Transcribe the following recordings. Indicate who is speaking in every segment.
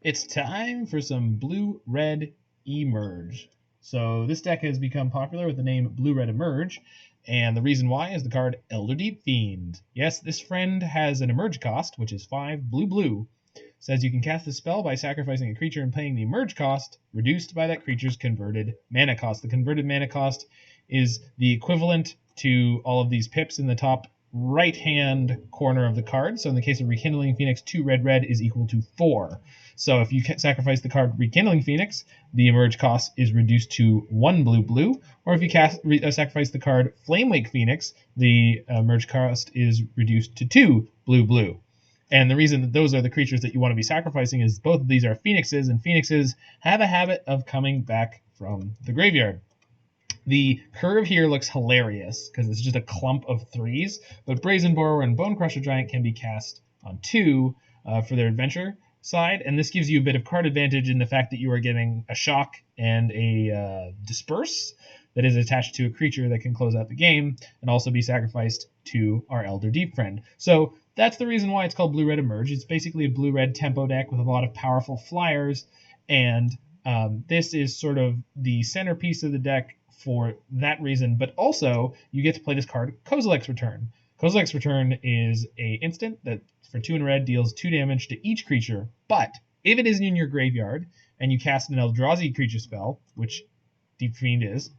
Speaker 1: It's time for some Blue-Red Emerge. So this deck has become popular with the name Blue-Red Emerge, and the reason why is the card Elder Deep-Fiend. Yes, this friend has an Emerge cost, which is 5 blue-blue. Says you can cast the spell by sacrificing a creature and paying the Emerge cost, reduced by that creature's converted mana cost. The converted mana cost is the equivalent to all of these pips in the top right-hand corner of the card. So in the case of Rekindling Phoenix, 2 red is equal to 4. So if you sacrifice the card Rekindling Phoenix, the Emerge cost is reduced to 1 blue-blue. Or if you sacrifice the card Flamewake Phoenix, the Emerge cost is reduced to 2 blue-blue. And the reason that those are the creatures that you want to be sacrificing is both of these are Phoenixes, and Phoenixes have a habit of coming back from the graveyard. The curve here looks hilarious because it's just a clump of 3s, but Brazen Borrower and Bonecrusher Giant can be cast on 2 for their adventure side, and this gives you a bit of card advantage in the fact that you are getting a shock and a disperse that is attached to a creature that can close out the game and also be sacrificed to our Elder Deep-Fiend. So that's the reason why it's called Blue-Red Emerge. It's basically a blue-red tempo deck with a lot of powerful flyers, and this is sort of the centerpiece of the deck for that reason, but also you get to play this card, Kozilek's Return. Kozilek's Return is a instant that for 2 and red deals 2 damage to each creature, but if it isn't in your graveyard and you cast an Eldrazi creature spell, which Deep-Fiend is,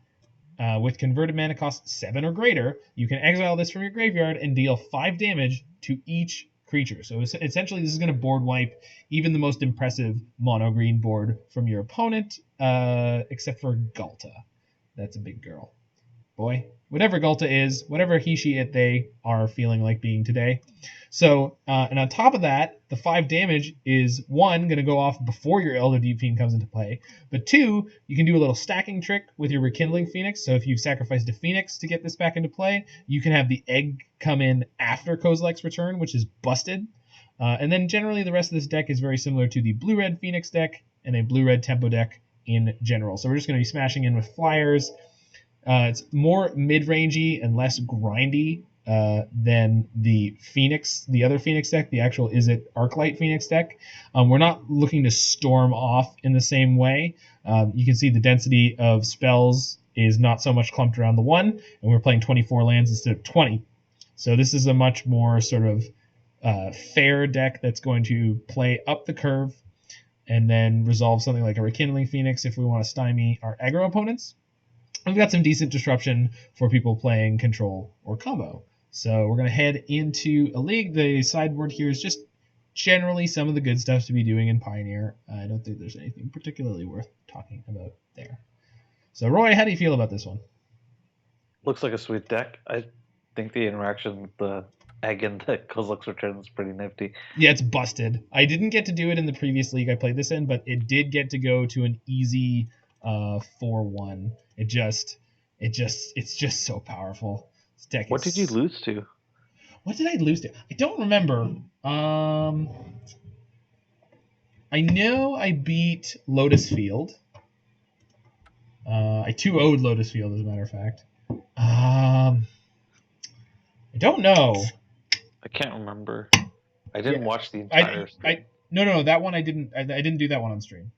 Speaker 1: with converted mana cost 7 or greater, you can exile this from your graveyard and deal 5 damage to each creature. So essentially this is going to board wipe even the most impressive mono-green board from your opponent, except for Ghalta. That's a big girl. Boy, whatever Ghalta is, whatever he, she, it, they are feeling like being today. So, and on top of that, the 5 damage is 1, going to go off before your Elder Deep-Fiend comes into play. But 2, you can do a little stacking trick with your Rekindling Phoenix. So if you've sacrificed a Phoenix to get this back into play, you can have the egg come in after Kozilek's Return, which is busted. And then generally the rest of this deck is very similar to the Blue-Red Phoenix deck and a Blue-Red Tempo deck in general. So we're just going to be smashing in with flyers. It's more mid-rangey and less grindy than the Phoenix, the other Phoenix deck, the actual Izzet Arclight Phoenix deck. We're not looking to storm off in the same way. You can see the density of spells is not so much clumped around the 1, and we're playing 24 lands instead of 20. So this is a much more sort of fair deck that's going to play up the curve and then resolve something like a Rekindling Phoenix if we want to stymie our aggro opponents. We've got some decent disruption for people playing control or combo. So we're going to head into a league. The sideboard here is just generally some of the good stuff to be doing in Pioneer. I don't think there's anything particularly worth talking about there. So Roy, how do you feel about this one?
Speaker 2: Looks like a sweet deck. I think the interaction with the egg and the Kozilek's Return is pretty nifty.
Speaker 1: Yeah, it's busted. I didn't get to do it in the previous league I played this in, but it did get to go to an easy 4-1. It's just so powerful. This deck
Speaker 2: what did you lose to?
Speaker 1: What did I lose to? I don't remember. I know I beat Lotus Field. I 2-0'd Lotus Field, as a matter of fact. I don't know.
Speaker 2: I can't remember. I didn't watch the entire stream.
Speaker 1: No, that one I didn't. I didn't do that one on stream.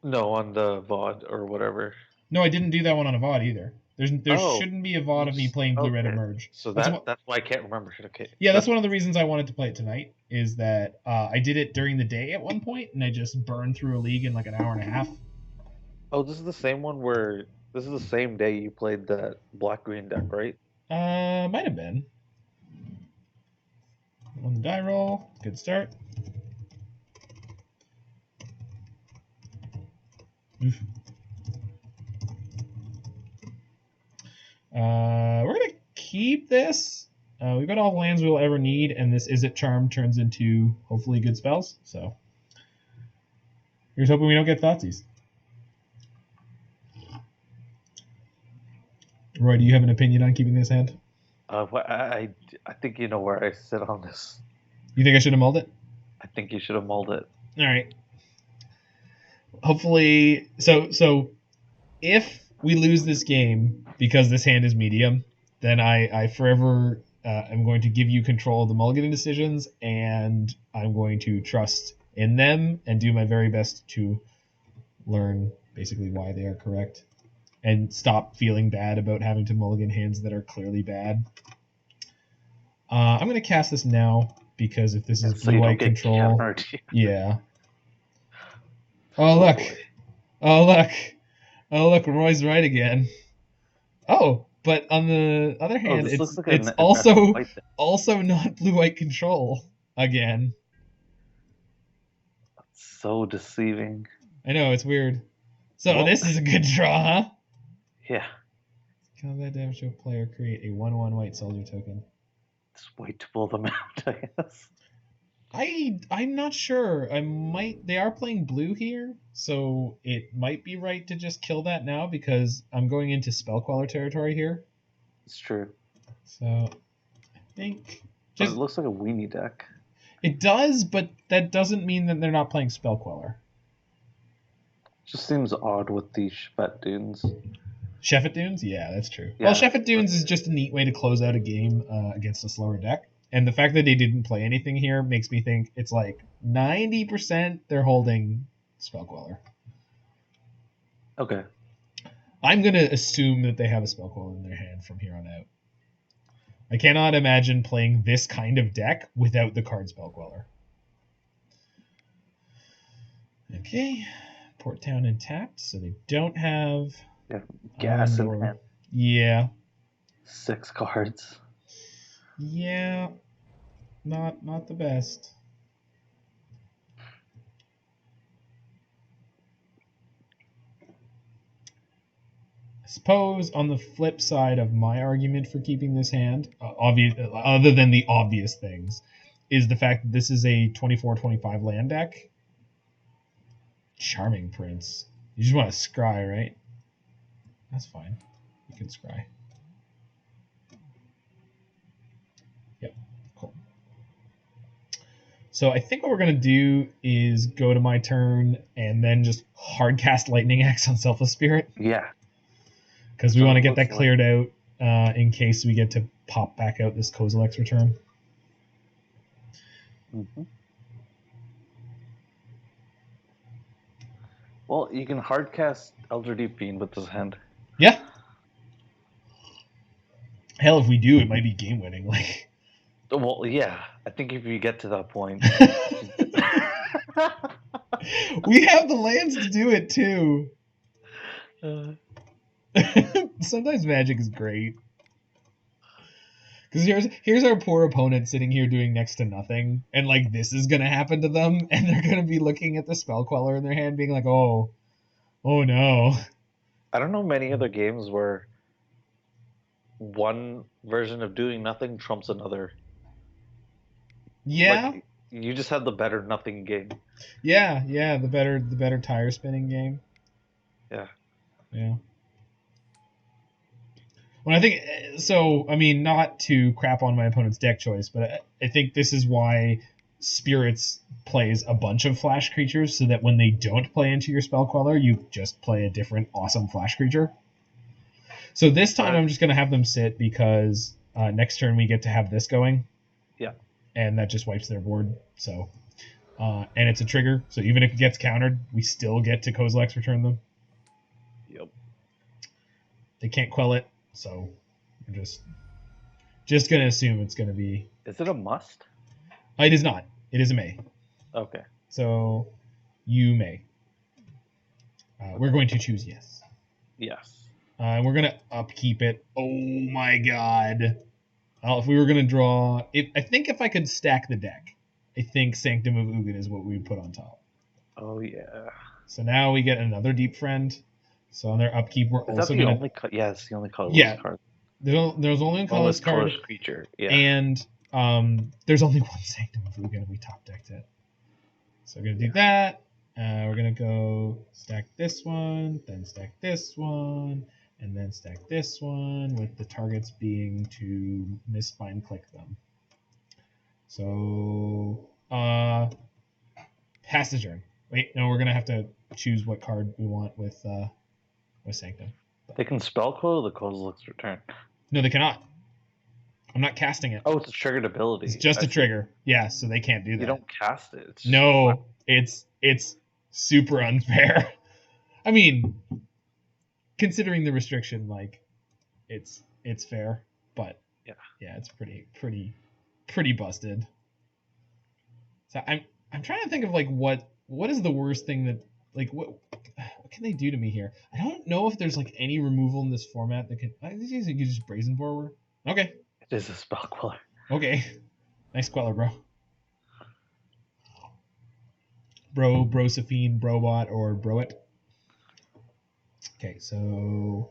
Speaker 2: No, on the VOD or whatever.
Speaker 1: No, I didn't do that one on a VOD either. There shouldn't be a VOD of me playing Blue-Red Emerge.
Speaker 2: So that's why I can't remember. Okay.
Speaker 1: Yeah, that's one of the reasons I wanted to play it tonight, is that I did it during the day at one point, and I just burned through a league in like an hour and a half.
Speaker 2: Oh, this is the same one where... This is the same day you played that black-green deck, right?
Speaker 1: Might have been. On the die roll. Good start. Oof. We're going to keep this. We've got all the lands we'll ever need, and this Izzet Charm turns into, hopefully, good spells. So, here's hoping we don't get Thoughtseize. Roy, do you have an opinion on keeping this hand?
Speaker 2: I think you know where I sit on this.
Speaker 1: You think I should have mulled it?
Speaker 2: I think you should have mulled it.
Speaker 1: All right. Hopefully, so if we lose this game because this hand is medium, then I forever am going to give you control of the mulligan decisions, and I'm going to trust in them and do my very best to learn basically why they are correct and stop feeling bad about having to mulligan hands that are clearly bad. I'm going to cast this now because if this is
Speaker 2: So you
Speaker 1: blue-white
Speaker 2: don't get
Speaker 1: control...
Speaker 2: countered.
Speaker 1: Yeah. Oh, look.
Speaker 2: Boy.
Speaker 1: Oh, look. Oh, look. Roy's right again. Oh, but on the other hand,
Speaker 2: this looks like
Speaker 1: it's
Speaker 2: an aggressive white deck.
Speaker 1: also not blue-white control again.
Speaker 2: So deceiving.
Speaker 1: I know, it's weird. So
Speaker 2: Well-
Speaker 1: this is a good draw, huh?
Speaker 2: Yeah.
Speaker 1: Combat damage to a player, create a 1/1 white soldier token.
Speaker 2: Just wait to pull them out, I guess.
Speaker 1: I'm not sure. They are playing blue here, so it might be right to just kill that now because I'm going into Spellqueller territory here.
Speaker 2: It's true.
Speaker 1: So I think
Speaker 2: But it looks like a weenie deck.
Speaker 1: It does, but that doesn't mean that they're not playing Spellqueller.
Speaker 2: Just seems odd with the Shvet Dunes.
Speaker 1: Sheffet Dunes? Yeah, that's true.
Speaker 2: Yeah.
Speaker 1: Well, Sheffet Dunes is just a neat way to close out a game against a slower deck. And the fact that they didn't play anything here makes me think it's like 90% they're holding Spellqueller.
Speaker 2: Okay.
Speaker 1: I'm going to assume that they have a Spellqueller in their hand from here on out. I cannot imagine playing this kind of deck without the card Spellqueller. Okay. Port Town intact, so they don't have...
Speaker 2: Yeah. Gas in
Speaker 1: or-
Speaker 2: hand.
Speaker 1: Yeah.
Speaker 2: 6 cards.
Speaker 1: Yeah. Not the best. I suppose on the flip side of my argument for keeping this hand, other than the obvious things, is the fact that this is a 24-25 land deck. Charming Prince. You just want to scry, right? That's fine. You can scry. Yep, cool. So I think what we're going to do is go to my turn and then just hard cast Lightning Axe on Selfless Spirit.
Speaker 2: Yeah.
Speaker 1: Because we
Speaker 2: So
Speaker 1: want to
Speaker 2: it
Speaker 1: get
Speaker 2: looks
Speaker 1: that cleared out in case we get to pop back out this Kozilek's return.
Speaker 2: Mm-hmm. Well, you can hardcast Elder Deep-Fiend with this hand.
Speaker 1: Yeah. Hell, if we do, it might be game winning. Like,
Speaker 2: Well, yeah. I think if you get to that point.
Speaker 1: we have the lands to do it too. Sometimes Magic is great. Because here's our poor opponent sitting here doing next to nothing, and like this is gonna happen to them, and they're gonna be looking at the Spellqueller in their hand, being like, "Oh no."
Speaker 2: I don't know many other games where one version of doing nothing trumps another.
Speaker 1: Yeah,
Speaker 2: Like, you just have the better nothing game.
Speaker 1: yeah. The better tire spinning game.
Speaker 2: Yeah.
Speaker 1: Yeah. Well, I think so. I mean, not to crap on my opponent's deck choice, but I think this is why Spirits plays a bunch of flash creatures, so that when they don't play into your Spellqueller, you just play a different awesome flash creature. So this time I'm just going to have them sit because next turn we get to have this going.
Speaker 2: Yeah.
Speaker 1: And that just wipes their board. So, and it's a trigger, so even if it gets countered, we still get to Kozilek's return them.
Speaker 2: Yep.
Speaker 1: They can't quell it, so I'm just going to assume it's going to be...
Speaker 2: Is it a must?
Speaker 1: It is not. It is a may.
Speaker 2: Okay.
Speaker 1: So you may. We're going to choose yes.
Speaker 2: Yes.
Speaker 1: We're going to upkeep it. Oh my god. If we were going to draw... I think if I could stack the deck, I think Sanctum of Ugin is what we would put on top.
Speaker 2: Oh, yeah.
Speaker 1: So now we get another Deep Friend. So on their upkeep, we're
Speaker 2: Is
Speaker 1: also
Speaker 2: that the
Speaker 1: going
Speaker 2: only yeah, it's the only colorless
Speaker 1: Yeah.
Speaker 2: card.
Speaker 1: There's only a colorless card.
Speaker 2: Colorless creature. Yeah.
Speaker 1: And there's only one Sanctum of Ugin, and we top decked it. So we're going to do that. We're going to go stack this one, then stack this one, and then stack this one, with the targets being to misbind click them. So, pass the turn. Wait, no, we're going to have to choose what card we want with Sanctum.
Speaker 2: They can spell code the Kozilek's return.
Speaker 1: No, they cannot. I'm not casting it.
Speaker 2: Oh, it's a triggered ability.
Speaker 1: It's just
Speaker 2: I
Speaker 1: a
Speaker 2: see.
Speaker 1: trigger. Yeah, so they can't do that.
Speaker 2: You don't cast it. It's
Speaker 1: No, It's super unfair. I mean, considering the restriction, like it's fair, but yeah, it's pretty busted. So I'm trying to think of like what is the worst thing that like what can they do to me here? I don't know if there's like any removal in this format that can. I think you could just Brazen Borrower. Okay.
Speaker 2: It is a spell queller.
Speaker 1: Okay. Nice queller, bro. Brosephine, Brobot, or Broet. Okay, so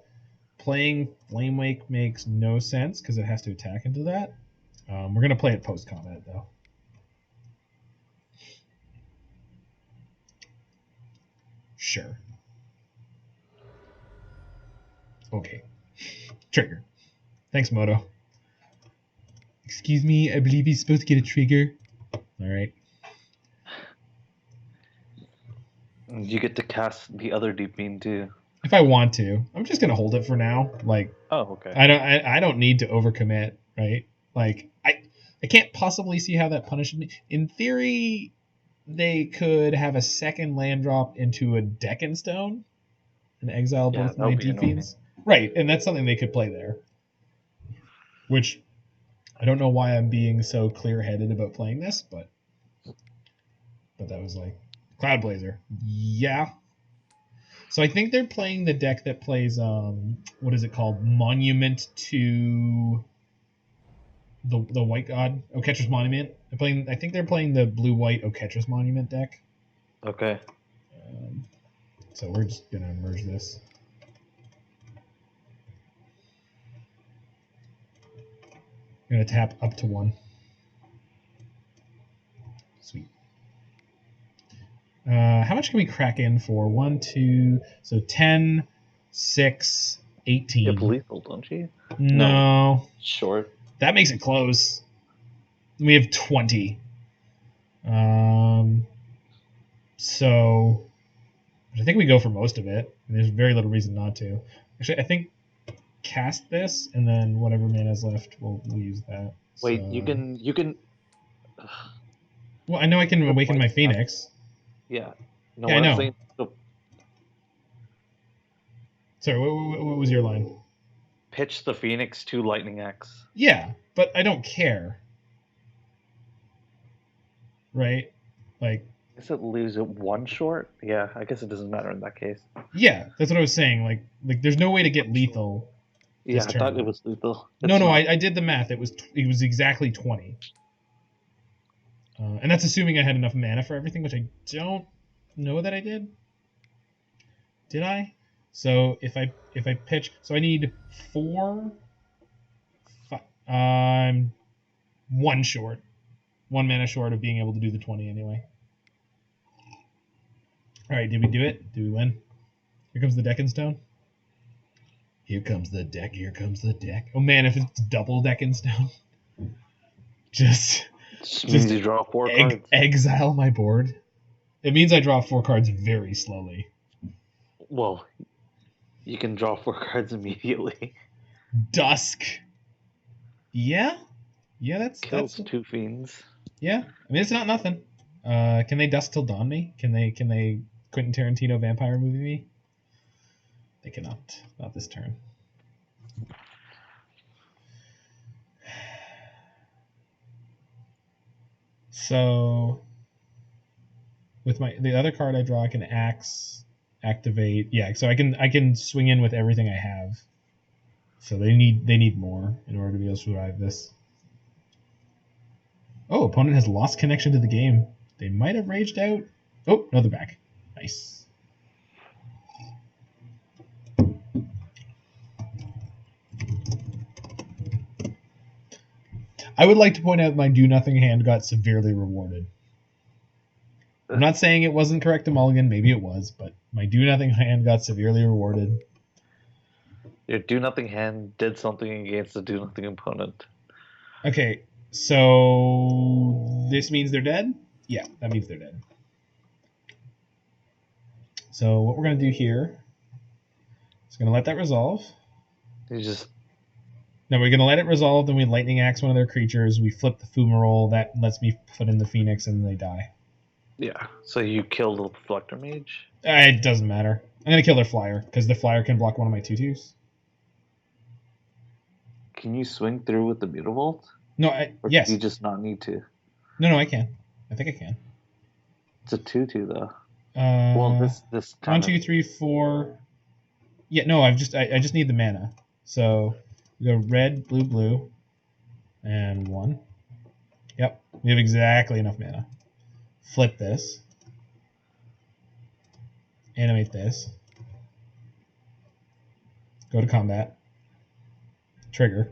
Speaker 1: playing Flamewake makes no sense because it has to attack into that. We're gonna play it post combat though. Sure. Okay. Trigger. Thanks, Moto. Excuse me, I believe he's supposed to get a trigger. Alright.
Speaker 2: You get to cast the other Deep-Fiend too.
Speaker 1: If I want to. I'm just gonna hold it for now. Like
Speaker 2: okay.
Speaker 1: I don't need to overcommit, right? Like I can't possibly see how that punishes me. In theory, they could have a second land drop into a Deccan Stone and exile both my Deep-Fiends. Right, and that's something they could play there. Which I don't know why I'm being so clear-headed about playing this, but that was like Cloud Blazer. Yeah. So I think they're playing the deck that plays what is it called? Monument to the White God, Oketra's Monument. I think they're playing the blue-white Oketra's Monument deck.
Speaker 2: Okay.
Speaker 1: So we're just gonna merge this. I'm gonna tap up to 1. Sweet. How much can we crack in for? 1, 2, so 10, 6, 18.
Speaker 2: You have lethal, don't you?
Speaker 1: No.
Speaker 2: Short.
Speaker 1: That makes it close. We have 20. So I think we go for most of it. There's very little reason not to. Actually, I think cast this, and then whatever mana is left, we'll use that.
Speaker 2: Wait,
Speaker 1: so...
Speaker 2: you can.
Speaker 1: Well, I know I can awaken my Phoenix.
Speaker 2: Yeah. No,
Speaker 1: yeah, I know.
Speaker 2: Saying,
Speaker 1: Sorry, what was your line?
Speaker 2: Pitch the Phoenix to Lightning Axe.
Speaker 1: Yeah, but I don't care. Right? Like.
Speaker 2: I guess it leaves it 1 short. Yeah, I guess it doesn't matter in that case.
Speaker 1: Yeah, that's what I was saying. Like there's no way to get lethal.
Speaker 2: Yeah, I thought it was lethal.
Speaker 1: No, I did the math. It was exactly 20. And that's assuming I had enough mana for everything, which I don't know that I did. Did I? So if I pitch, so I need 4. 1 short, 1 mana short of being able to do the 20 anyway. All right, did we do it? Did we win? Here comes the Deccan Stone. Here comes the deck. Here comes the deck. Oh man, if it's double Deccan Stone, just
Speaker 2: means you draw 4 cards.
Speaker 1: Exile my board. It means I draw 4 cards very slowly.
Speaker 2: Well, you can draw 4 cards immediately.
Speaker 1: Dusk. Yeah, that's
Speaker 2: kills 2 fiends.
Speaker 1: Yeah, I mean it's not nothing. Can they Dusk Till Dawn me? Can they Quentin Tarantino vampire movie me? They cannot. Not this turn. So with the other card I draw, I can activate. Yeah, so I can swing in with everything I have. So they need more in order to be able to survive this. Oh, opponent has lost connection to the game. They might have raged out. Oh, no, they're back. Nice. I would like to point out my do nothing hand got severely rewarded. I'm not saying it wasn't correct to mulligan. Maybe it was, but my do nothing hand got severely rewarded.
Speaker 2: Your do nothing hand did something against the do nothing opponent.
Speaker 1: Okay, so this means they're dead? Yeah, that means they're dead. So what we're going to do here is going to let that resolve.
Speaker 2: You just...
Speaker 1: No, we're going to let it resolve, then we Lightning Axe one of their creatures, we flip the Fumarole, that lets me put in the Phoenix, and then they die.
Speaker 2: Yeah. So you kill the Reflector Mage?
Speaker 1: It doesn't matter. I'm going to kill their flyer, because the flyer can block one of my 2/2s.
Speaker 2: Can you swing through with the Mutavault?
Speaker 1: No,
Speaker 2: Or
Speaker 1: yes.
Speaker 2: do you just not need to?
Speaker 1: No, I can. I think I can.
Speaker 2: It's a 2/2 though. Well, this kind
Speaker 1: 1, 2, 3, 4. Yeah, no, I just need the mana. So we go red, blue, blue, and 1. Yep, we have exactly enough mana. Flip this. Animate this. Go to combat. Trigger.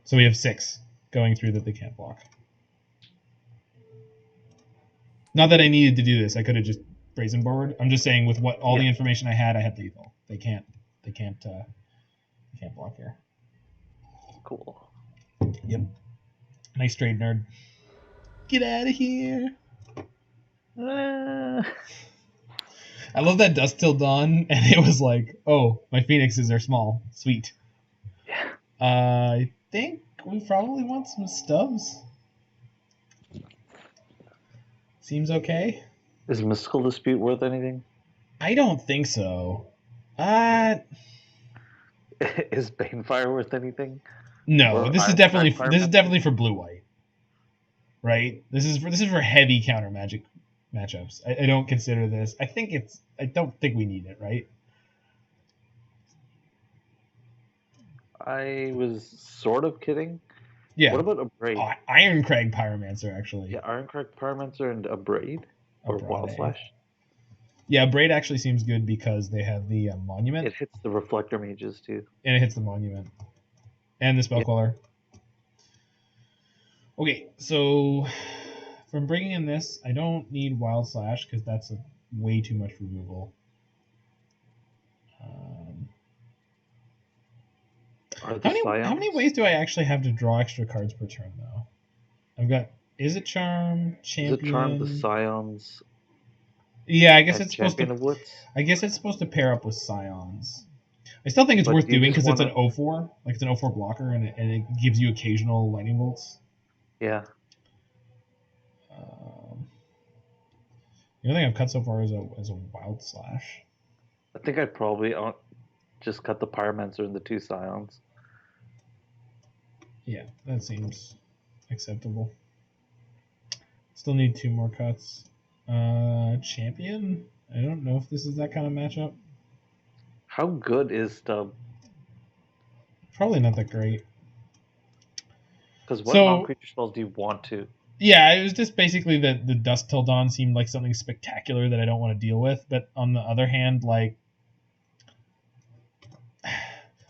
Speaker 1: So we have 6 going through that they can't block. Not that I needed to do this. I could have just Brazen Borrower. I'm just saying with what all the information I had lethal. They can't block here.
Speaker 2: Cool.
Speaker 1: Yep. Nice trade, nerd. Get out of here. I love that Dusk Till Dawn, and it was like, oh, my phoenixes are small. Sweet.
Speaker 2: Yeah.
Speaker 1: I think we probably want some stubs. Seems okay.
Speaker 2: Is Mystical Dispute worth anything?
Speaker 1: I don't think so.
Speaker 2: Is Banefire worth anything?
Speaker 1: No, this is definitely for blue white. Right? This is for heavy counter magic matchups. I don't consider this. I don't think we need it, right?
Speaker 2: I was sort of kidding.
Speaker 1: Yeah.
Speaker 2: What about Abrade?
Speaker 1: Irencrag Pyromancer, actually.
Speaker 2: Yeah, Irencrag Pyromancer and Abrade? Or Wild Slash?
Speaker 1: Yeah, Abrade actually seems good because they have the Monument.
Speaker 2: It hits the Reflector Mages, too.
Speaker 1: And it hits the Monument. And the Spellcaller. Okay, so from bringing in this, I don't need Wild Slash because that's way too much removal. How many ways do I actually have to draw extra cards per turn, though? I've got Izzet Charm, Champion...
Speaker 2: Izzet Charm, the Scions...
Speaker 1: Yeah, I guess it's supposed
Speaker 2: Champion of Wits?
Speaker 1: I guess it's supposed to pair up with Scions. I still think it's worth doing because it's an 0/4. Like, it's an 0/4 blocker, and it gives you occasional lightning bolts.
Speaker 2: Yeah.
Speaker 1: The only thing I've cut so far is a Wild Slash.
Speaker 2: I think I'd probably just cut the Pyromancer and the 2 Scions.
Speaker 1: Yeah, that seems acceptable. Still need 2 more cuts. Champion? I don't know if this is that kind of matchup.
Speaker 2: How good is Stub?
Speaker 1: Probably not that great.
Speaker 2: Because what non-creature spells do you want to?
Speaker 1: Yeah, it was just basically that the Dusk Till Dawn seemed like something spectacular that I don't want to deal with. But on the other hand, like,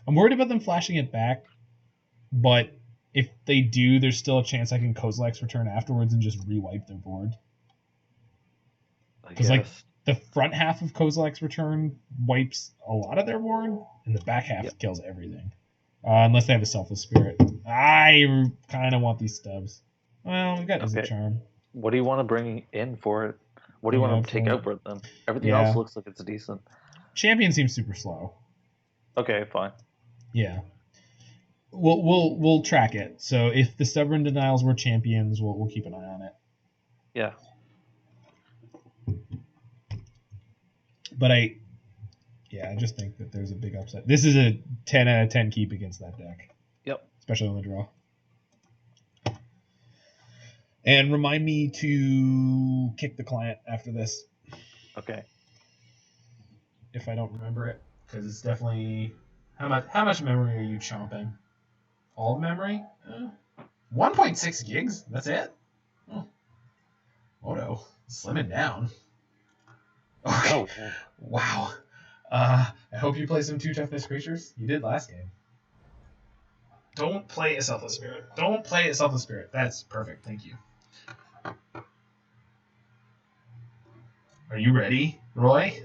Speaker 1: I'm worried about them flashing it back. But if they do, there's still a chance I can Kozilek's Return afterwards and just re-wipe their board. Because, like, the front half of Kozilek's Return wipes a lot of their board, and the back half kills everything. Unless they have a Selfless Spirit. I kind of want these stubs. Well, we got Izzet Charm.
Speaker 2: What do you want to bring in for it? What do you want to take out for it, then? Everything else looks like it's decent.
Speaker 1: Champion seems super slow.
Speaker 2: Okay, fine.
Speaker 1: Yeah. We'll track it. So if the Stubborn Denials were champions, we'll keep an eye on it.
Speaker 2: Yeah.
Speaker 1: But I just think that there's a big upset. This is a 10 out of 10 keep against that deck.
Speaker 2: Yep.
Speaker 1: Especially on the draw. And remind me to kick the client after this.
Speaker 2: Okay.
Speaker 1: If I don't remember it. Because it's definitely... How much memory are you chomping? All of memory? 1.6 gigs? That's it? Oh no. Slimming down. Okay. Oh. Wow. I hope you play some 2 toughness creatures. You did last game. Don't play a Selfless Spirit. Don't play a Selfless Spirit. That's perfect. Thank you. Are you ready, Roy?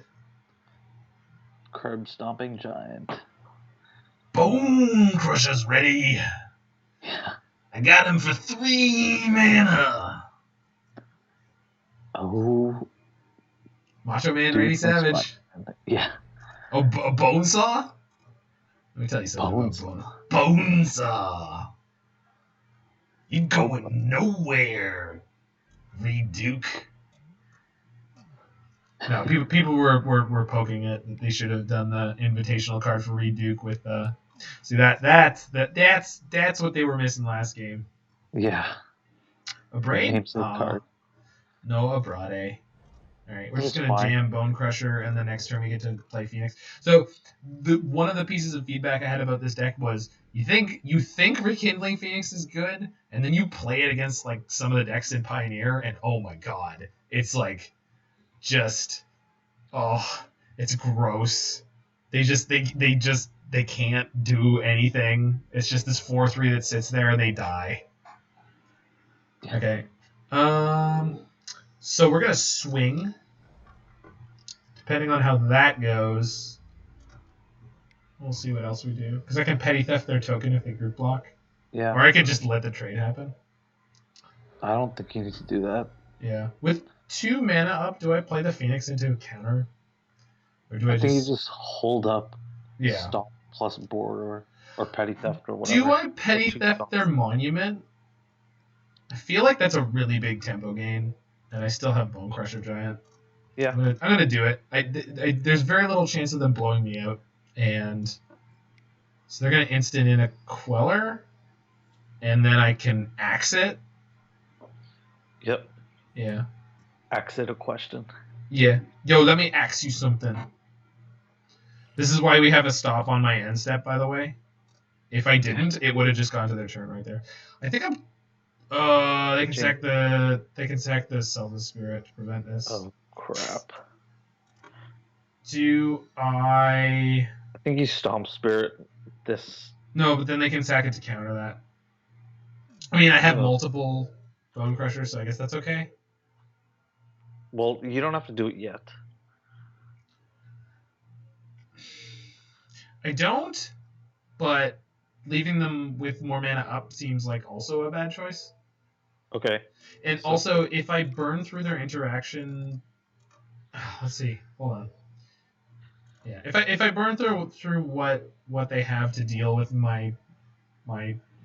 Speaker 2: Curb Stomping Giant.
Speaker 1: Bonecrusher's ready.
Speaker 2: Yeah.
Speaker 1: I got him for 3 mana.
Speaker 2: Oh.
Speaker 1: Macho Man, Randy Savage.
Speaker 2: Yeah.
Speaker 1: Oh, a Bonesaw? Let me tell you something about Bonesaw. You're going nowhere. Reed Duke. No, people were poking it. That they should have done the invitational card for Reed Duke with see that's what they were missing last game.
Speaker 2: Yeah.
Speaker 1: Abrade?
Speaker 2: Namesake card.
Speaker 1: No Abrade. Alright, we're just
Speaker 2: That's
Speaker 1: gonna
Speaker 2: fine.
Speaker 1: jam Bonecrusher, and the next turn we get to play Phoenix. So one of the pieces of feedback I had about this deck was you think Rekindling Phoenix is good, and then you play it against like some of the decks in Pioneer, and oh my god, it's like just it's gross. They can't do anything. It's just this 4/3 that sits there and they die. Okay. So we're gonna swing. Depending on how that goes, we'll see what else we do. Because I can petty theft their token if they group block.
Speaker 2: Yeah.
Speaker 1: Or I could just let the trade happen.
Speaker 2: I don't think you need to do that.
Speaker 1: Yeah. With 2 mana up, do I play the Phoenix into a counter? Or do I
Speaker 2: think you just hold up.
Speaker 1: Yeah.
Speaker 2: Stop plus board or petty theft or whatever.
Speaker 1: Do I petty theft their monument? I feel like that's a really big tempo gain, and I still have Bonecrusher Giant.
Speaker 2: Yeah.
Speaker 1: I'm gonna do it. There's very little chance of them blowing me out, and so they're gonna instant in a Queller, and then I can axe it.
Speaker 2: Yep.
Speaker 1: Yeah.
Speaker 2: Axe it a question.
Speaker 1: Yeah. Yo, let me axe you something. This is why we have a stop on my end step, by the way. If I didn't, it would have just gone to their turn right there. I think I'm. They can sack the Selfless Spirit to prevent this.
Speaker 2: Oh crap!
Speaker 1: Do I
Speaker 2: think you Stomp Spirit this.
Speaker 1: No, but then they can sack it to counter that. I mean, I have multiple Bonecrushers, so I guess that's okay.
Speaker 2: Well, you don't have to do it yet.
Speaker 1: I don't, but leaving them with more mana up seems like also a bad choice.
Speaker 2: Okay.
Speaker 1: And so, also, if I burn through their interaction, let's see. Hold on. Yeah, if I burn through what they have to deal with my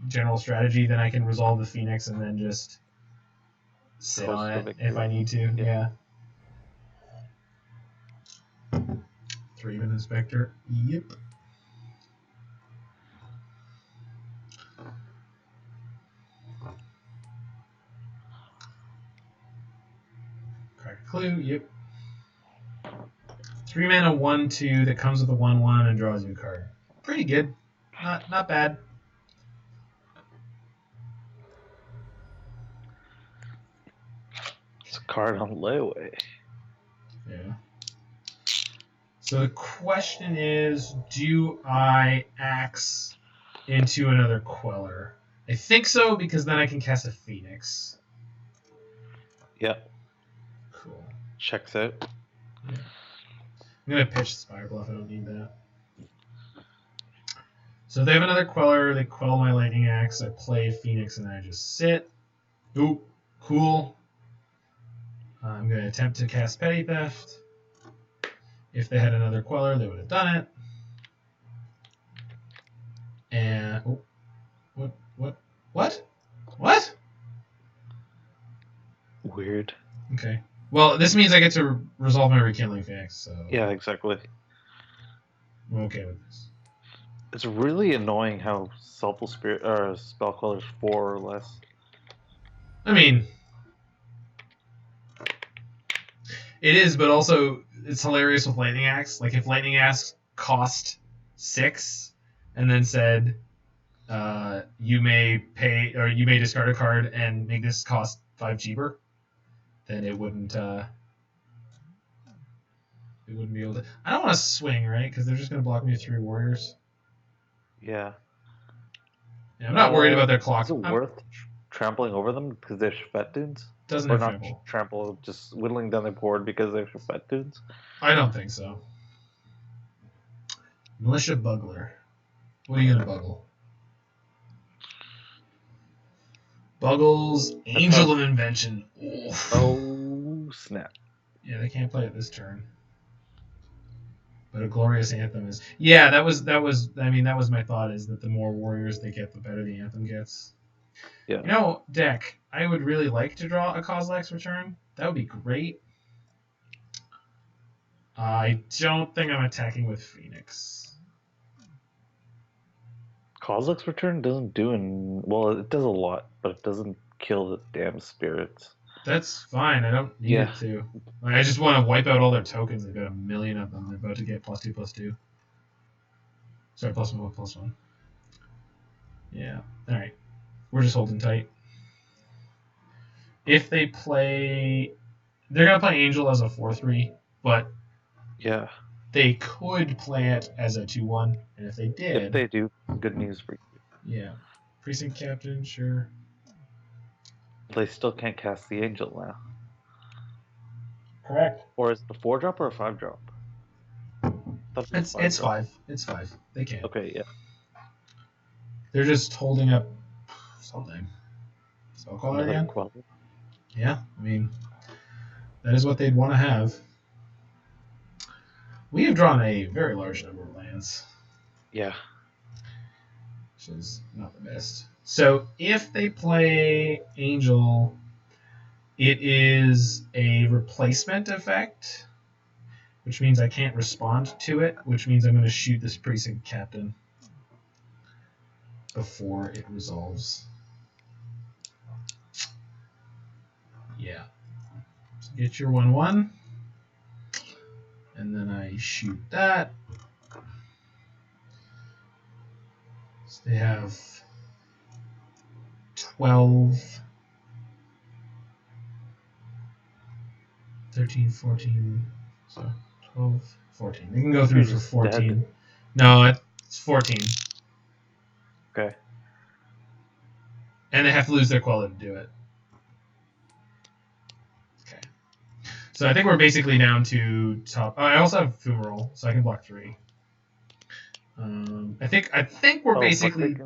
Speaker 1: general strategy, then I can resolve the Phoenix and then just sit on it if I need to. Yeah. 3-man Inspector. Yep. Crack a Clue. Yep. 3 mana 1/2 that comes with a 1/1 and draws you a card. Pretty good. Not bad.
Speaker 2: It's a card on layaway.
Speaker 1: Yeah. So the question is, do I axe into another Queller? I think so, because then I can cast a Phoenix.
Speaker 2: Yep.
Speaker 1: Cool.
Speaker 2: Checks out.
Speaker 1: Yeah. I'm going to pitch Spirebluff. I don't need that. So if they have another Queller, they quell my Lightning Axe, I play Phoenix, and then I just sit. Ooh, cool. I'm going to attempt to cast Petty Theft. If they had another Queller, they would have done it. And what?
Speaker 2: Weird.
Speaker 1: Okay. Well, this means I get to resolve my Rekindling Phoenix, so
Speaker 2: yeah, exactly.
Speaker 1: I'm okay with this.
Speaker 2: It's really annoying how Soulful Spirit or Spell Queller's 4 or less.
Speaker 1: I mean, it is, but also it's hilarious with Lightning Axe. Like if Lightning Axe cost 6 and then said you may pay or you may discard a card and make this cost 5 cheaper, then it wouldn't be able to. I don't want to swing, right? Because they're just going to block me with 3 warriors.
Speaker 2: Yeah.
Speaker 1: I'm not worried about their clock.
Speaker 2: Is it worth trampling over them because they're Shvet-Dunes?
Speaker 1: Doesn't
Speaker 2: or
Speaker 1: have
Speaker 2: not
Speaker 1: trample.
Speaker 2: Trample, just whittling down their board because they're Shvet-Dunes?
Speaker 1: I don't think so. Militia Bugler. What are you going to buggle? Buggles, Angel of Invention. Oof.
Speaker 2: Oh, snap.
Speaker 1: Yeah, they can't play it this turn. But a Glorious Anthem is... Yeah, that was my thought, is that the more warriors they get, the better the Anthem gets.
Speaker 2: Yeah.
Speaker 1: You know, deck, I would really like to draw a Kozilek's Return. That would be great. I don't think I'm attacking with Phoenix.
Speaker 2: Kozilek's Return doesn't do well. It does a lot, but it doesn't kill the damn spirits.
Speaker 1: That's fine. I don't need it to. Like, I just want to wipe out all their tokens. They've got a million of them. They're about to get +2/+2. Sorry, +1/+1. Yeah. All right. We're just holding tight. If they play, they're gonna play Angel as a 4/3, but
Speaker 2: yeah,
Speaker 1: they could play it as a 2/1, and if they did,
Speaker 2: if they do, good news for you.
Speaker 1: Yeah, Precinct Captain, sure.
Speaker 2: They still can't cast the Angel now.
Speaker 1: Correct.
Speaker 2: Or is it a 4-drop or a 5-drop?
Speaker 1: It's 5. It's 5. They can't.
Speaker 2: Okay, yeah.
Speaker 1: They're just holding up something. Spellcaller again?
Speaker 2: Queller?
Speaker 1: Yeah, I mean, that is what they'd want to have. We have drawn a very large number of lands.
Speaker 2: Yeah.
Speaker 1: Which is not the best. So if they play Angel, it is a replacement effect, which means I can't respond to it, which means I'm going to shoot this Precinct Captain before it resolves. Yeah. So get your 1/1. And then I shoot that. So they have 12, 13, 14. So 12, 14. They can go through for 14.
Speaker 2: Dead.
Speaker 1: No, it's 14.
Speaker 2: Okay.
Speaker 1: And they have to lose their Queller to do it. Okay. So I think we're basically down to top. Oh, I also have Fumarole, so I can block 3. I think we're basically.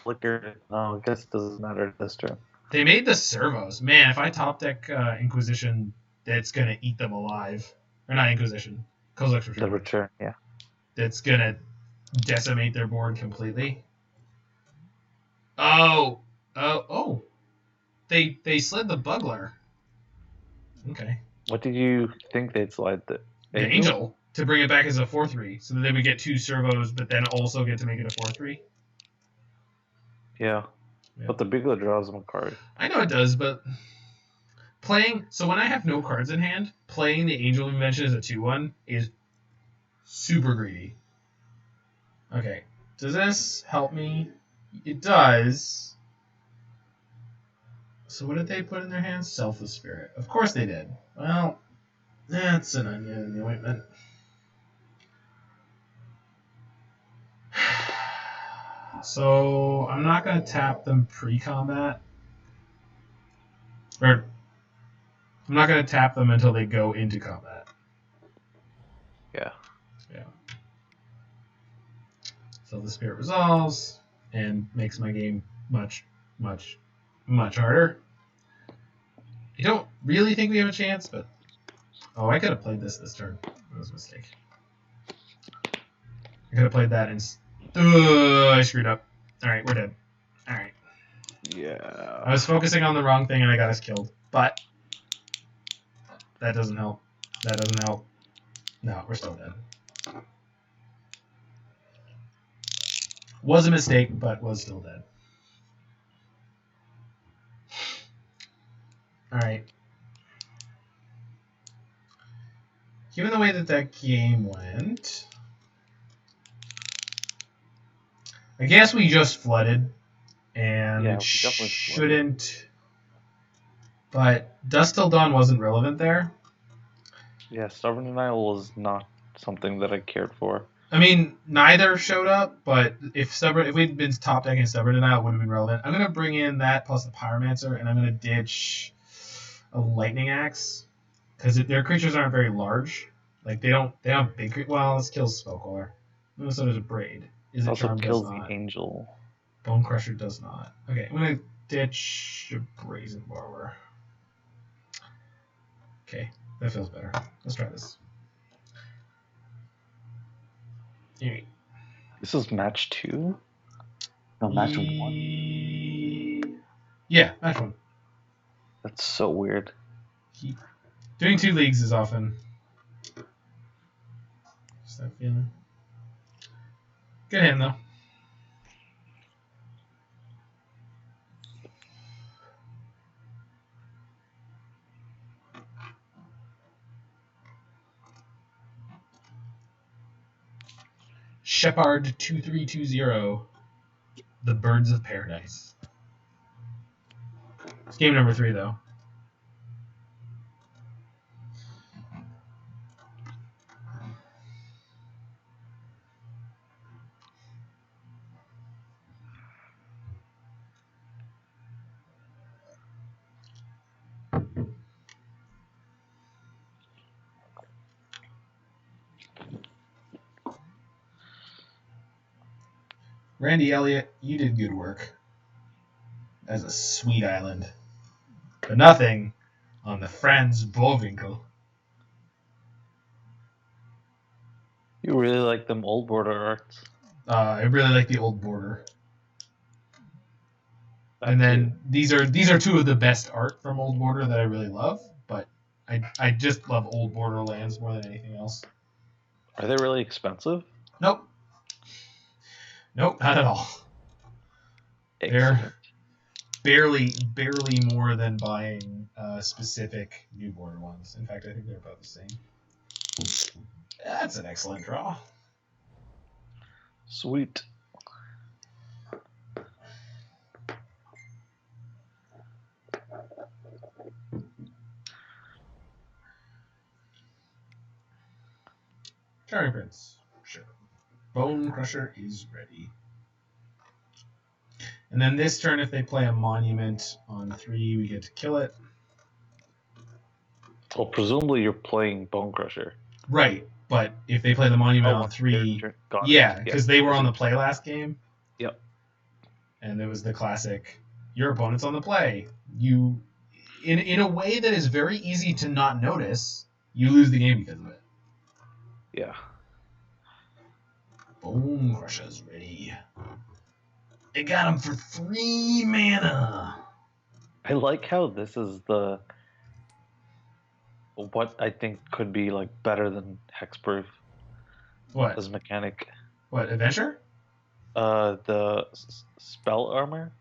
Speaker 2: Flicker. Oh, I guess it doesn't matter this turn.
Speaker 1: They made the servos. Man, if I top deck Inquisition, that's gonna eat them alive. Or not Inquisition. Kozilek's Return.
Speaker 2: The return, yeah.
Speaker 1: That's gonna decimate their board completely. Oh. They slid the Bugler. Okay.
Speaker 2: What did you think they'd slide the
Speaker 1: Angel to bring it back as a 4/3, so that they would get 2 servos, but then also get to make it a 4/3.
Speaker 2: Yeah. But the Bigler draws them a card.
Speaker 1: I know it does, but playing. So when I have no cards in hand, playing the Angel Invention as a 2/1 is super greedy. Okay. Does this help me? It does. So what did they put in their hands? Selfless Spirit. Of course they did. Well, that's an onion in the ointment. So I'm not going to tap them pre-combat. Or I'm not going to tap them until they go into combat.
Speaker 2: Yeah.
Speaker 1: Yeah. So the Spirit resolves and makes my game much, much, much harder. I don't really think we have a chance, but... Oh, I could have played this turn. That was a mistake. I could have played that and... I screwed up. Alright, we're dead. Alright.
Speaker 2: Yeah.
Speaker 1: I was focusing on the wrong thing and I got us killed. But... that doesn't help. That doesn't help. No, we're still dead. Was a mistake, but was still dead. Alright. Given the way that game went... I guess we just flooded, and
Speaker 2: Yeah,
Speaker 1: it
Speaker 2: we definitely
Speaker 1: shouldn't. But Dusk Till Dawn wasn't relevant there.
Speaker 2: Yeah, Stubborn Denial was not something that I cared for.
Speaker 1: I mean, neither showed up, but if we'd been top decking Stubborn Denial, it would have been relevant. I'm gonna bring in that plus the Pyromancer, and I'm gonna ditch a Lightning Axe because their creatures aren't very large. Like they don't have big creatures. Well, this kills Spellcaller. So does Abrade. Izzet
Speaker 2: Also
Speaker 1: Charm
Speaker 2: kills
Speaker 1: does
Speaker 2: the
Speaker 1: not.
Speaker 2: Angel.
Speaker 1: Bonecrusher does not. Okay, I'm gonna ditch a Brazen Borrower. Okay, that feels better. Let's try this. Alright.
Speaker 2: This is match 2? No, match 1.
Speaker 1: Yeah, match 1.
Speaker 2: That's so weird.
Speaker 1: Doing 2 leagues is often just that feeling. Good hand though. Shepard 2320. The Birds of Paradise. It's game number 3 though. Randy Elliott, you did good work. That's a sweet island. But nothing on the Franz Bovinkel.
Speaker 2: You really like them old border arts.
Speaker 1: I really like the old border.
Speaker 2: That
Speaker 1: And
Speaker 2: too.
Speaker 1: then these are 2 of the best art from Old Border that I really love, but I just love Old Border lands more than anything else.
Speaker 2: Are they really expensive?
Speaker 1: Nope, not at all.
Speaker 2: Excellent.
Speaker 1: They're barely more than buying specific New Border ones. In fact, I think they're about the same. That's an excellent draw.
Speaker 2: Sweet.
Speaker 1: Charming Prince. Sure. Bonecrusher is ready. And then this turn, if they play a monument on 3, we get to kill it.
Speaker 2: Well, presumably you're playing Bonecrusher.
Speaker 1: Right, but if they play the monument on 3, yeah, because they were on the play last game.
Speaker 2: Yep.
Speaker 1: And it was the classic, your opponent's on the play. You, in a way that is very easy to not notice, you lose the game because of it.
Speaker 2: Yeah.
Speaker 1: Bonecrusher's ready. It got him for 3 mana.
Speaker 2: I like how this is the what I think could be like better than Hexproof.
Speaker 1: What?
Speaker 2: As mechanic.
Speaker 1: What, Adventure?
Speaker 2: The spell armor.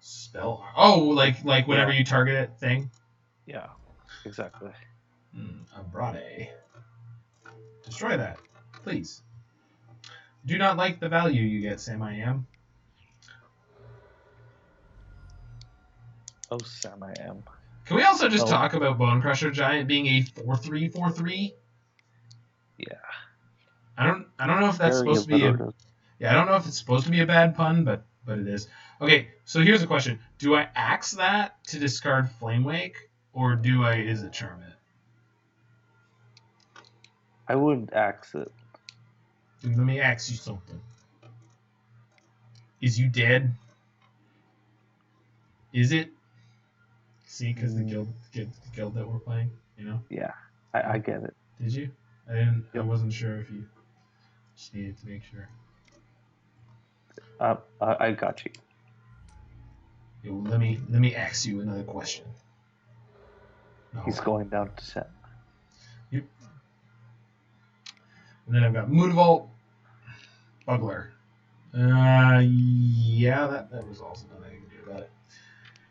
Speaker 1: Spell. Oh, like whenever you target it thing.
Speaker 2: Yeah, exactly.
Speaker 1: Abrade. Destroy that, please. Do not like the value you get, Sam I Am.
Speaker 2: Oh, Sam I Am.
Speaker 1: Can we also just talk about Bonecrusher Giant being a 4/3/4/3?
Speaker 2: Yeah.
Speaker 1: I don't know if that's supposed to be a. Yeah, I don't know if it's supposed to be a bad pun, but it is. Okay, so here's a question: do I axe that to discard Flamewake, or do I Izzet Charm it?
Speaker 2: I would axe it.
Speaker 1: Let me ask you something. Is you dead? Is it? See, because the guild that we're playing, you know.
Speaker 2: Yeah, I get it.
Speaker 1: Did you? I didn't.
Speaker 2: Yep.
Speaker 1: I wasn't sure if you. Just needed to make sure.
Speaker 2: I got you.
Speaker 1: Yo, let me ask you another question. No.
Speaker 2: He's going down to 10.
Speaker 1: Yep. And then I've got Mutavault, Bugler. Yeah, that was also nothing I can do about it.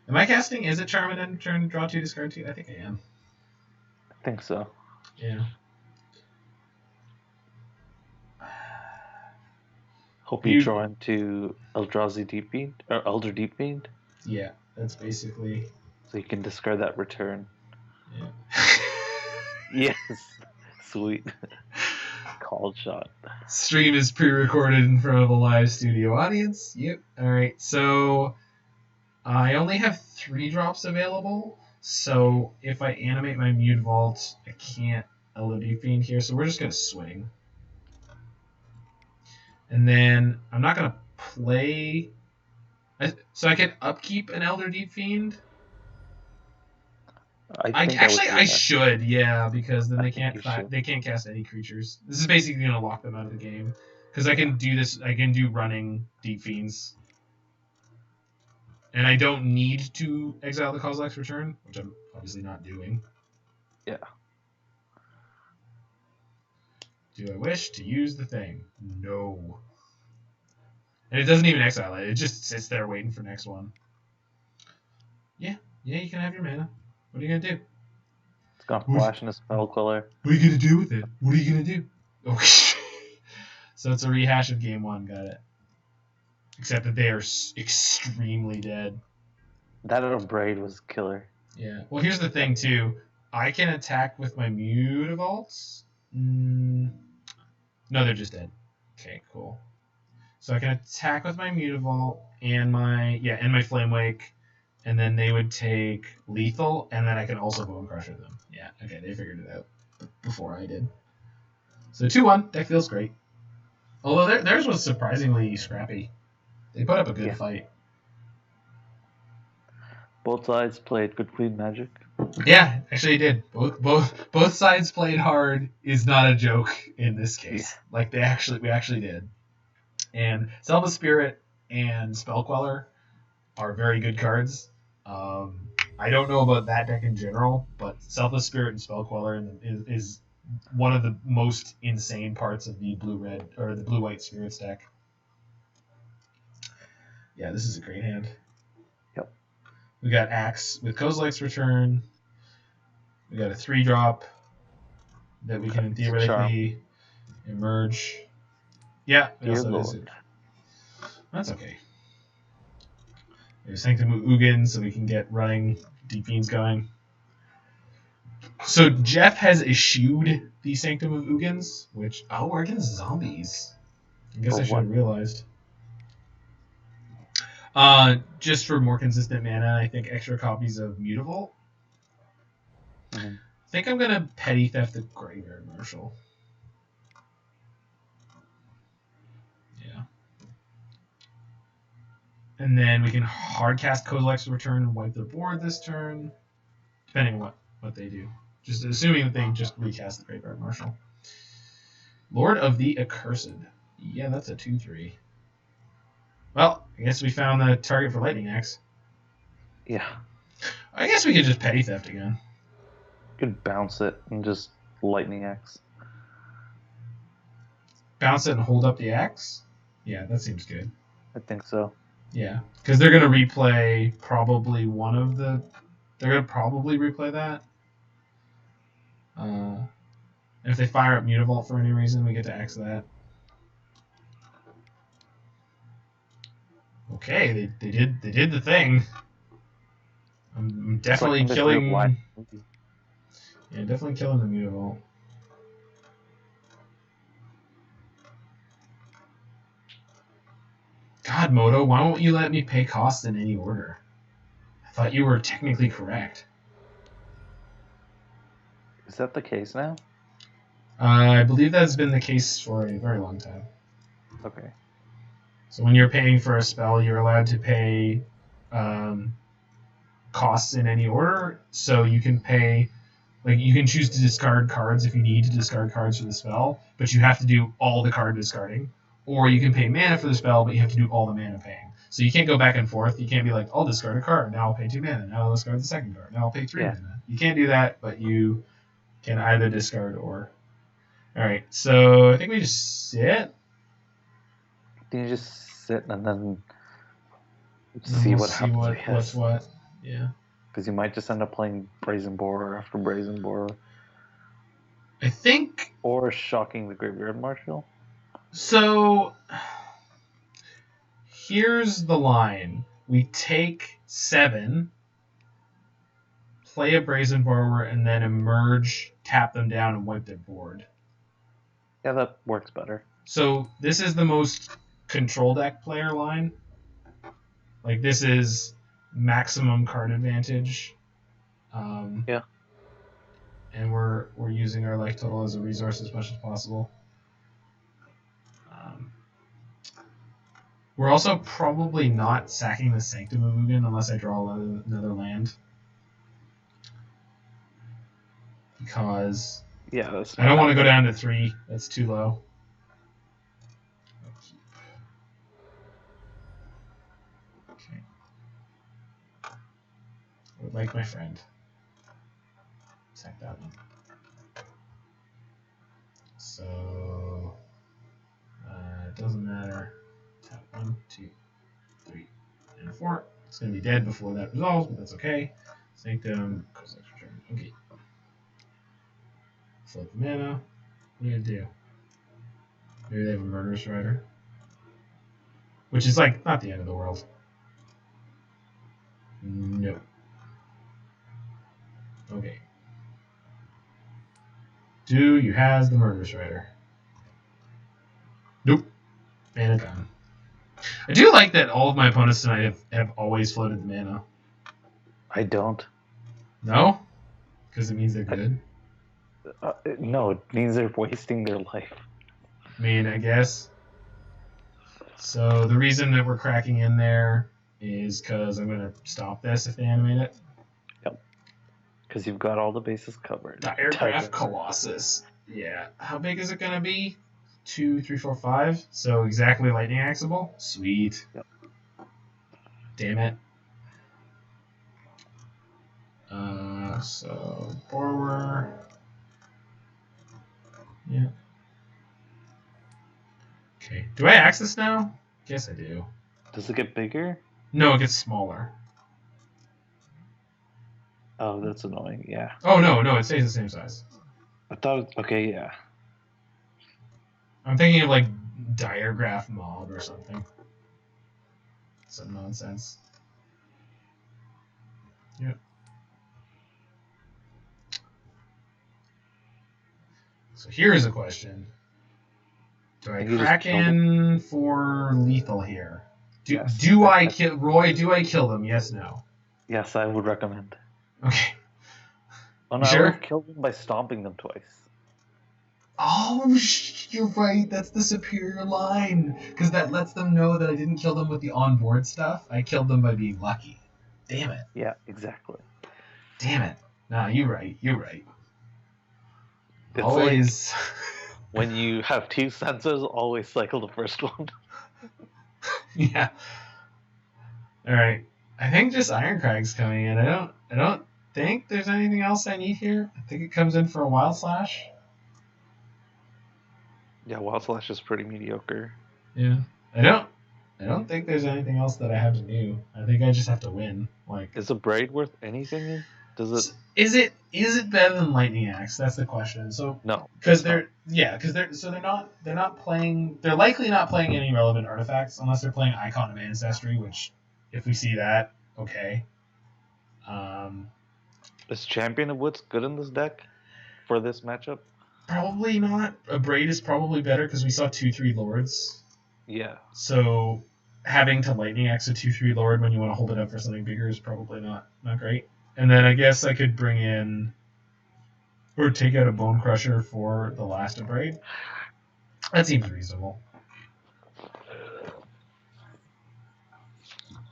Speaker 1: Am I casting Izzet Charm and then turn draw 2, discard 2? I think I am.
Speaker 2: I think so.
Speaker 1: Yeah.
Speaker 2: Hope you draw into Eldrazi Deep-Fiend or Elder Deep-Fiend.
Speaker 1: Yeah, that's basically.
Speaker 2: So you can discard that return.
Speaker 1: Yeah.
Speaker 2: Yes. Sweet. Called shot.
Speaker 1: Stream is pre-recorded in front of a live studio audience. Yep. All right. So I only have 3 drops available. So if I animate my Mutavault, I can't Elder Deep-Fiend here. So we're just gonna swing. And then I'm not gonna play. So I can upkeep an Elder Deep-Fiend. I should, yeah, because then they can't cast any creatures. This is basically gonna lock them out of the game. Because I can do this. I can do running Deep-Fiends. And I don't need to exile the Kozilek's Return, which I'm obviously not doing.
Speaker 2: Yeah.
Speaker 1: Do I wish to use the thing? No. And it doesn't even exile it. It just sits there waiting for next one. Yeah, you can have your mana. What are you going to do?
Speaker 2: It's gonna flash in a spell queller.
Speaker 1: What are you going to do with it? What are you going to do? Okay. So it's a rehash of game 1, got it. Except that they are extremely dead.
Speaker 2: That Abrade was killer.
Speaker 1: Yeah. Well, here's the thing, too. I can attack with my Mutavaults. No, they're just dead. Okay, cool. So I can attack with my Mutavault and my Flamewake, and then they would take lethal, and then I can also Bonecrusher them. Yeah, okay, they figured it out before I did. So 2-1, deck feels great. Although theirs was surprisingly scrappy. They put up a good fight.
Speaker 2: Both sides played good clean Magic.
Speaker 1: Yeah, actually did. Both sides played hard is not a joke in this case. Yeah. Like we actually did. And Selva Spirit and Spell Queller are very good cards. I don't know about that deck in general, but Selva Spirit and Spell Queller is one of the most insane parts of the blue-red or the blue-white Spirits deck. Yeah, this is a great hand.
Speaker 2: Yep.
Speaker 1: We got Axe with Kozilek's Return. We got a 3-drop that we can theoretically emerge. Yeah, that's okay. There's Sanctum of Ugin, so we can get running Deep-Fiends going. So Jeff has eschewed the Sanctum of Ugins, which we're against zombies. I guess I should have realized. Just for more consistent mana, I think extra copies of Mutavault. I think I'm gonna Petty Theft the Graveyard Marshal. Yeah. And then we can hardcast Kozilek's Return and wipe their board this turn, depending on what they do. Just assuming that they just recast the Graveyard Marshal. Lord of the Accursed. Yeah, that's a 2/3. Well, I guess we found the target for Lightning Axe.
Speaker 2: Yeah.
Speaker 1: I guess we could just Petty Theft again.
Speaker 2: You could bounce it and just Lightning Axe.
Speaker 1: Bounce it and hold up the axe? Yeah, that seems good.
Speaker 2: I think so.
Speaker 1: Yeah, because they're going to replay probably one of the... They're going to probably replay that. And if they fire up Mutavault for any reason, we get to axe that. Okay, they did the thing. I'm definitely killing... Yeah, definitely killing the Mutavault. God, Moto, why won't you let me pay costs in any order? I thought you were technically correct.
Speaker 2: Is that the case now?
Speaker 1: I believe that's been the case for a very long time.
Speaker 2: Okay.
Speaker 1: So when you're paying for a spell, you're allowed to pay costs in any order. So you can pay, like you can choose to discard cards if you need to discard cards for the spell, but you have to do all the card discarding. Or you can pay mana for the spell, but you have to do all the mana paying. So you can't go back and forth. You can't be like, I'll discard a card, now I'll pay 2 mana, now I'll discard the second card, now I'll pay 3 mana. You can't do that, but you can either discard or... Alright, so I think we just sit.
Speaker 2: Then you just sit and then see what happens.
Speaker 1: What's what. Yeah.
Speaker 2: Because you might just end up playing Brazen Borrower after Brazen Borrower.
Speaker 1: I think...
Speaker 2: Or shocking the Graveyard Marshal.
Speaker 1: So, here's the line. We take 7, play a Brazen Borrower, and then emerge, tap them down, and wipe their board.
Speaker 2: Yeah, that works better.
Speaker 1: So, this is the most control deck player line. Like, this is maximum card advantage.
Speaker 2: Yeah.
Speaker 1: And we're using our life total as a resource as much as possible. We're also probably not sacking the Sanctum of Ugin unless I draw another land. Because I don't want to go down to 3. That's too low. Okay. like my friend. Sack that one. So it doesn't matter. Tap 1, 2, 3, and 4. It's going to be dead before that resolves, but that's okay. Sanctum, Kozilek return. Okay. Flip the mana. What are you going to do? Maybe they have a Murderous Rider. Which is like not the end of the world. No. Okay. Do you has the Murderous Rider? Nope. Mana gone. I do like that all of my opponents tonight have always floated the mana.
Speaker 2: I don't.
Speaker 1: No? Because it means they're good?
Speaker 2: No, it means they're wasting their life.
Speaker 1: I mean, I guess. So the reason that we're cracking in there is because I'm going to stop this if they animate it.
Speaker 2: Yep. Because you've got all the bases covered.
Speaker 1: Diregraph Colossus. Yeah. How big is it going to be? 2, 3, 4, 5. So exactly lightning axable. Sweet.
Speaker 2: Yep.
Speaker 1: Damn it. So Borrower. Yeah. Okay. Do I access now? Guess I do.
Speaker 2: Does it get bigger?
Speaker 1: No, it gets smaller.
Speaker 2: Oh, that's annoying. Yeah.
Speaker 1: Oh no, it stays the same size.
Speaker 2: I thought. Okay, yeah.
Speaker 1: I'm thinking of like Diregraph Mob or something. Some nonsense. Yep. So here's a question. Do I crack in for lethal here? Do I kill Roy? Do I kill them? Yes, no.
Speaker 2: Yes, I would recommend.
Speaker 1: Okay.
Speaker 2: Oh no,
Speaker 1: Sure?
Speaker 2: I would kill them by stomping them twice.
Speaker 1: Oh, you're right. That's the superior line. Because that lets them know that I didn't kill them with the onboard stuff. I killed them by being lucky. Damn it.
Speaker 2: Yeah, exactly.
Speaker 1: Damn it. Nah, you're right.
Speaker 2: It's
Speaker 1: always.
Speaker 2: Like when you have 2 senses, always cycle the first one.
Speaker 1: Yeah. All right. I think just Irencrag's coming in. I don't think there's anything else I need here. I think it comes in for a Wild Slash.
Speaker 2: Yeah, Wild Slash is pretty mediocre.
Speaker 1: Yeah. I don't think there's anything else that I have to do. I think I just have to win. Like,
Speaker 2: is Abrade worth anything? Does it?
Speaker 1: Is it better than Lightning Axe? That's the question. So
Speaker 2: no,
Speaker 1: because they're not playing. They're likely not playing any relevant artifacts unless they're playing Icon of Ancestry, which if we see that, okay.
Speaker 2: Is Champion of Wits good in this deck for this matchup?
Speaker 1: Probably not. Abrade is probably better because we saw 2/3 Lords.
Speaker 2: Yeah.
Speaker 1: So having to Lightning Axe a 2/3 Lord when you want to hold it up for something bigger is probably not great. And then I guess I could bring in or take out a Bonecrusher for the last Abrade. That seems reasonable.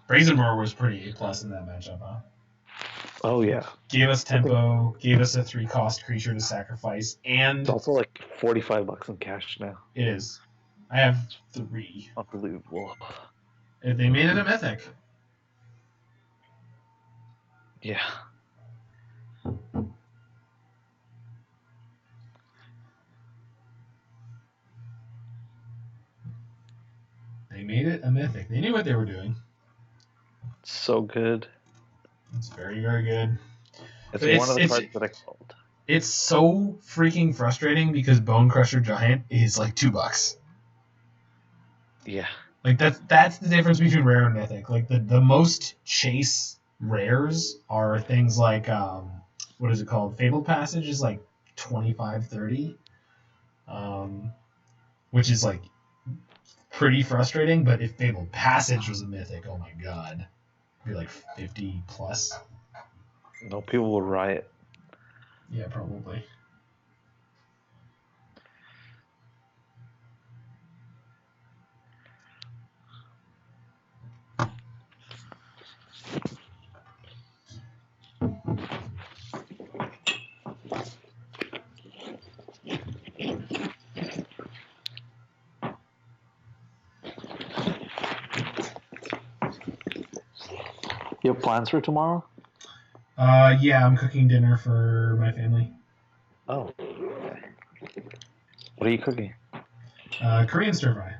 Speaker 1: Brazen Borrower was pretty A+ in that matchup, huh?
Speaker 2: Oh yeah.
Speaker 1: Gave us tempo, gave us a 3-cost creature to sacrifice, and
Speaker 2: it's also like $45 in cash now.
Speaker 1: It is. I have 3.
Speaker 2: Unbelievable.
Speaker 1: They made it a mythic.
Speaker 2: Yeah.
Speaker 1: They made it a mythic. They knew what they were doing.
Speaker 2: So good.
Speaker 1: It's very, very good.
Speaker 2: It's one of the cards that I called.
Speaker 1: It's so freaking frustrating because Bonecrusher Giant is like $2.
Speaker 2: Yeah.
Speaker 1: Like that's the difference between rare and mythic. Like the most chase rares are things like what is it called? Fabled Passage is like 25-30. Which is like pretty frustrating, but if Fabled Passage was a mythic, oh my god. It'd be like 50+.
Speaker 2: No, people will riot.
Speaker 1: Yeah, probably.
Speaker 2: You have plans for tomorrow?
Speaker 1: Yeah, I'm cooking dinner for my family.
Speaker 2: Oh. Okay. What are you cooking?
Speaker 1: Korean stir fry.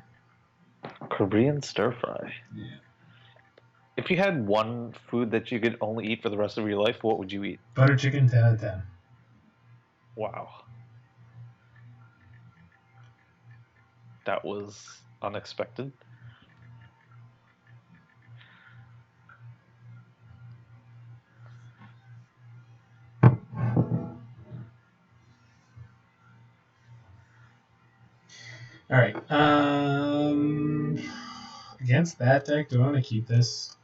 Speaker 2: Korean stir fry.
Speaker 1: Yeah.
Speaker 2: If you had one food that you could only eat for the rest of your life, what would you eat?
Speaker 1: Butter chicken, 10 out of 10.
Speaker 2: Wow. That was unexpected.
Speaker 1: All right. Against that deck, do I want to keep this?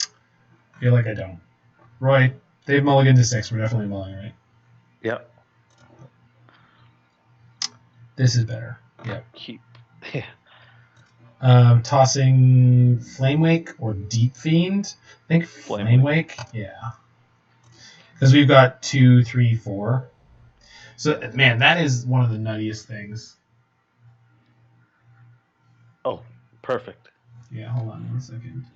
Speaker 1: I feel like I don't. Roy, they've mulliganed to 6. We're definitely mulling, right?
Speaker 2: Yep.
Speaker 1: This is better. Yep.
Speaker 2: Keep. Yeah.
Speaker 1: Tossing Flamewake or Deep-Fiend. I think
Speaker 2: Flamewake.
Speaker 1: Flamewake. Yeah. Because we've got 2, 3, 4. So, man, that is one of the nuttiest things.
Speaker 2: Oh, perfect.
Speaker 1: Yeah, hold on 1 second.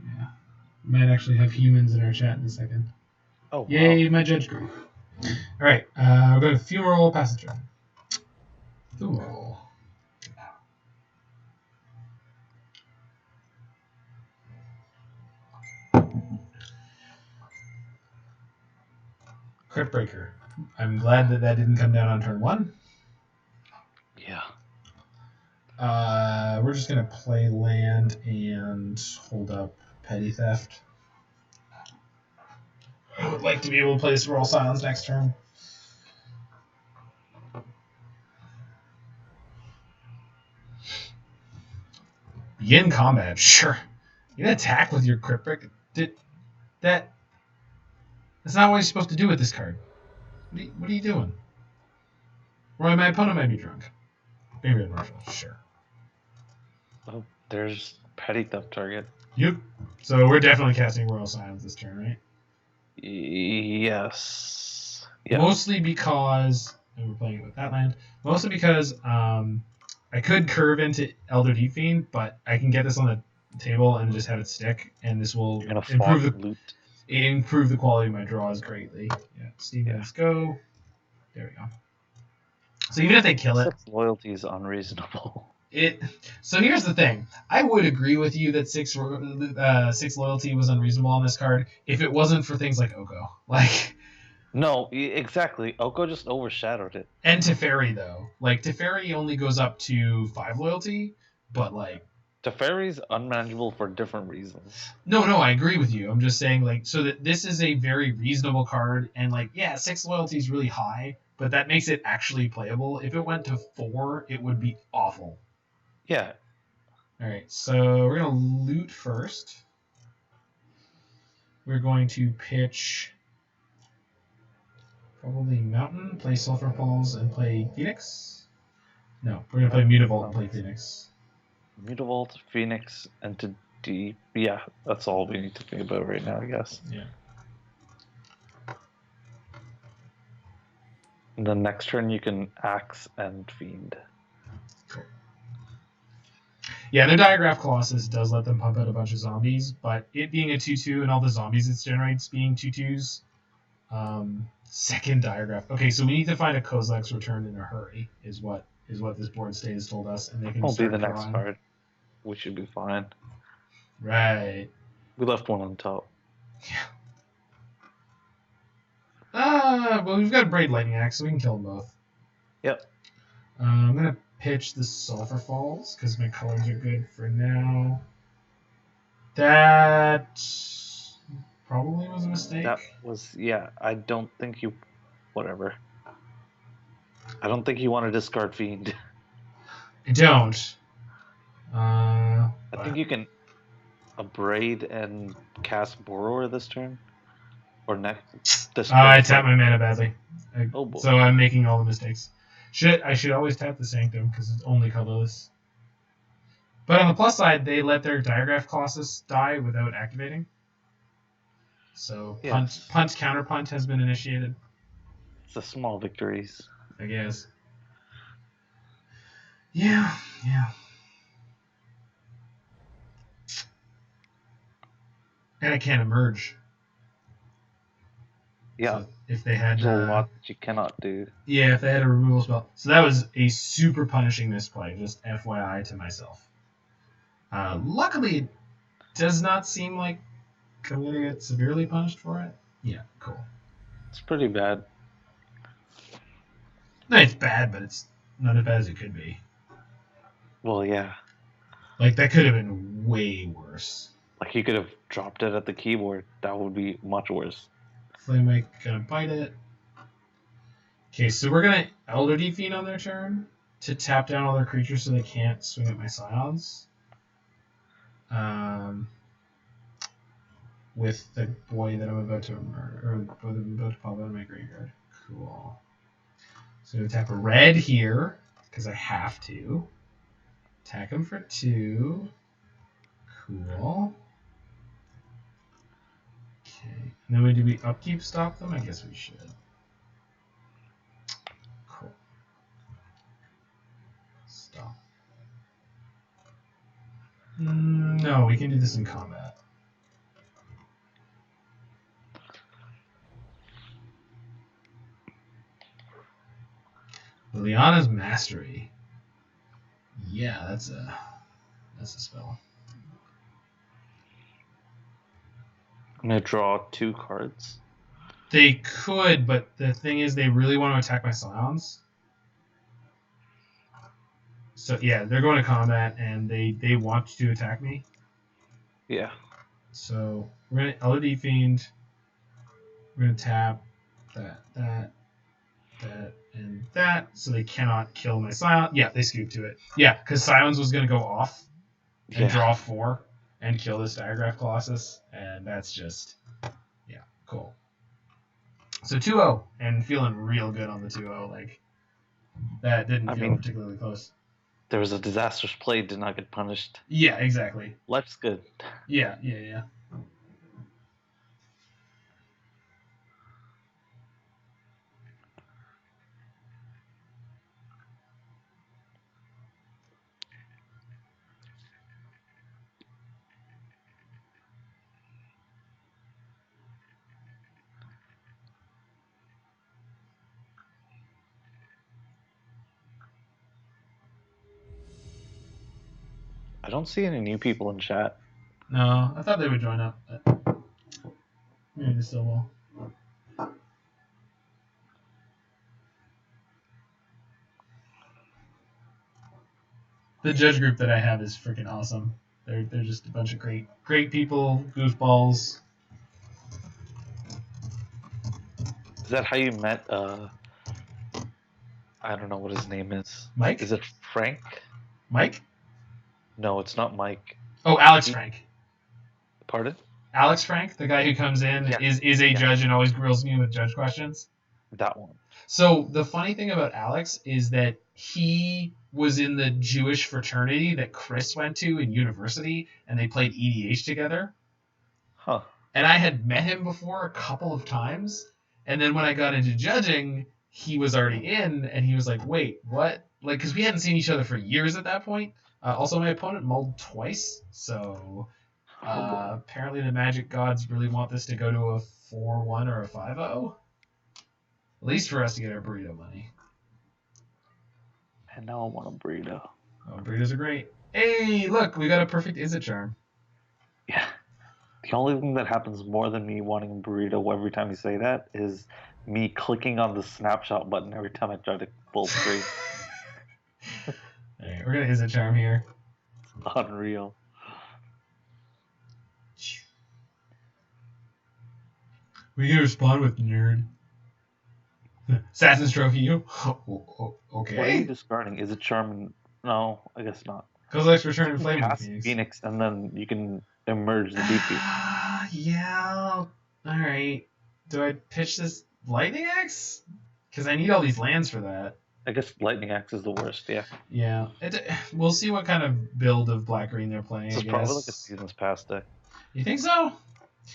Speaker 1: Yeah. We might actually have humans in our chat in a second.
Speaker 2: Oh,
Speaker 1: Yay,
Speaker 2: wow.
Speaker 1: my judge group. All right, we're going to Fumarole, pass the turn. Fumarole. Crypt Breaker. I'm glad that that didn't come down on turn 1.
Speaker 2: Yeah.
Speaker 1: We're just going to play land and hold up Petty Theft. I would like to be able to play this Royal Scions next turn. Begin combat, sure. You can attack with your Crypt Breaker. That's not what you're supposed to do with this card. What are you doing? Roy, my opponent might be drunk. Maybe Marshall, sure.
Speaker 2: Oh, there's petty theft target.
Speaker 1: Yep. So we're definitely casting Royal Scions this turn, right?
Speaker 2: Yes. Yeah.
Speaker 1: Mostly because, and we're playing it with that land, mostly because I could curve into Elder Deep-Fiend, but I can get this on the table and just have it stick, and this will improve the quality of my draws greatly. Yeah, Steam, let's go. There we go. So even if they kill it,
Speaker 2: 6 loyalty is unreasonable.
Speaker 1: So here's the thing. I would agree with you that 6 loyalty was unreasonable on this card if it wasn't for things like Oko. Like,
Speaker 2: no, exactly. Oko just overshadowed it.
Speaker 1: And Teferi, though. Like, Teferi only goes up to 5 loyalty, but, like...
Speaker 2: Teferi's unmanageable for different reasons.
Speaker 1: No, I agree with you. I'm just saying, like, so that this is a very reasonable card, and, like, yeah, 6 loyalty is really high, but that makes it actually playable. If it went to 4, it would be awful.
Speaker 2: Yeah.
Speaker 1: Alright, so we're going to loot first. We're going to pitch... probably Mountain, play Sulfur Falls, and play Phoenix. No, we're going to play Mutavault and play Phoenix.
Speaker 2: Mutavault, Phoenix, and to deep. Yeah, that's all we need to think about right now, I guess.
Speaker 1: Yeah.
Speaker 2: And the next turn you can Axe and Fiend.
Speaker 1: Cool. Yeah, their Diagraph Colossus does let them pump out a bunch of zombies, but it being a 2-2 and all the zombies it generates being 2-2s, second Diagraph. Okay, so we need to find a Kozilek's Return in a hurry, is what this board state has told us, and they can
Speaker 2: Won't be
Speaker 1: start
Speaker 2: the next
Speaker 1: drawing.
Speaker 2: card. We should be fine.
Speaker 1: Right.
Speaker 2: We left one on top.
Speaker 1: Yeah. Well, we've got a Braid Lightning Axe, so we can kill them both.
Speaker 2: Yep.
Speaker 1: I'm going to pitch the Sulfur Falls, because my colors are good for now. That probably was a mistake.
Speaker 2: That was, yeah, I don't think you, whatever. I don't think you want to discard Fiend.
Speaker 1: I don't.
Speaker 2: I think you can Abrade and cast Borrower this turn. Or next.
Speaker 1: I tapped my mana badly.
Speaker 2: Oh boy.
Speaker 1: So I'm making all the mistakes. I should always tap the Sanctum because it's only colorless. But on the plus side, they let their Diagraph Colossus die without activating. So punt, counter punt has been initiated.
Speaker 2: It's the small victories.
Speaker 1: I guess. Yeah. And I can't emerge.
Speaker 2: Yeah.
Speaker 1: So if they had
Speaker 2: There's a lot that you cannot do.
Speaker 1: Yeah, if they had a removal spell. So that was a super punishing misplay, just FYI to myself. Luckily, it does not seem like I'm going to get severely punished for it. Yeah, cool.
Speaker 2: It's pretty bad.
Speaker 1: No, it's bad, but it's not as bad as it could be.
Speaker 2: Well, yeah.
Speaker 1: Like, that could have been way worse.
Speaker 2: Like, you could have dropped it at the keyboard. That would be much worse.
Speaker 1: Flamewake gonna bite it. Okay, so we're gonna Elder Deep-Fiend on their turn to tap down all their creatures so they can't swing at my Scions. With the boy that I'm about to murder, or boy that I'm about to pop out of my graveyard. Cool. So I'm gonna tap a red here because I have to. Attack him for 2. Cool. Okay. And then do we upkeep stop them? I guess we should. Cool. Stop. No, we can do this in combat. Liliana's Mastery. Yeah, that's a spell.
Speaker 2: I'm gonna draw 2 cards.
Speaker 1: They could, but the thing is, they really want to attack my Scions. So yeah, they're going to combat, and they want to attack me.
Speaker 2: Yeah.
Speaker 1: So we're gonna Elder Deep-Fiend. We're gonna tap that, and that, so they cannot kill my Scion. Yeah, they scoop to it. Yeah, because Scions was gonna go off and draw 4 and kill this Diagraph Colossus, and that's just cool. So 2-0, and feeling real good on the 2-0. Like that didn't feel particularly close.
Speaker 2: There was a disastrous play, did not get punished.
Speaker 1: Yeah, exactly.
Speaker 2: Life's good.
Speaker 1: Yeah.
Speaker 2: I don't see any new people in chat.
Speaker 1: No, I thought they would join up, but maybe they still will. The judge group that I have is freaking awesome. They're just a bunch of great people, goofballs.
Speaker 2: Is that how you met? I don't know what his name is.
Speaker 1: Mike?
Speaker 2: Is it Frank?
Speaker 1: Mike?
Speaker 2: No, it's not Mike.
Speaker 1: Oh, Alex Frank.
Speaker 2: Pardon?
Speaker 1: Alex Frank, the guy who comes in, is a judge and always grills me with judge questions.
Speaker 2: That one.
Speaker 1: So the funny thing about Alex is that he was in the Jewish fraternity that Chris went to in university, and they played EDH together.
Speaker 2: Huh.
Speaker 1: And I had met him before a couple of times, and then when I got into judging, he was already in, and he was like, wait, what? Like, because we hadn't seen each other for years at that point. Also, my opponent mulled twice, so apparently the Magic Gods really want this to go to a 4-1 or a 5-0. At least for us to get our burrito money.
Speaker 2: And now I want a burrito.
Speaker 1: Oh, burritos are great. Hey, look, we got a perfect Izzet Charm.
Speaker 2: Yeah. The only thing that happens more than me wanting a burrito every time you say that is me clicking on the snapshot button every time I try to pull straight.
Speaker 1: Alright, we're gonna Izzet Charm here.
Speaker 2: Unreal.
Speaker 1: What are you gonna respond with, nerd? Assassin's Trophy, you? Okay.
Speaker 2: What are you discarding? Is it Charm? No, I guess not.
Speaker 1: Kozilek's return and Flamewake
Speaker 2: Phoenix. Phoenix, and then you can emerge the Deep-Fiend.
Speaker 1: Yeah. Alright. Do I pitch this Lightning Axe? Because I need all these lands for that.
Speaker 2: I guess Lightning Axe is the worst, yeah.
Speaker 1: Yeah. We'll see what kind of build of black-green they're playing,
Speaker 2: It's probably like a Seasons Past deck.
Speaker 1: You think so?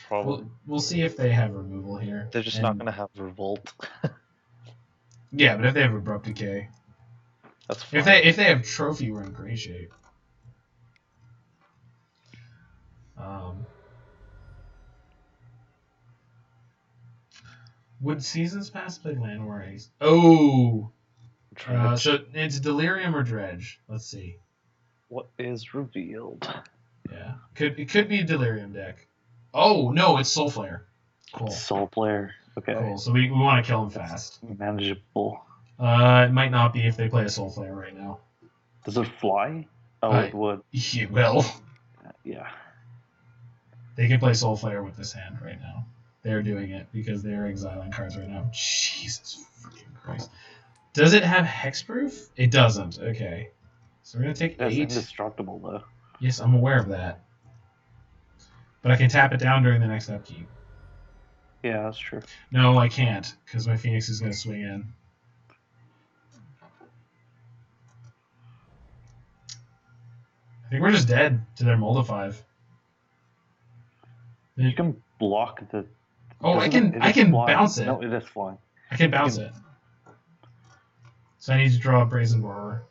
Speaker 2: Probably.
Speaker 1: We'll see if they have removal here.
Speaker 2: They're just not going to have Revolt.
Speaker 1: Yeah, but if they have Abrupt Decay.
Speaker 2: That's fine.
Speaker 1: If they have Trophy, we're in great shape. Would Seasons Pass play Land Warriors? Oh! So it's Delirium or Dredge. Let's see.
Speaker 2: What is revealed?
Speaker 1: Yeah. It could be a Delirium deck. Oh, no, it's Soul Flare. Cool.
Speaker 2: Soul Player. Okay.
Speaker 1: Cool. So we want to kill him fast.
Speaker 2: Manageable.
Speaker 1: It might not be if they play a Soul Flare right now.
Speaker 2: Does it fly? Oh, it would.
Speaker 1: It will.
Speaker 2: Yeah.
Speaker 1: They can play Soul Flare with this hand right now. They're doing it because they're exiling cards right now. Jesus freaking Christ. Does it have Hexproof? It doesn't. Okay. So we're going to take 8.
Speaker 2: It's indestructible, though.
Speaker 1: Yes, I'm aware of that. But I can tap it down during the next upkeep.
Speaker 2: Yeah, that's true.
Speaker 1: No, I can't, because my Phoenix is going to swing in. I think we're just dead to their Moldify.
Speaker 2: You can block the...
Speaker 1: Oh, I can bounce it.
Speaker 2: No, it is flying.
Speaker 1: I can bounce it. So I need to draw a Brazen Borrower.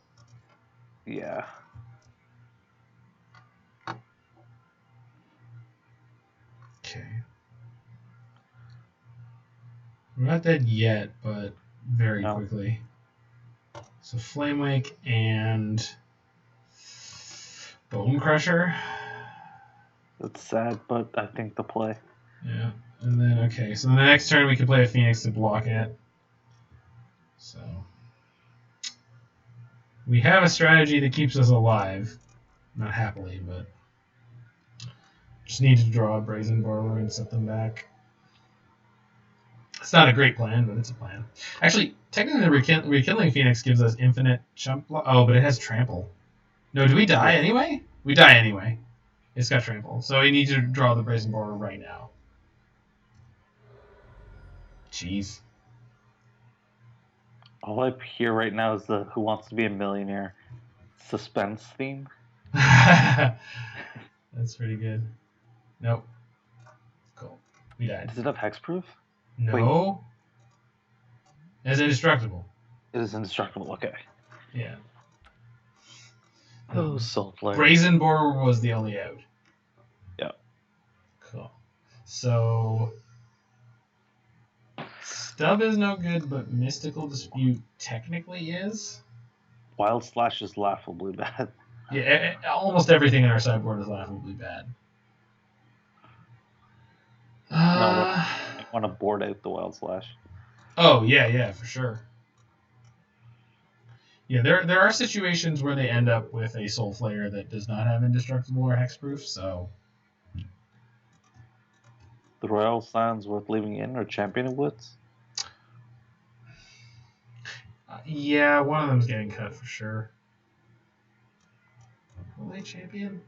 Speaker 2: Yeah.
Speaker 1: Okay. We're not dead yet, but very quickly. So Flamewake and Bonecrusher.
Speaker 2: That's sad, but I think the play.
Speaker 1: Yeah. And then, okay, so the next turn we can play a Phoenix to block it. So we have a strategy that keeps us alive. Not happily, but just need to draw a Brazen Borrower and set them back. It's not a great plan, but it's a plan. Actually, technically the Rekindling Phoenix gives us infinite chump block. Oh, but it has Trample. No, do we die anyway? We die anyway. It's got Trample. So we need to draw the Brazen Borrower right now. Jeez.
Speaker 2: All I hear right now is the Who Wants to Be a Millionaire suspense theme.
Speaker 1: That's pretty good. Nope. Cool. We died.
Speaker 2: Does it have hexproof?
Speaker 1: No. Wait. It's indestructible.
Speaker 2: It is indestructible, okay.
Speaker 1: Yeah.
Speaker 2: Oh, Soul Flayers.
Speaker 1: Brazen Borrower was the only out.
Speaker 2: Yeah.
Speaker 1: Cool. So Stub is no good, but Mystical Dispute technically is.
Speaker 2: Wild Slash is laughably bad.
Speaker 1: Yeah, almost everything in our sideboard is laughably bad.
Speaker 2: No, I want to board out the Wild Slash.
Speaker 1: Oh, yeah, for sure. Yeah, there are situations where they end up with a Soul Flayer that does not have Indestructible or Hexproof, so...
Speaker 2: The Royal Scions worth leaving in, or Champion of Wits?
Speaker 1: Yeah, one of them's getting cut for sure. Will they champion?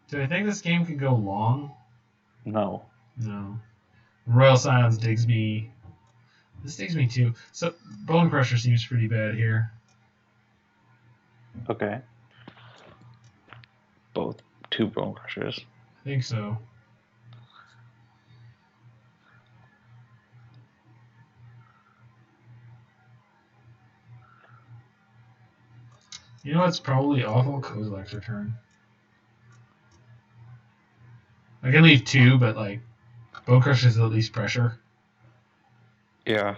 Speaker 1: Do I think this game could go long?
Speaker 2: No.
Speaker 1: No. Royal Scions digs me. This digs me too. So Bonecrusher seems pretty bad here.
Speaker 2: Okay. Both 2 Bonecrushers.
Speaker 1: I think so. You know what's probably awful? Kozilek's Return. I can leave 2, but like Bonecrusher's at least pressure.
Speaker 2: Yeah.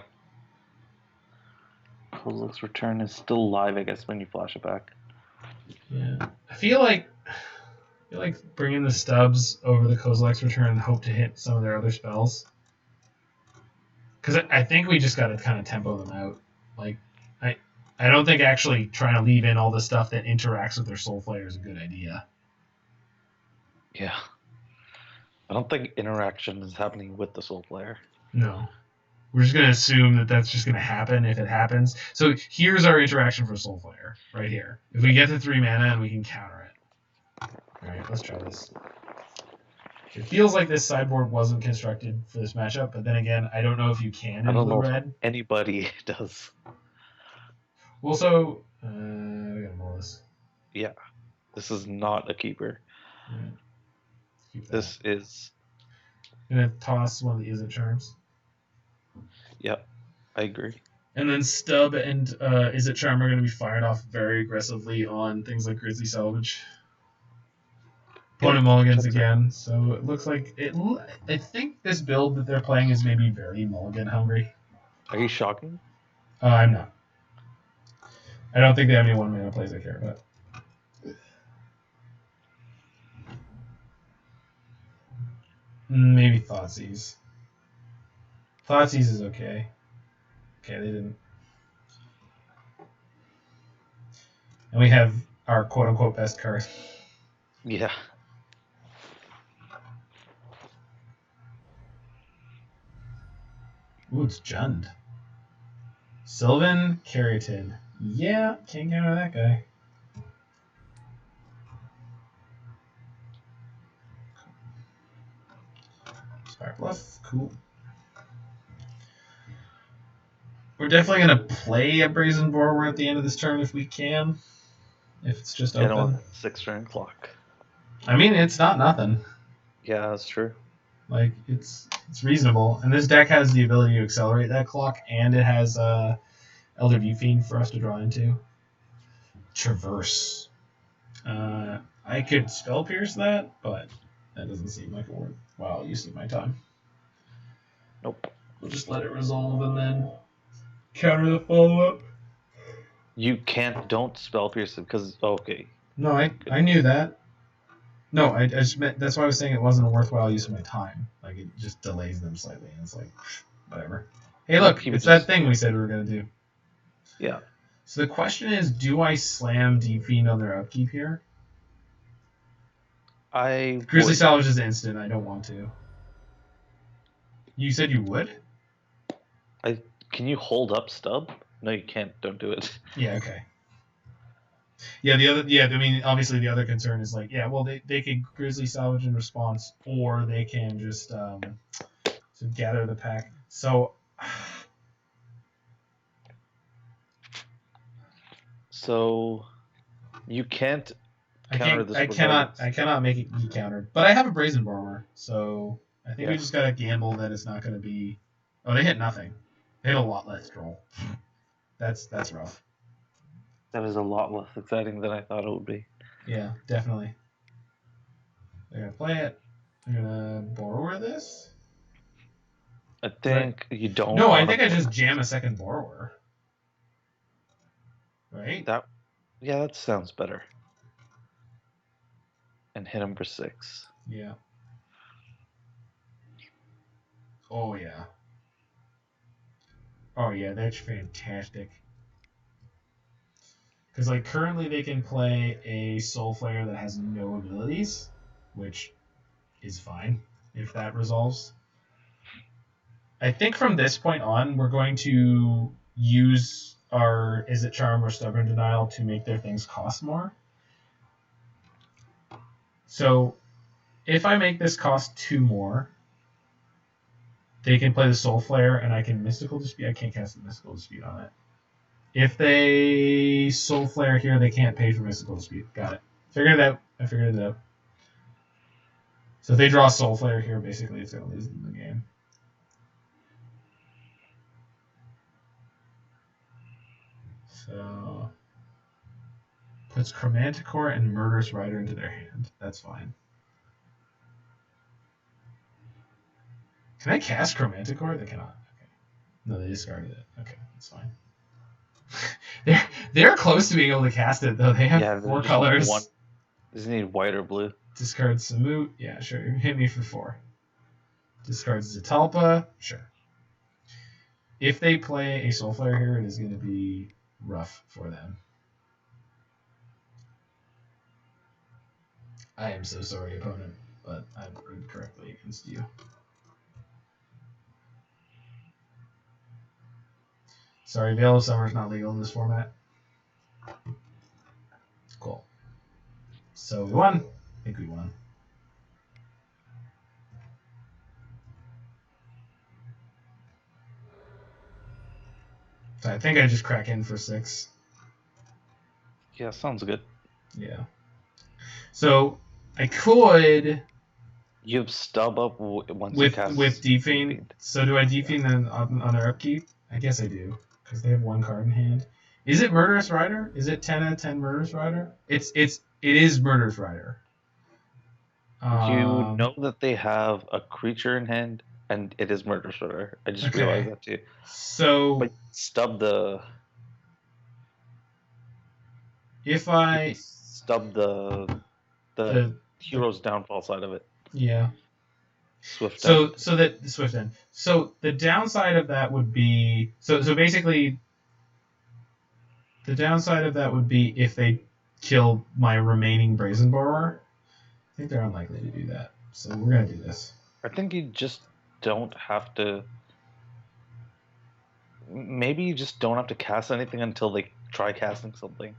Speaker 2: Kozilek's Return is still live, I guess, when you flash it back.
Speaker 1: Yeah. I feel like bringing the Stubs over the Kozilek's Return and hope to hit some of their other spells. Because I think we just got to kind of tempo them out. Like, I don't think actually trying to leave in all the stuff that interacts with their Soul Flayer is a good idea.
Speaker 2: Yeah. I don't think interaction is happening with the Soul Flayer.
Speaker 1: No. We're just going to assume that that's just going to happen if it happens. So here's our interaction for Soul Flayer, right here. If we get to 3 mana and we can counter it. Alright, let's try this. It feels like this sideboard wasn't constructed for this matchup, but then again, I don't know if you can in blue-red.
Speaker 2: If anybody does.
Speaker 1: Well, so... we gotta roll this.
Speaker 2: Yeah. This is not a keeper.
Speaker 1: Right. Keep that.
Speaker 2: This is...
Speaker 1: I'm gonna toss one of the Izzet Charms.
Speaker 2: Yep, I agree.
Speaker 1: And then Stub and Izzet Charm are going to be fired off very aggressively on things like Grizzly Salvage. Opponent mulligans again, so it looks like it. I think this build that they're playing is maybe very mulligan hungry.
Speaker 2: Are you shocking?
Speaker 1: I'm not. I don't think they have any 1-mana plays I care about. Maybe Thoughtseize. Thoughtseize is okay. Okay, they didn't. And we have our quote-unquote best card.
Speaker 2: Yeah.
Speaker 1: Ooh, it's Jund. Sylvan Caryatid. Yeah, can't counter that guy. Spirebluff, cool. We're definitely going to play a Brazen Borrower at the end of this turn if we can. If it's just open.
Speaker 2: 6-turn clock.
Speaker 1: I mean, it's not nothing.
Speaker 2: Yeah, that's true.
Speaker 1: Like, it's reasonable. And this deck has the ability to accelerate that clock, and it has Elder Deep-Fiend for us to draw into. Traverse. I could Spell Pierce that, but that doesn't seem like a worthwhile use of my time.
Speaker 2: Nope.
Speaker 1: We'll just let it resolve and then counter the follow-up.
Speaker 2: You don't Spell Pierce it because, okay.
Speaker 1: No, I knew that. No, I just meant, that's why I was saying it wasn't a worthwhile use of my time. Like, it just delays them slightly, and it's like, whatever. Hey, look, it's that thing we said we were going to do.
Speaker 2: Yeah.
Speaker 1: So the question is, do I slam Deep-Fiend on their upkeep here? Grizzly Salvage is instant. I don't want to. You said you would?
Speaker 2: Can you hold up Stub? No, you can't. Don't do it.
Speaker 1: Yeah, okay. Yeah, I mean, obviously the other concern is like, yeah, well, they could Grizzly Salvage in response, or they can just gather the pack. So
Speaker 2: you can't counter this.
Speaker 1: I cannot make it be countered. But I have a Brazen Borrower, so I think we just gotta gamble that it's not gonna be. Oh, they hit nothing. They hit a lot less roll. That's rough.
Speaker 2: That is a lot less exciting than I thought it would be.
Speaker 1: Yeah, definitely. They're gonna play it. They're gonna Borrower this.
Speaker 2: I think you don't.
Speaker 1: No, I think I just jam a second Borrower. Right?
Speaker 2: Yeah, that sounds better. And hit him for 6.
Speaker 1: Yeah. Oh yeah. Oh yeah, that's fantastic. Because like currently they can play a Soul Flayer that has no abilities, which is fine if that resolves. I think from this point on, we're going to use our Izzet Charm or Stubborn Denial to make their things cost more. So if I make this cost 2 more, they can play the Soul Flayer and I can Mystical Dispute. I can't cast the Mystical Dispute on it. If they Soul Flare here, they can't pay for Mystical Dispute. Got it. Figured it out. I figured it out. So if they draw Soul Flare here, basically it's going to lose them the game. So puts Chromanticore and Murderous Rider into their hand. That's fine. Can I cast Chromanticore? They cannot. Okay. No, they discarded it. Okay, that's fine. They're close to being able to cast it though. They have 4 colors.
Speaker 2: Does it need white or blue?
Speaker 1: Discard Samut. Yeah, sure. Hit me for 4. Discard Zatalpa. Sure. If they play a Soul Flare here, it is going to be rough for them. I am so sorry, opponent, but I ruled correctly against you. Sorry, Veil of Summer is not legal in this format. Cool. So we won. I think we won. So I think I just crack in for 6.
Speaker 2: Yeah, sounds good.
Speaker 1: Yeah. So I could
Speaker 2: You have stub up once you cast
Speaker 1: with Deep-Fiend.
Speaker 2: Deep-Fiend.
Speaker 1: So do I Deep-Fiend then on their upkeep? I guess I do, because they have one card in hand. Is it Murderous Rider? Is it 10 out of 10 Murderous Rider? It is Murderous Rider.
Speaker 2: You know that they have a creature in hand, and it is Murder Shredder. I just realized that too.
Speaker 1: So,
Speaker 2: but stub the.
Speaker 1: If I
Speaker 2: stub the hero's downfall side of it.
Speaker 1: Yeah.
Speaker 2: Swift
Speaker 1: End.
Speaker 2: End.
Speaker 1: So that the Swift End. So the downside of that would be so basically the downside of that would be if they kill my remaining Brazen Borrower. I think they're unlikely to do that. So we're gonna do this.
Speaker 2: I think you just don't have to. Maybe you just don't have to cast anything until they try casting something.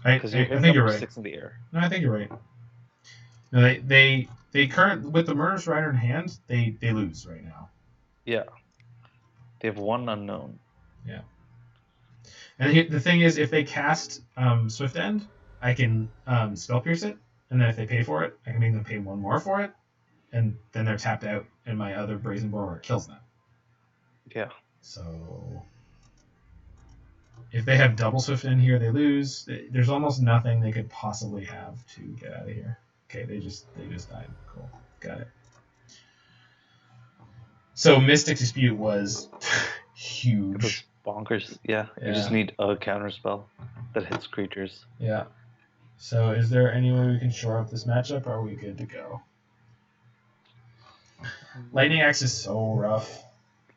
Speaker 2: Because I think you're right. 6 in the air.
Speaker 1: No, I think you're right. No, they with the Murderous Rider in hand, they lose right now.
Speaker 2: Yeah. They have one unknown.
Speaker 1: Yeah. And the thing is, if they cast Swift End, I can Spell Pierce it, and then if they pay for it, I can make them pay one more for it, and then they're tapped out, and my other Brazen Borrower kills them.
Speaker 2: Yeah.
Speaker 1: So if they have double Swift End here, they lose. There's almost nothing they could possibly have to get out of here. Okay, they just died. Cool, got it. So Mystic Dispute was huge.
Speaker 2: It was bonkers. Yeah. You just need a counter spell that hits creatures.
Speaker 1: Yeah. So is there any way we can shore up this matchup, or are we good to go? Lightning Axe is so rough.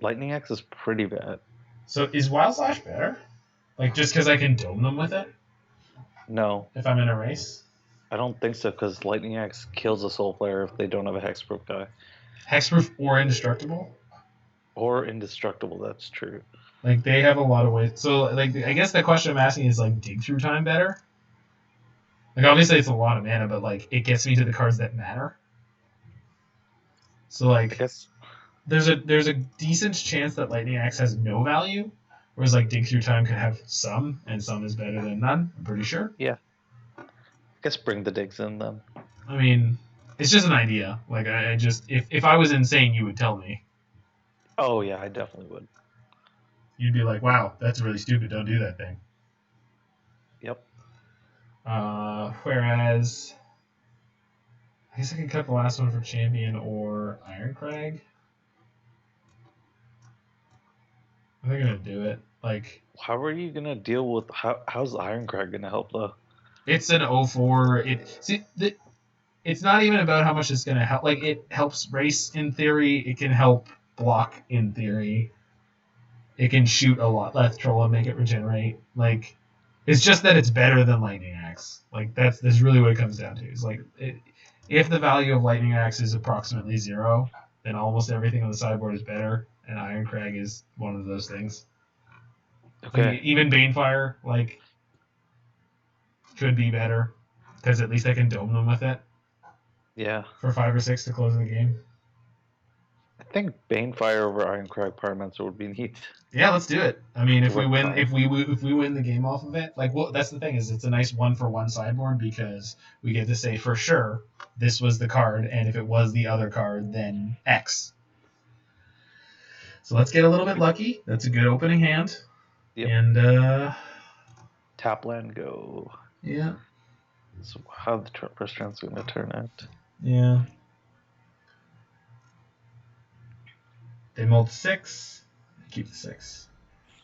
Speaker 2: Lightning Axe is pretty bad.
Speaker 1: So is Wild Slash better? Like, just because I can dome them with it?
Speaker 2: No.
Speaker 1: If I'm in a race?
Speaker 2: I don't think so, because Lightning Axe kills a Soul Flayer if they don't have a Hexproof guy.
Speaker 1: Hexproof or Indestructible?
Speaker 2: Or Indestructible, that's true.
Speaker 1: Like, they have a lot of ways. So, like, I guess the question I'm asking is, like, Dig Through Time better? Like, obviously it's a lot of mana, but, like, it gets me to the cards that matter. So, like,
Speaker 2: I guess
Speaker 1: there's a decent chance that Lightning Axe has no value, whereas, like, Dig Through Time could have some, and some is better than none, I'm pretty sure.
Speaker 2: Yeah. I guess bring the digs in, then.
Speaker 1: I mean, it's just an idea. Like, I just... If I was insane, you would tell me.
Speaker 2: Oh, yeah, I definitely would.
Speaker 1: You'd be like, wow, that's really stupid, don't do that thing.
Speaker 2: Yep.
Speaker 1: Whereas... I guess I can cut the last one for Champion or Irencrag. I think I'm going to do it. Like,
Speaker 2: how are you going to deal with... How's Irencrag going to help, though?
Speaker 1: It's an 0-4. It's not even about how much it's going to help. Like, it helps race in theory. It can help block in theory. It can shoot a lot less troll and make it regenerate. Like, it's just that it's better than Lightning Axe. Like, that's really what it comes down to. It's like, if the value of Lightning Axe is approximately 0, then almost everything on the sideboard is better, and Irencrag is one of those things.
Speaker 2: Okay.
Speaker 1: Like, even Banefire, like, could be better, because at least I can dome them with it.
Speaker 2: Yeah.
Speaker 1: For 5 or 6 to close the game.
Speaker 2: I think Banefire over Irencrag Pyromancer would be neat.
Speaker 1: Yeah, let's do it. I mean, if we win the game off of it, like, well, that's the thing, is it's a nice 1-for-1 sideboard, because we get to say for sure this was the card, and if it was the other card, then X. So let's get a little bit lucky. That's a good opening hand.
Speaker 2: Yep.
Speaker 1: And
Speaker 2: tap land go.
Speaker 1: Yeah.
Speaker 2: So how the first round's going to turn out?
Speaker 1: Yeah. They mulled 6. They keep the 6.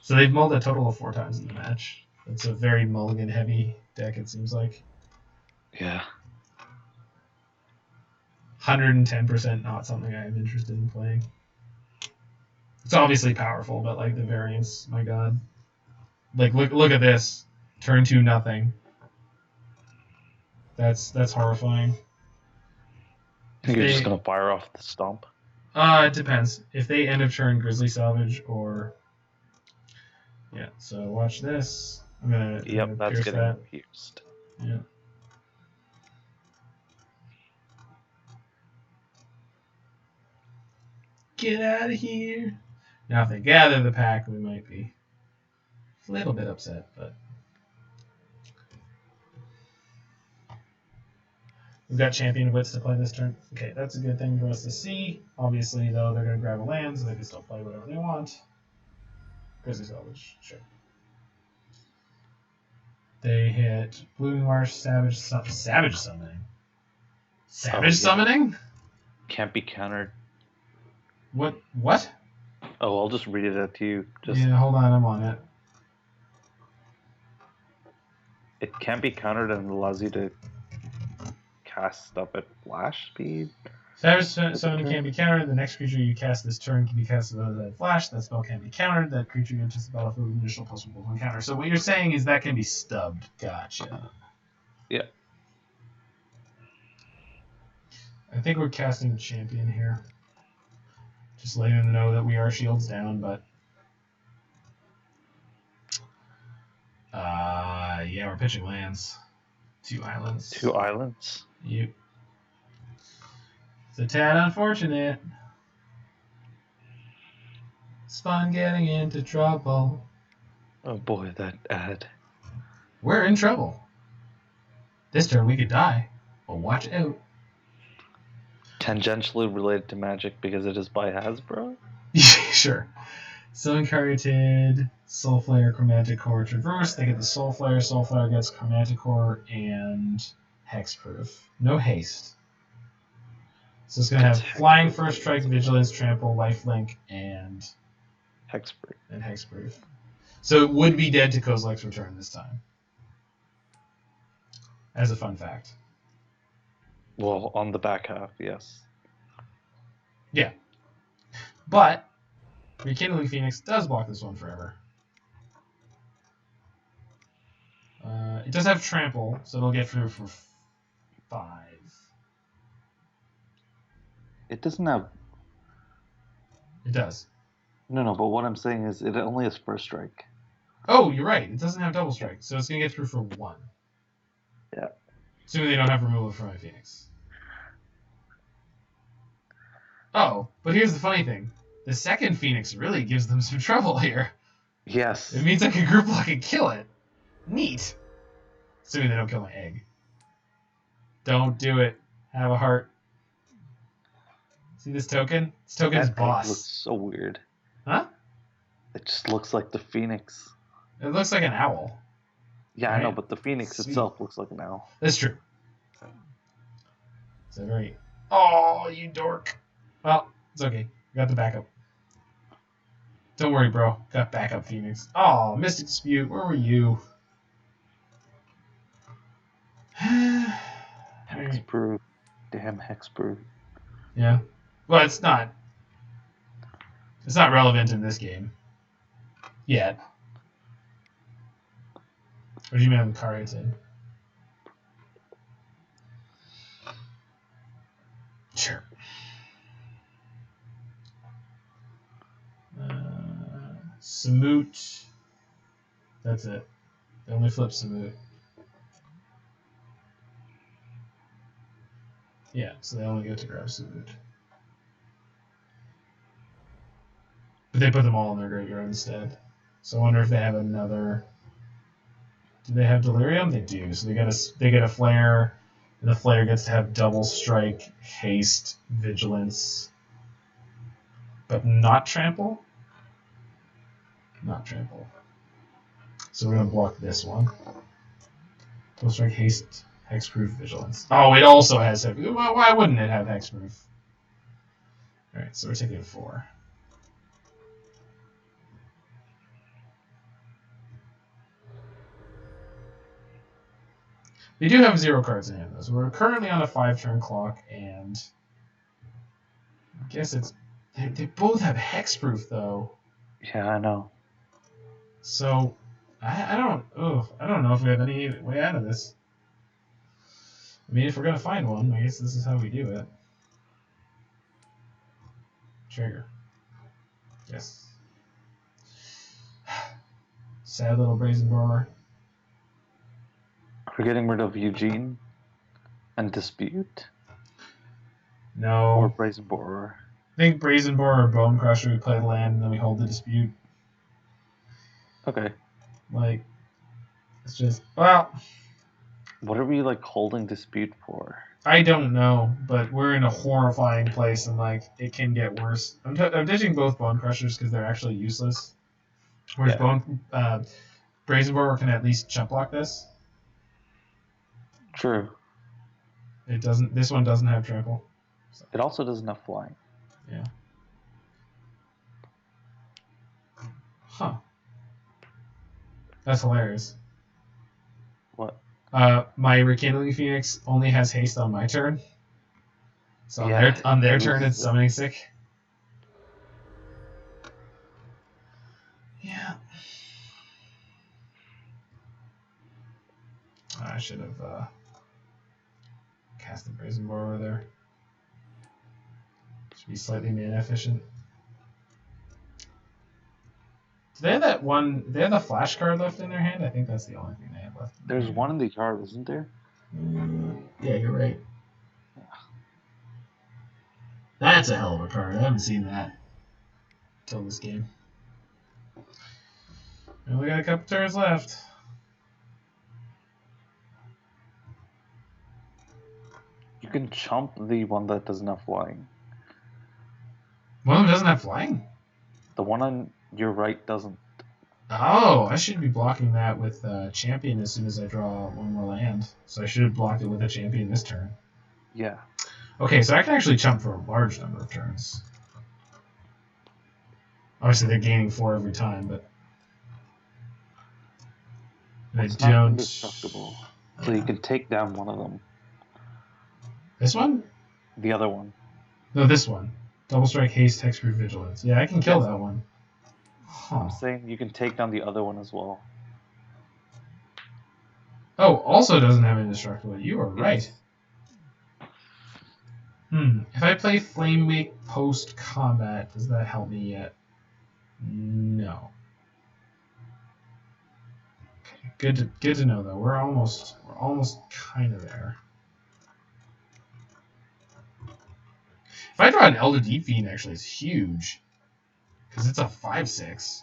Speaker 1: So they've mulled a total of 4 times in the match. It's a very mulligan heavy deck, it seems like.
Speaker 2: Yeah.
Speaker 1: 110% not something I am interested in playing. It's obviously powerful, but like the variance, my god. Like look at this. Turn 2 nothing. That's horrifying.
Speaker 2: I think you're just gonna fire off the stomp.
Speaker 1: It depends. If they end of turn Grizzly Salvage or yeah, so watch this. I'm gonna
Speaker 2: that's getting pierced.
Speaker 1: Yeah. Get out of here. Now if they gather the pack, we might be a little bit upset, but We've got Champion of Wits to play this turn. Okay, that's a good thing for us to see. Obviously, though, they're going to grab a land, so they can still play whatever they want. Grizzly Salvage, sure. They hit Blooming Marsh, Savage Summoning. Savage Summoning?
Speaker 2: Can't be countered.
Speaker 1: What?
Speaker 2: Oh, I'll just read it out to you.
Speaker 1: Yeah, hold on, I'm on it.
Speaker 2: It can't be countered and allows you to cast stuff at flash speed.
Speaker 1: Savage Summoning can't be countered. The next creature you cast this turn can be casted at flash. That spell can't be countered. That creature enters the battlefield with initial +1/+1 counter. So what you're saying is that can be stubbed. Gotcha.
Speaker 2: Yeah.
Speaker 1: I think we're casting Champion here. Just letting them know that we are shields down, but... yeah, we're pitching lands. 2 islands.
Speaker 2: 2 islands?
Speaker 1: Yep. It's a tad unfortunate. It's fun getting into trouble.
Speaker 2: Oh boy, that ad.
Speaker 1: We're in trouble. This turn we could die, but watch out.
Speaker 2: Tangentially related to Magic because it is by Hasbro?
Speaker 1: Sure. So Incarnated, Soul Flayer, Chromatic Core, Traverse. They get the Soul Flayer. Soul Flayer gets Chromatic Core and Hexproof. No haste. So it's going to have Flying, First Strike, Vigilance, Trample, Lifelink, and Hexproof. So it would be dead to Kozilek's return this time. As a fun fact.
Speaker 2: Well, on the back half, yes.
Speaker 1: Yeah. But Rekindling Phoenix does block this one forever. It does have Trample, so it'll get through for 5.
Speaker 2: It doesn't have...
Speaker 1: It does.
Speaker 2: No, but what I'm saying is it only has First Strike.
Speaker 1: Oh, you're right. It doesn't have Double Strike, so it's going to get through for 1.
Speaker 2: Yeah.
Speaker 1: Assuming they don't have removal from my Phoenix. Oh, but here's the funny thing. The second Phoenix really gives them some trouble here.
Speaker 2: Yes.
Speaker 1: It means I can group lock and kill it. Neat. Assuming they don't kill my egg. Don't do it. Have a heart. See this token? This token is boss.
Speaker 2: It looks so weird.
Speaker 1: Huh?
Speaker 2: It just looks like the Phoenix.
Speaker 1: It looks like an owl.
Speaker 2: Yeah,
Speaker 1: right?
Speaker 2: I know, but the Phoenix itself looks like an owl.
Speaker 1: That's true. It's a very... Oh, you dork. Well, it's okay. Got the backup. Don't worry, bro. Got backup Phoenix. Oh, Mystic Dispute. Where were you?
Speaker 2: Hexproof. Damn Hexproof.
Speaker 1: Yeah. Well, it's not. It's not relevant in this game. Yet. Or do you mean on the card it's in? Sure. Samut. That's it. They only flip Samut. Yeah, so they only get to grab Samut. But they put them all in their graveyard instead. So I wonder if they have another... Do they have Delirium? They do. So they get a Flare, and the Flare gets to have Double Strike, Haste, Vigilance, but not Trample? Not Trample. So we're going to block this one. Double Strike, Haste, Hexproof, Vigilance. Oh, it also has... Well, why wouldn't it have Hexproof? Alright, so we're taking 4. They do have 0 cards in hand, though. So we're currently on a 5-turn clock, and I guess it's... They both have Hexproof, though.
Speaker 2: Yeah, I know.
Speaker 1: So, I don't know if we have any way out of this. I mean, if we're going to find one, I guess this is how we do it. Trigger. Yes. Sad little Brazen Borrower.
Speaker 2: We're getting rid of Eugene and Dispute.
Speaker 1: No.
Speaker 2: Or Brazen Borrower.
Speaker 1: I think Brazen Borrower or Bonecrusher, we play the land and then we hold the Dispute.
Speaker 2: Okay.
Speaker 1: Like, it's just, well...
Speaker 2: What are we, like, holding Dispute for?
Speaker 1: I don't know, but we're in a horrifying place, and like it can get worse. I'm ditching both Bonecrushers because they're actually useless. Whereas Brazen Borrower can at least chump block this.
Speaker 2: True.
Speaker 1: It doesn't. This one doesn't have trample.
Speaker 2: So. It also doesn't have flying.
Speaker 1: Yeah. Huh. That's hilarious.
Speaker 2: What?
Speaker 1: My Rekindling Phoenix only has haste on my turn. So on their turn, it's summoning sick. Yeah. I should have cast the Brazen Borrower there. Should be slightly mana efficient. Do they have that one? They have the flash card left in their hand. I think that's the only thing they have left.
Speaker 2: There's one in the yard, isn't there?
Speaker 1: Yeah, you're right. That's a hell of a card. I haven't seen that until this game. And we got a couple turns left.
Speaker 2: You can chump the one that doesn't have flying.
Speaker 1: One of them doesn't have flying?
Speaker 2: The one on your right doesn't.
Speaker 1: Oh, I should be blocking that with Champion as soon as I draw one more land. So I should have blocked it with a Champion this turn.
Speaker 2: Yeah.
Speaker 1: Okay, so I can actually chump for a large number of turns. Obviously, they're gaining 4 every time, but I don't.
Speaker 2: Indestructible. So you can take down one of them.
Speaker 1: This one?
Speaker 2: The other one.
Speaker 1: No, this one. Double strike, haste, hexproof, vigilance. Yeah, I can kill that one. Huh.
Speaker 2: I'm saying you can take down the other one as well.
Speaker 1: Oh, also doesn't have indestructible. You are right. If I play Flamewake post combat, does that help me yet? No. Okay, good to know though. We're almost kind of there. If I draw an Elder Deep-Fiend, actually, it's huge. Because it's a 5/6.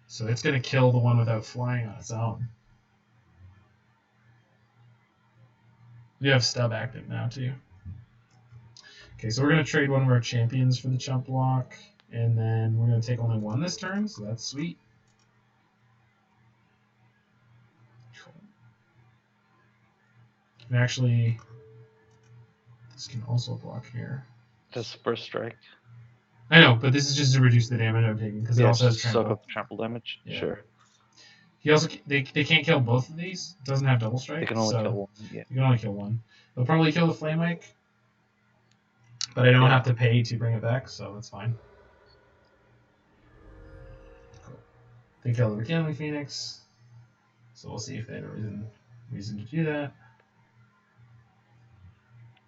Speaker 1: So it's going to kill the one without flying on its own. You have Stub active now, too. Okay, so we're going to trade one of our champions for the chump block. And then we're going to take only one this turn, so that's sweet. Cool. And actually, this can also block here.
Speaker 2: That's first strike.
Speaker 1: I know, but this is just to reduce the damage I'm taking because it also has trample.
Speaker 2: Soak up trample damage. Yeah. Sure.
Speaker 1: He also they can't kill both of these. It doesn't have double strike.
Speaker 2: They can only kill one. Yeah.
Speaker 1: You can only kill one. They'll probably kill the Flamewake, but I don't have to pay to bring it back, so that's fine. Cool. They kill the Rekindling Phoenix, so we'll see if they have a reason to do that.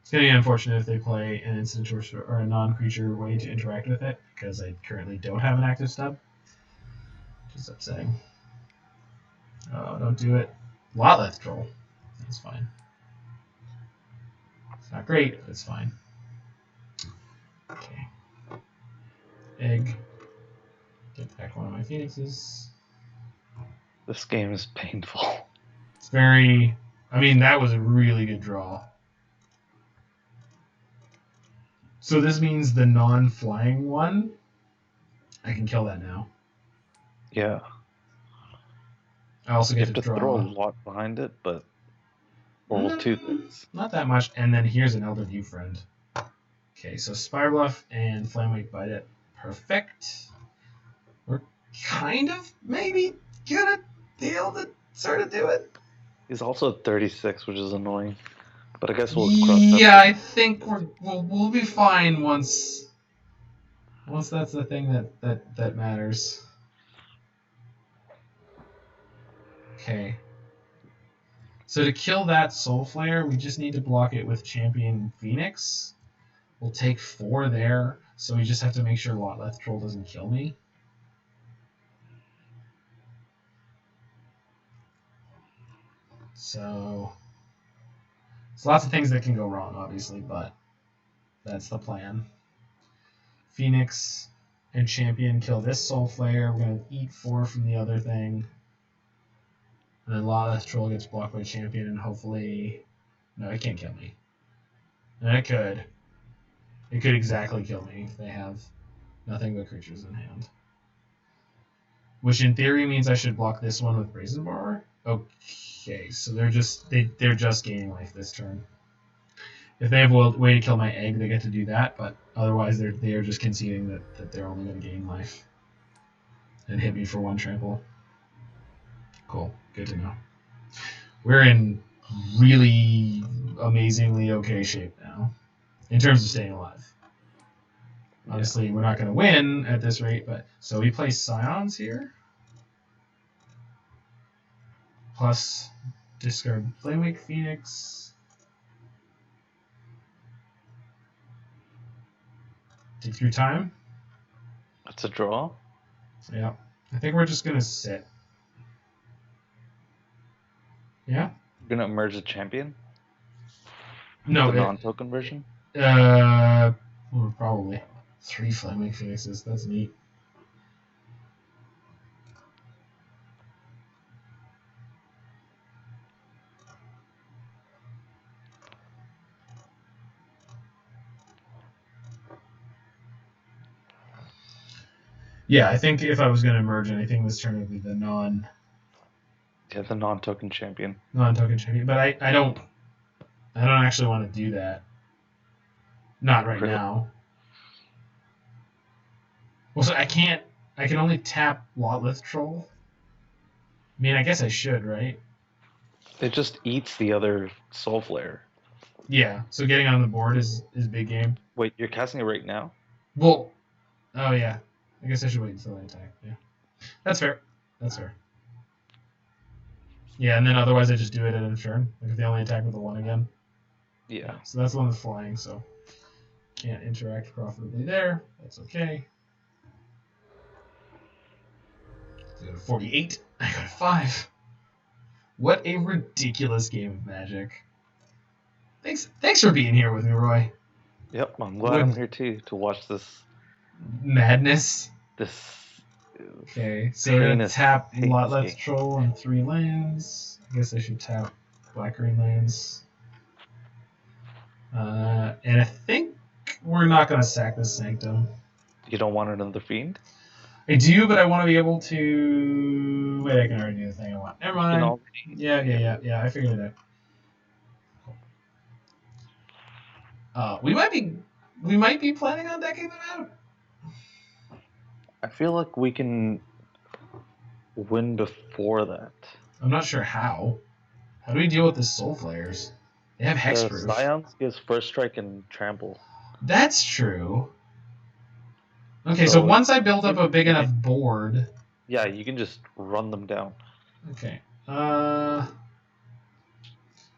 Speaker 1: It's going to be unfortunate if they play an instant or a non-creature way to interact with it, because I currently don't have an active stub. Which is upsetting. Oh, don't do it. Lotleth Troll. That's fine. It's not great, but it's fine. Okay. Egg. Get back one of my phoenixes.
Speaker 2: This game is painful.
Speaker 1: It's very... I mean, that was a really good draw. So this means the non-flying one, I can kill that now.
Speaker 2: Yeah.
Speaker 1: I also get to draw.
Speaker 2: Throw a lot behind it, but roll 2 things.
Speaker 1: Not that much. And then here's an Elder Deep-Fiend. Okay, so Spirebluff and Flamewake bite it. Perfect. We're kind of maybe gonna be able to sort of do it.
Speaker 2: He's also at 36, which is annoying. But I guess we'll
Speaker 1: cross that. Yeah, I think we'll be fine once that's the thing that matters. Okay. So to kill that Soul Flayer, we just need to block it with Champion Phoenix. We'll take 4 there, so we just have to make sure Lotleth Troll doesn't kill me. So there's lots of things that can go wrong, obviously, but that's the plan. Phoenix and Champion kill this Soul Flayer. We're going to eat 4 from the other thing. And then Lotleth Troll gets blocked by Champion, and hopefully... No, it can't kill me. And it could. It could exactly kill me if they have nothing but creatures in hand. Which in theory means I should block this one with Brazen Borrower. Okay, so they're just gaining life this turn. If they have a way to kill my egg, they get to do that, but otherwise they are just conceding that they're only going to gain life. And hit me for 1 trample. Cool, good to know. We're in really amazingly okay shape now in terms of staying alive. Obviously, we're not going to win at this rate, but so we play Scions here. Plus discard Flamewake Phoenix. Take your time.
Speaker 2: That's a draw.
Speaker 1: Yeah. I think we're just going to sit. Yeah?
Speaker 2: You're going to emerge a champion?
Speaker 1: No.
Speaker 2: The non-token version?
Speaker 1: Probably. 3 Flamewake Phoenixes. That's neat. Yeah, I think if I was going to merge anything this turn, it would be the
Speaker 2: the non-token champion.
Speaker 1: Non-token champion, but I don't actually want to do that. Not right now. Well, so I can only tap Lotleth Troll. I mean, I guess I should, right?
Speaker 2: It just eats the other Soul Flayer.
Speaker 1: Yeah, so getting on the board is big game.
Speaker 2: Wait, you're casting it right now?
Speaker 1: Well, oh yeah. I guess I should wait until I attack. Yeah, that's fair. Yeah, and then otherwise I just do it at a turn. Like if they only attack with a 1 again.
Speaker 2: Yeah.
Speaker 1: So that's the one that's flying, so can't interact profitably there. That's okay. I got a 48. I got a 5. What a ridiculous game of Magic. Thanks for being here with me, Roy.
Speaker 2: Yep, I'm glad I'm here too to watch this
Speaker 1: madness.
Speaker 2: Okay,
Speaker 1: so we're gonna tap Lotleth Troll on 3 lands. I guess I should tap black-green lands. And I think we're not gonna sack this Sanctum.
Speaker 2: You don't want another Fiend?
Speaker 1: I do, but I want to be able to. Wait, I can already do the thing I want. Never mind. Yeah. I figured it out. We might be planning on decking them out.
Speaker 2: I feel like we can win before that.
Speaker 1: I'm not sure how. How do we deal with the Soul Flayers? They have Hexproof.
Speaker 2: Scions gives first strike and trample.
Speaker 1: That's true. Okay, so once I build up a big enough board...
Speaker 2: Yeah, you can just run them down.
Speaker 1: Okay.
Speaker 2: I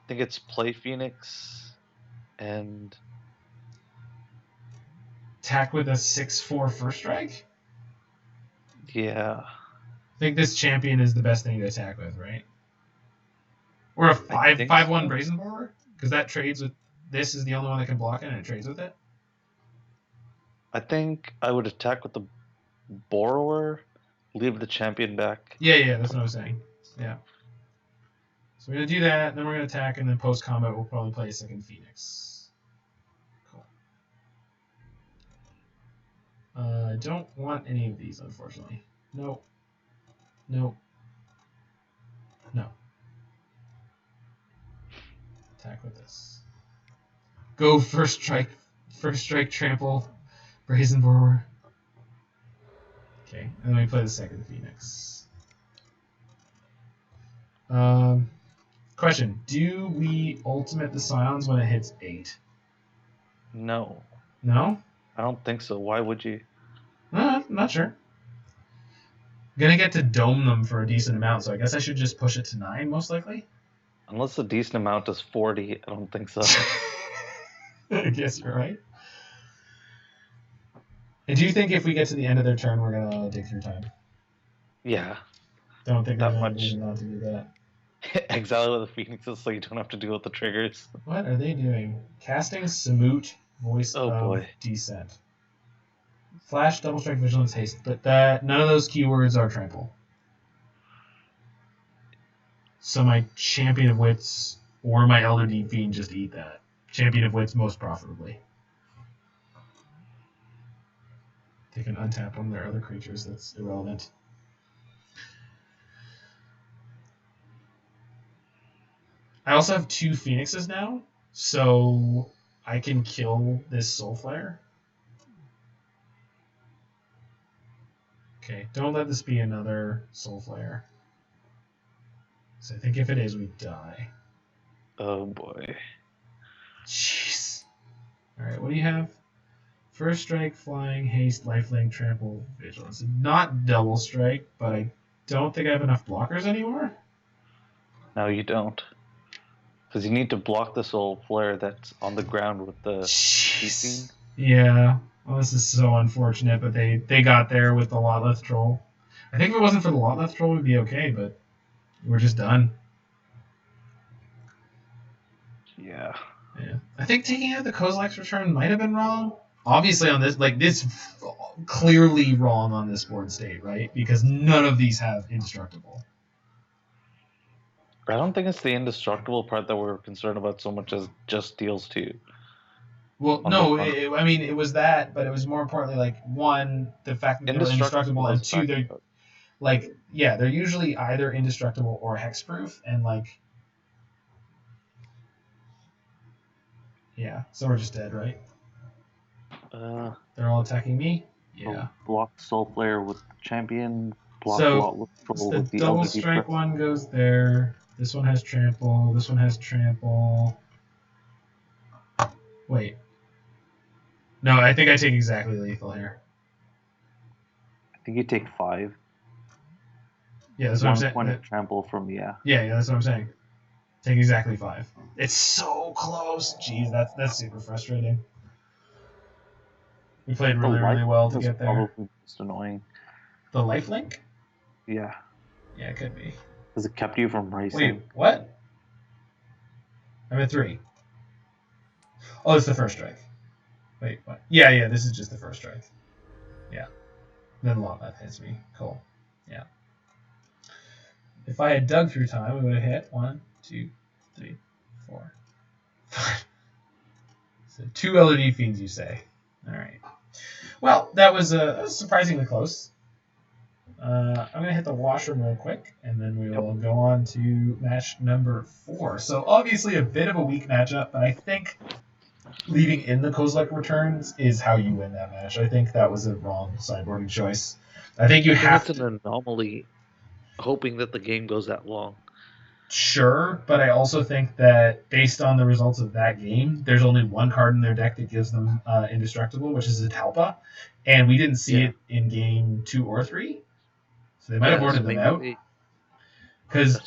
Speaker 2: think it's play Phoenix and...
Speaker 1: Attack with a 6/4 first strike?
Speaker 2: Yeah.
Speaker 1: I think this champion is the best thing to attack with, right? Or a 5/1 Brazen Borrower? Because that trades with... This is the only one that can block it, and it trades with it?
Speaker 2: I think I would attack with the Borrower, leave the champion back.
Speaker 1: Yeah, that's what I was saying. Yeah. So we're going to do that, then we're going to attack, and then post-combat we'll probably play a second Phoenix. Cool. I don't want any of these, unfortunately. No. Attack with this. Go first strike trample, Brazen Borrower. Okay, and then we play the second Phoenix. Question: do we ultimate the Scions when it hits 8?
Speaker 2: No.
Speaker 1: No?
Speaker 2: I don't think so. Why would you?
Speaker 1: I'm not sure. I'm gonna get to dome them for a decent amount, so I guess I should just push it to 9, most likely.
Speaker 2: Unless a decent amount is 40, I don't think so.
Speaker 1: I guess you're right. And do you think if we get to the end of their turn, we're gonna dig through time?
Speaker 2: Yeah.
Speaker 1: Don't think that much. Not to do that.
Speaker 2: Exile with the Phoenixes so you don't have to deal with the triggers.
Speaker 1: What are they doing? Casting Samut, Voice of Descent. Flash, Double Strike, Vigilance, Haste. But none of those keywords are trample. So my Champion of Wits or my Elder Deep-Fiend just eat that. Champion of Wits most profitably. They can untap one of their other creatures that's irrelevant. I also have 2 Phoenixes now, so I can kill this Soul Flare. Okay, don't let this be another Soul Flare. So I think if it is, we die.
Speaker 2: Oh boy.
Speaker 1: Jeez. Alright, what do you have? First strike, flying, haste, lifelink, trample, vigilance. Not double strike, but I don't think I have enough blockers anymore.
Speaker 2: No, you don't. Because you need to block the Soul Flare that's on the ground with the Deep-Fiend.
Speaker 1: Yeah. Well, this is so unfortunate, but they got there with the Lotleth Troll. I think if it wasn't for the Lotleth Troll, we'd be okay, but we're just done.
Speaker 2: Yeah.
Speaker 1: Yeah. I think taking out the Kozilek's return might have been wrong. Obviously, on this, like, this clearly wrong on this board state, right? Because none of these have indestructible.
Speaker 2: I don't think it's the indestructible part that we're concerned about so much as just deals 2.
Speaker 1: Well, no, I mean, it was that, but it was more importantly, like, one, the fact that they're indestructible, and 2, they're, like, yeah, they're usually either indestructible or hexproof, and, like, yeah, so we're just dead, right? They're all attacking me? Yeah.
Speaker 2: Block Soul Flare with Champion, block
Speaker 1: so
Speaker 2: Troll
Speaker 1: the
Speaker 2: with the
Speaker 1: double
Speaker 2: Elder
Speaker 1: strike
Speaker 2: Deep-Fiend.
Speaker 1: one goes there. This one has trample. This one has trample. Wait. No, I think I take exactly lethal here.
Speaker 2: I think you take 5.
Speaker 1: Yeah, that's what I'm saying.
Speaker 2: 1 point of trample from,
Speaker 1: Yeah, that's what I'm saying. Take exactly 5. It's so close. Jeez, that's super frustrating. We played really well to get there.
Speaker 2: Probably just annoying.
Speaker 1: The lifelink?
Speaker 2: Yeah.
Speaker 1: Yeah, it could be.
Speaker 2: Because it kept you from racing.
Speaker 1: Wait, what? I'm at 3. Oh, it's the first strike. Wait, what? Yeah, this is just the first strike. Yeah. Then Lotleth hits me. Cool. Yeah. If I had dug through time, we would have hit 1, 2, 3, 4, 5. So 2 Elder Deep-Fiends, you say. Alright. Well, that was surprisingly close. I'm going to hit the washroom real quick, and then we will go on to match number 4. So obviously a bit of a weak matchup, but I think leaving in the Kozilek returns is how you win that match. I think that was a wrong sideboarding choice. I think
Speaker 2: it's an anomaly, hoping that the game goes that long.
Speaker 1: Sure, but I also think that based on the results of that game, there's only one card in their deck that gives them indestructible, which is a Talpa, and we didn't see it in game 2 or 3, so they might have ordered them out. Because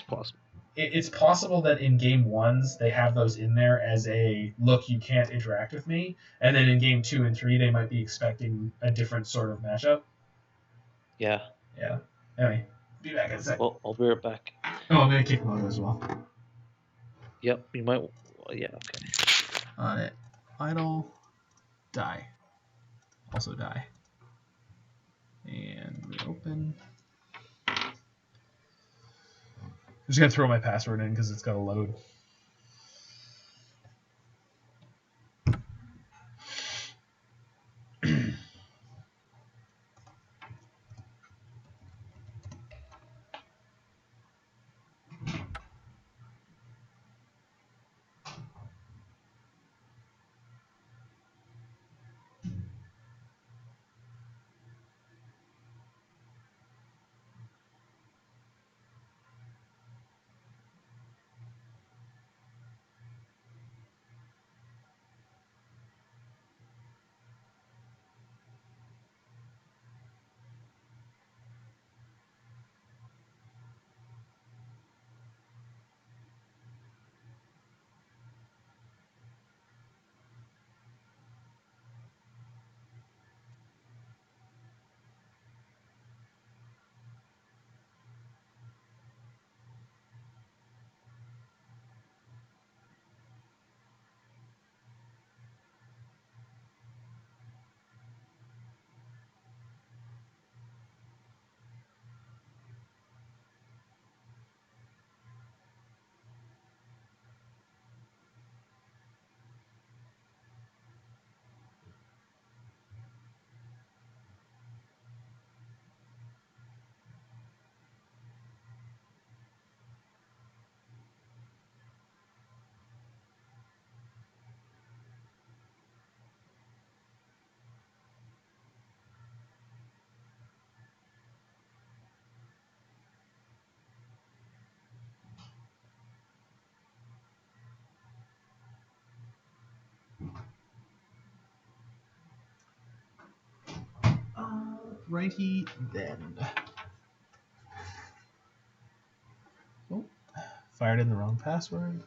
Speaker 1: it's possible that in game 1s they have those in there as a look, you can't interact with me, and then in game 2 and 3 they might be expecting a different sort of matchup.
Speaker 2: Yeah.
Speaker 1: Anyway, be back in a second.
Speaker 2: Well, I'll be right back.
Speaker 1: Oh, I'm gonna kick Moto as well.
Speaker 2: Yep, you might. Yeah, okay.
Speaker 1: On it. Idle. Die. Also die. And reopen. I'm just gonna throw my password in because it's got to load. righty then. Oh, fired in the wrong password.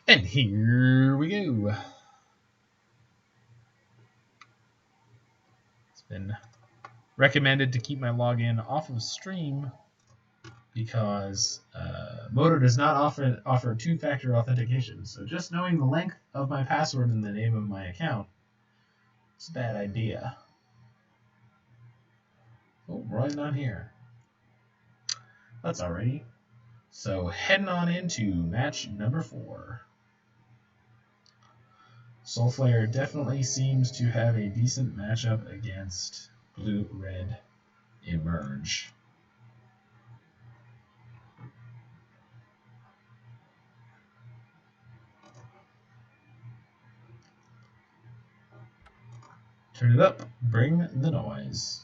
Speaker 1: And here we go. It's been recommended to keep my login off of stream because Moto does not offer two-factor authentication. So just knowing the length of my password and the name of my account, it's a bad idea. Oh, Roy's not here. That's alrighty. So heading on into match number 4. Soul Flayer definitely seems to have a decent matchup against Blue-Red Emerge. Turn it up, bring the noise.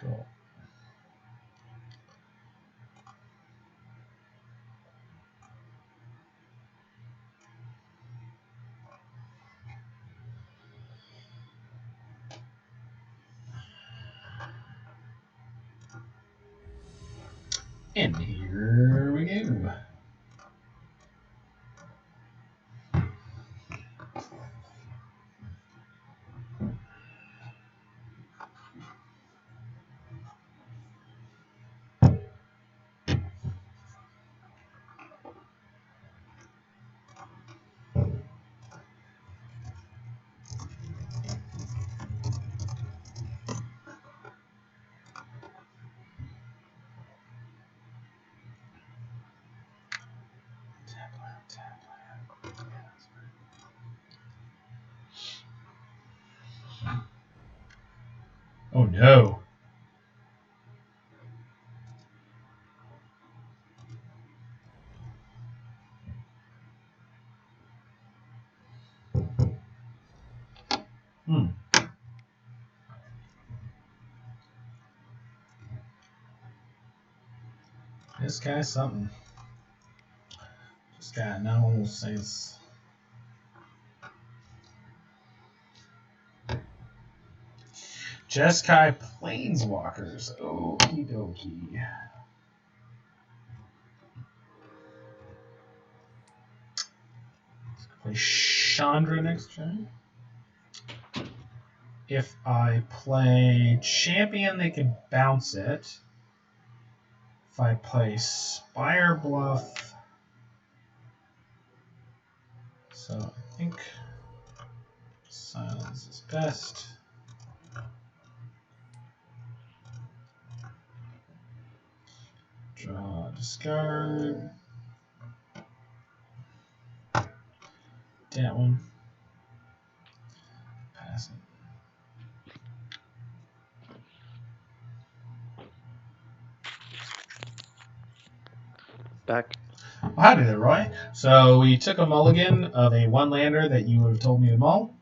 Speaker 1: Cool. And here we go. Oh no. This guy's something. This guy no sense. Jeskai Planeswalkers. Okie dokie. Play Chandra next turn. If I play Champion, they can bounce it. If I play Spirebluff, so I think silence is best. Draw, discard. That one. Pass it.
Speaker 2: Back.
Speaker 1: Well, howdy there, Roy. So we took a mulligan of a one-lander that you would have told me to mull.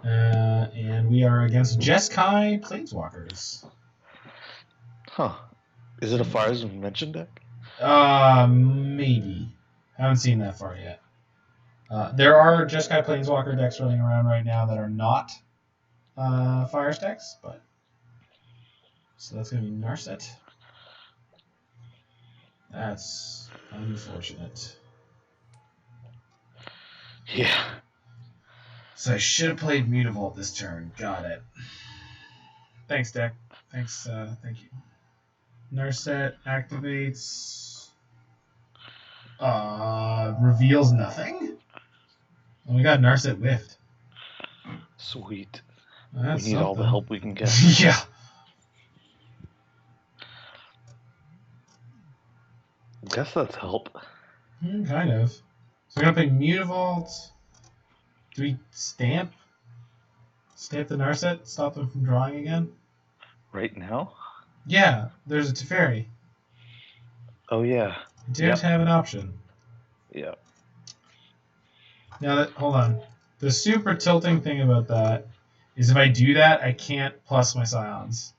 Speaker 1: And we are against Jeskai Planeswalkers.
Speaker 2: Huh. Is it a Fires and Mention deck?
Speaker 1: Maybe. Haven't seen that far yet. There are Jeskai Planeswalker decks running around right now that are not Fire decks, but so that's going to be Narset. That's unfortunate.
Speaker 2: Yeah.
Speaker 1: So I should have played Mutavault this turn. Got it. Thanks, deck. Thanks. Thank you. Narset activates. Reveals nothing. Oh, we got Narset whiffed.
Speaker 2: Sweet.
Speaker 1: That's
Speaker 2: we need all the help we can get.
Speaker 1: Yeah.
Speaker 2: Guess that's help.
Speaker 1: Kind of. So we're gonna play Mutavault. Do we stamp? Stamp the Narset? Stop them from drawing again?
Speaker 2: Right now?
Speaker 1: Yeah, there's a Teferi.
Speaker 2: Oh, yeah.
Speaker 1: You do have an option.
Speaker 2: Yeah.
Speaker 1: Now, hold on. The super tilting thing about that is if I do that, I can't plus my Scions.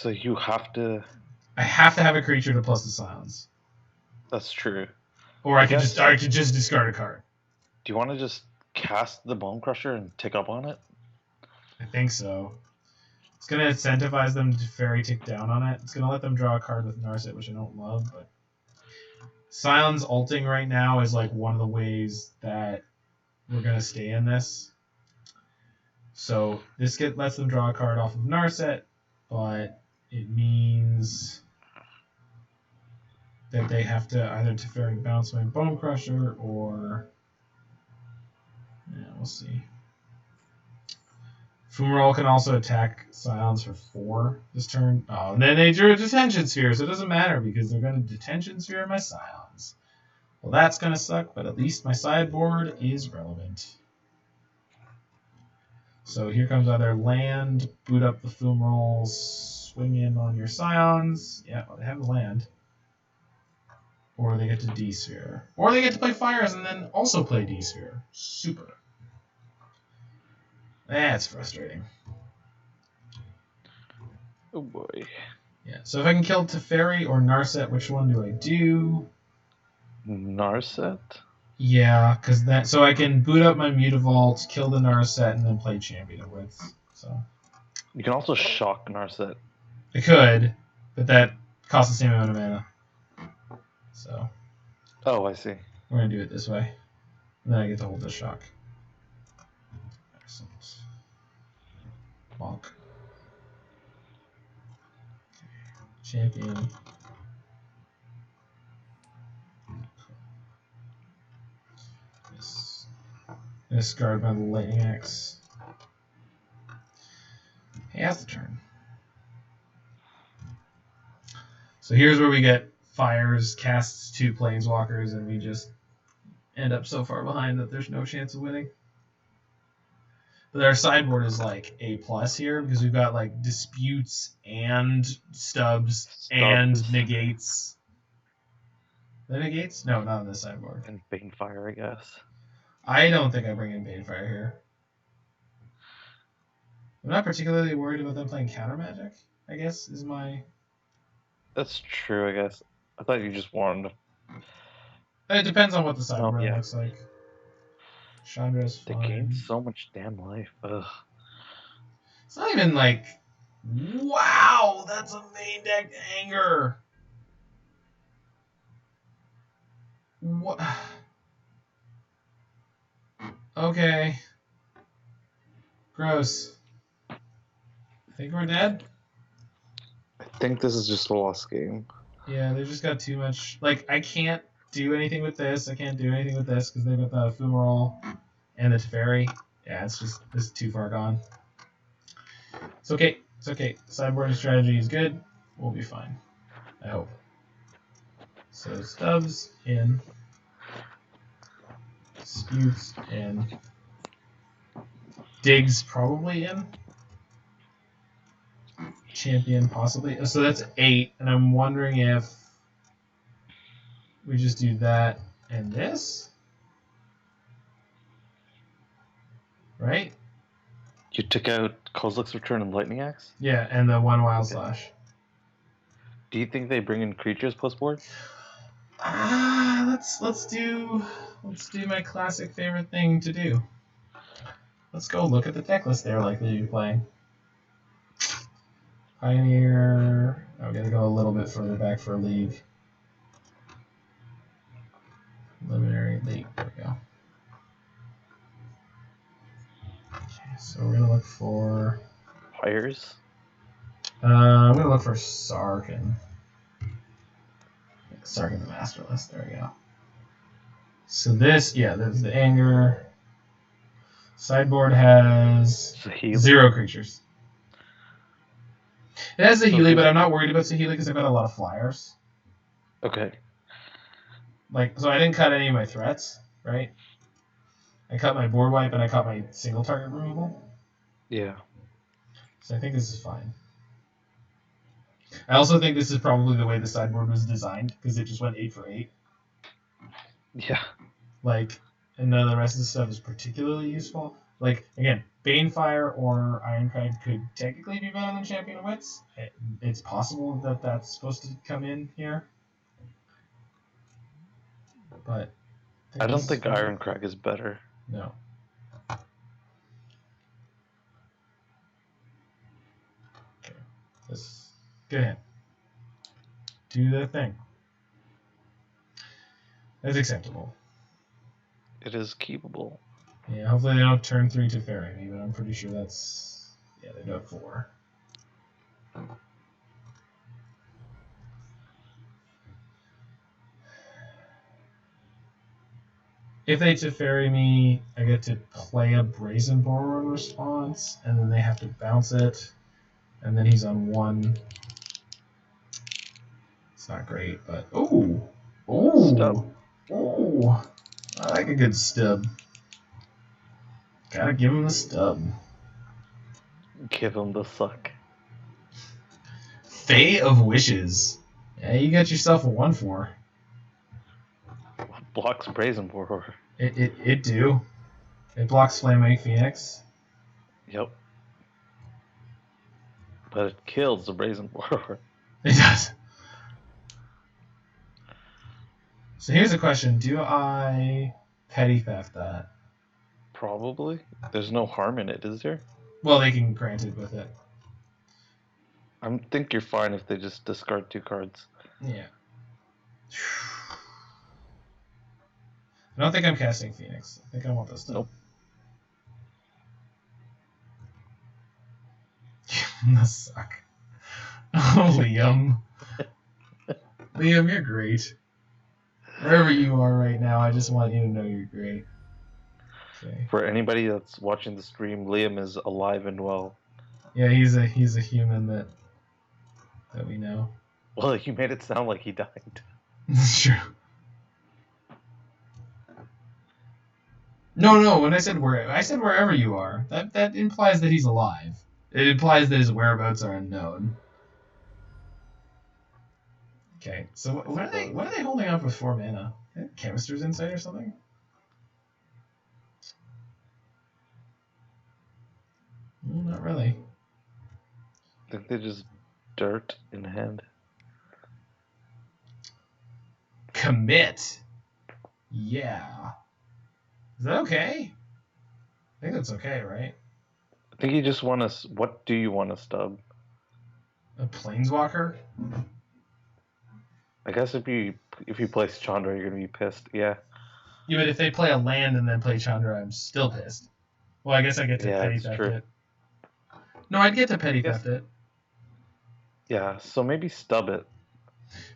Speaker 2: So you have to.
Speaker 1: I have to have a creature to plus the silence.
Speaker 2: That's true.
Speaker 1: Or I could just discard a card.
Speaker 2: Do you want to just cast the Bonecrusher and tick up on it?
Speaker 1: I think so. It's going to incentivize them to fairy tick down on it. It's going to let them draw a card with Narset, which I don't love, but Silence ulting right now is like one of the ways that we're going to stay in this. So this lets them draw a card off of Narset, but it means that they have to either Teferi bounce my Bonecrusher or... Yeah, we'll see. Fumarole can also attack Silence for 4 this turn. Oh, and then they drew a Detention Sphere, so it doesn't matter because they're going to Detention Sphere my Silence. Well, that's going to suck, but at least my sideboard is relevant. So here comes either land, boot up the Fumarole, swing in on your Scions. Yeah, well, they have the land. Or they get to D-Sphere. Or they get to play Fires and then also play D-Sphere. Super. That's frustrating.
Speaker 2: Oh boy.
Speaker 1: Yeah, so if I can kill Teferi or Narset, which one do I do?
Speaker 2: Narset?
Speaker 1: Yeah, because that so I can boot up my Mutavault, kill the Narset, and then play Champion of Wits. So
Speaker 2: You can also shock Narset.
Speaker 1: I could, but that costs the same amount of mana. So
Speaker 2: Oh, I see.
Speaker 1: we're gonna do it this way. And then I get to hold the shock. Excellent. Bonk. Champion. Yes. Discard my Lightning Axe. Hey, that's the turn. So here's where we get Fires, casts 2 Planeswalkers, and we just end up so far behind that there's no chance of winning. But our sideboard is like A+ here because we've got like Disputes and Stubs and Negates. The Negates? No, not on this sideboard.
Speaker 2: And Banefire, I guess.
Speaker 1: I don't think I bring in Banefire here. I'm not particularly worried about them playing Counter Magic, I guess, is my...
Speaker 2: That's true, I guess. I thought you just wanted to...
Speaker 1: It depends on what the sideboard
Speaker 2: yeah.
Speaker 1: looks like. Chandra's fine.
Speaker 2: They gain so much damn life. Ugh.
Speaker 1: It's not even like... Wow! That's a main deck anger! What? Okay. Gross. I think we're dead?
Speaker 2: I think this is just a lost game.
Speaker 1: Yeah, they just got too much... Like, I can't do anything with this. I can't do anything with this because they've got the Fumarole and the Teferi. Yeah, it's just... This is too far gone. It's okay. It's okay. Sideboard strategy is good. We'll be fine. I hope. So, Stubs in. Disputes in. Digs probably in. Champion possibly. So that's 8, and I'm wondering if we just do that and this, right?
Speaker 2: You took out Kozilek's Return and Lightning Axe?
Speaker 1: Yeah, and the 1 Wild Slash.
Speaker 2: Do you think they bring in creatures post board?
Speaker 1: Let's do my classic favorite thing to do. Let's go look at the deck list they're likely to be playing. Pioneer. I'm gonna go a little bit further back for League. Preliminary League. There we go. Okay, so we're gonna look for
Speaker 2: Fires?
Speaker 1: I'm gonna look for Sarkhan. Sarkhan the Master List. There we go. So this, yeah, there's the anger. Sideboard has 0 creatures. It has Saheeli, but I'm not worried about Saheeli because I've got a lot of flyers.
Speaker 2: Okay.
Speaker 1: Like, so I didn't cut any of my threats, right? I cut my board wipe and I cut my single target removal.
Speaker 2: Yeah.
Speaker 1: So I think this is fine. I also think this is probably the way the sideboard was designed because it just went 8 for 8.
Speaker 2: Yeah.
Speaker 1: Like, and none of the rest of the stuff is particularly useful. Like, again, Banefire or Irencrag could technically be better than Champion of Wits. It's possible that that's supposed to come in here. But
Speaker 2: I don't think Irencrag is better.
Speaker 1: No. Okay. This good hand. Do the thing. That's acceptable.
Speaker 2: It is keepable.
Speaker 1: Yeah, hopefully they don't turn 3 to Fairy me, but I'm pretty sure that's... Yeah, they do have 4. If they Teferi me, I get to play a Brazen Borrower in response, and then they have to bounce it, and then he's on 1. It's not great, but... Ooh! Ooh! Ooh! I like a good stub. Gotta give him the stub.
Speaker 2: Give him the suck.
Speaker 1: Fae of Wishes. Yeah, you got yourself a 1/4.
Speaker 2: Blocks Brazen Borrower.
Speaker 1: It do. It blocks Flamewake Phoenix.
Speaker 2: Yep. But it kills the Brazen Borrower.
Speaker 1: It does. So here's a question. Do I petty theft that?
Speaker 2: Probably. There's no harm in it, is there?
Speaker 1: Well, they can grant it with it.
Speaker 2: I think you're fine if they just discard 2 cards.
Speaker 1: Yeah. I don't think I'm casting Phoenix. I think I want this stuff.
Speaker 2: Nope.
Speaker 1: That suck. Oh, Liam. Liam, you're great. Wherever you are right now, I just want you to know you're great. Okay.
Speaker 2: For anybody that's watching the stream, Liam is alive and well.
Speaker 1: Yeah, he's a human that we know.
Speaker 2: Well, you made it sound like he died.
Speaker 1: That's true. No. When I said wherever you are. That implies that he's alive. It implies that his whereabouts are unknown. Okay, so what are they holding up with 4 mana? Chemister's Insight or something? Not really.
Speaker 2: I think they're just dirt in hand.
Speaker 1: Commit. Yeah. Is that okay? I think that's okay, right?
Speaker 2: I think you just want to... What do you want to stub?
Speaker 1: A Planeswalker?
Speaker 2: I guess if you place Chandra, you're going to be pissed. Yeah.
Speaker 1: Yeah, but if they play a land and then play Chandra, I'm still pissed. Well, I guess I get to petty theft it. No, I'd get to petty theft it.
Speaker 2: Yeah, so maybe stub it.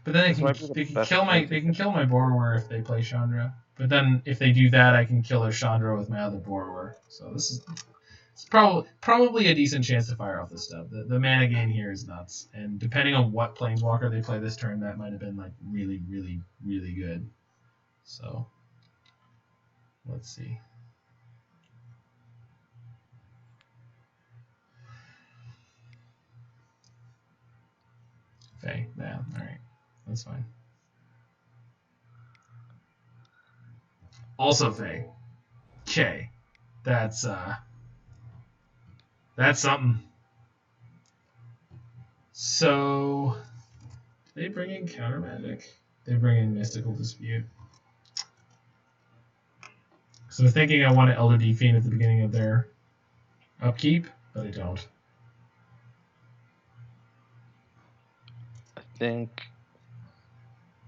Speaker 1: But then they can kill my Borrower if they play Chandra. But then if they do that, I can kill their Chandra with my other Borrower. So it's probably a decent chance to fire off this stuff. The mana gain here is nuts, and depending on what Planeswalker they play this turn, that might have been like really, really, really good. So let's see. Fae, yeah, all right, that's fine. Also Fae. Okay, that's something. So, do they bring in Counter Magic? They bring in Mystical Dispute. So I'm thinking I want to Elder Deep-Fiend at the beginning of their upkeep, but I don't.
Speaker 2: I think...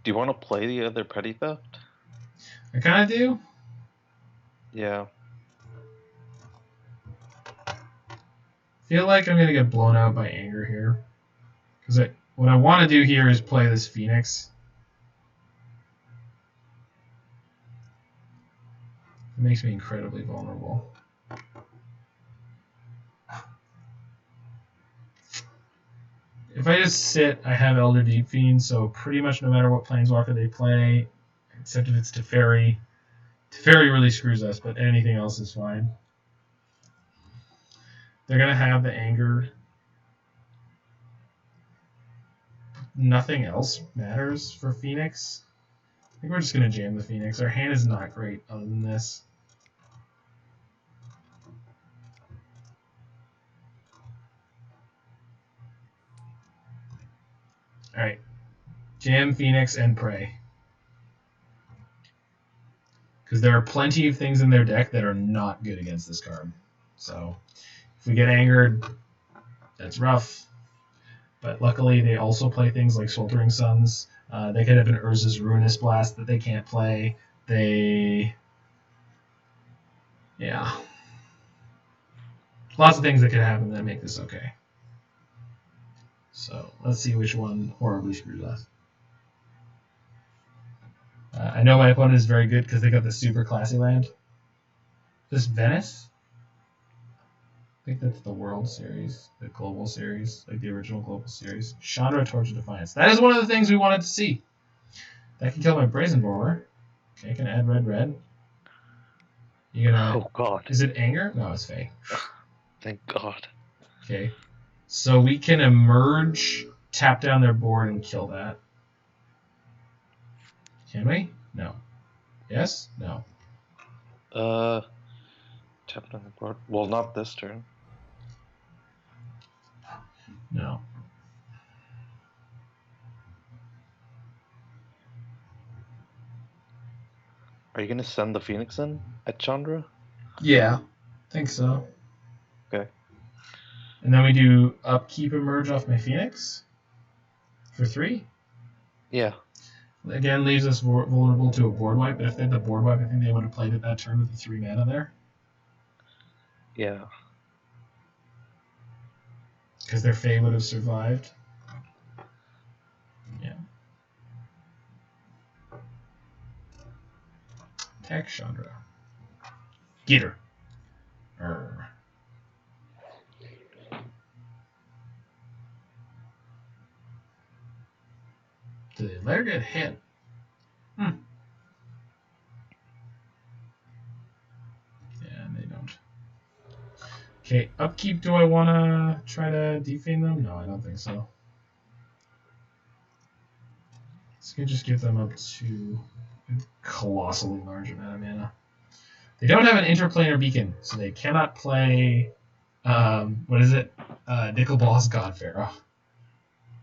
Speaker 2: Do you want to play the other Petty Theft?
Speaker 1: I kind of do.
Speaker 2: Yeah.
Speaker 1: Feel like I'm going to get blown out by anger here. Because what I want to do here is play this Phoenix. It makes me incredibly vulnerable. If I just sit, I have Elder Deep-Fiend, so pretty much no matter what Planeswalker they play, except if it's Teferi. Teferi really screws us, but anything else is fine. They're going to have the anger. Nothing else matters for Phoenix. I think we're just going to jam the Phoenix. Our hand is not great other than this. Alright. Jam, Phoenix, and Prey. Because there are plenty of things in their deck that are not good against this card. So, if we get angered, that's rough. But luckily, they also play things like Sweltering Suns. They could have an Urza's Ruinous Blast that they can't play. Yeah. Lots of things that could happen that make this okay. So, let's see which one horribly screwed us. I know my opponent is very good because they got the super classy land. This Venice? I think that's the World Series, the Global Series, like the original Global Series. Chandra, Torch of Defiance. That is one of the things we wanted to see. That can kill my Brazen Borrower. Okay, I can add red. You gonna?
Speaker 2: Oh God!
Speaker 1: Is it anger? No, it's Fae.
Speaker 2: Thank God.
Speaker 1: Okay, so we can emerge, tap down their board, and kill that. Can we? No. Yes? No.
Speaker 2: Tap down the board. Well, not this turn.
Speaker 1: No.
Speaker 2: Are you gonna send the Phoenix in at Chandra?
Speaker 1: Yeah, think so.
Speaker 2: Okay.
Speaker 1: And then we do upkeep emerge off my Phoenix for 3.
Speaker 2: Yeah.
Speaker 1: Again, leaves us vulnerable to a board wipe, but if they had the board wipe, I think they would have played it that turn with the 3 mana there.
Speaker 2: Yeah.
Speaker 1: Because their Fae would have survived. Yeah. Attack Chandra. Get her. Arr. Did they let her get hit? Yeah, and they don't. Okay, upkeep, do I want to try to Deep-Fiend them? No, I don't think so. This can just get them up to a colossally large amount of mana. They don't have an interplanar beacon, so they cannot play, what is it? Nickelball's God Pharaoh.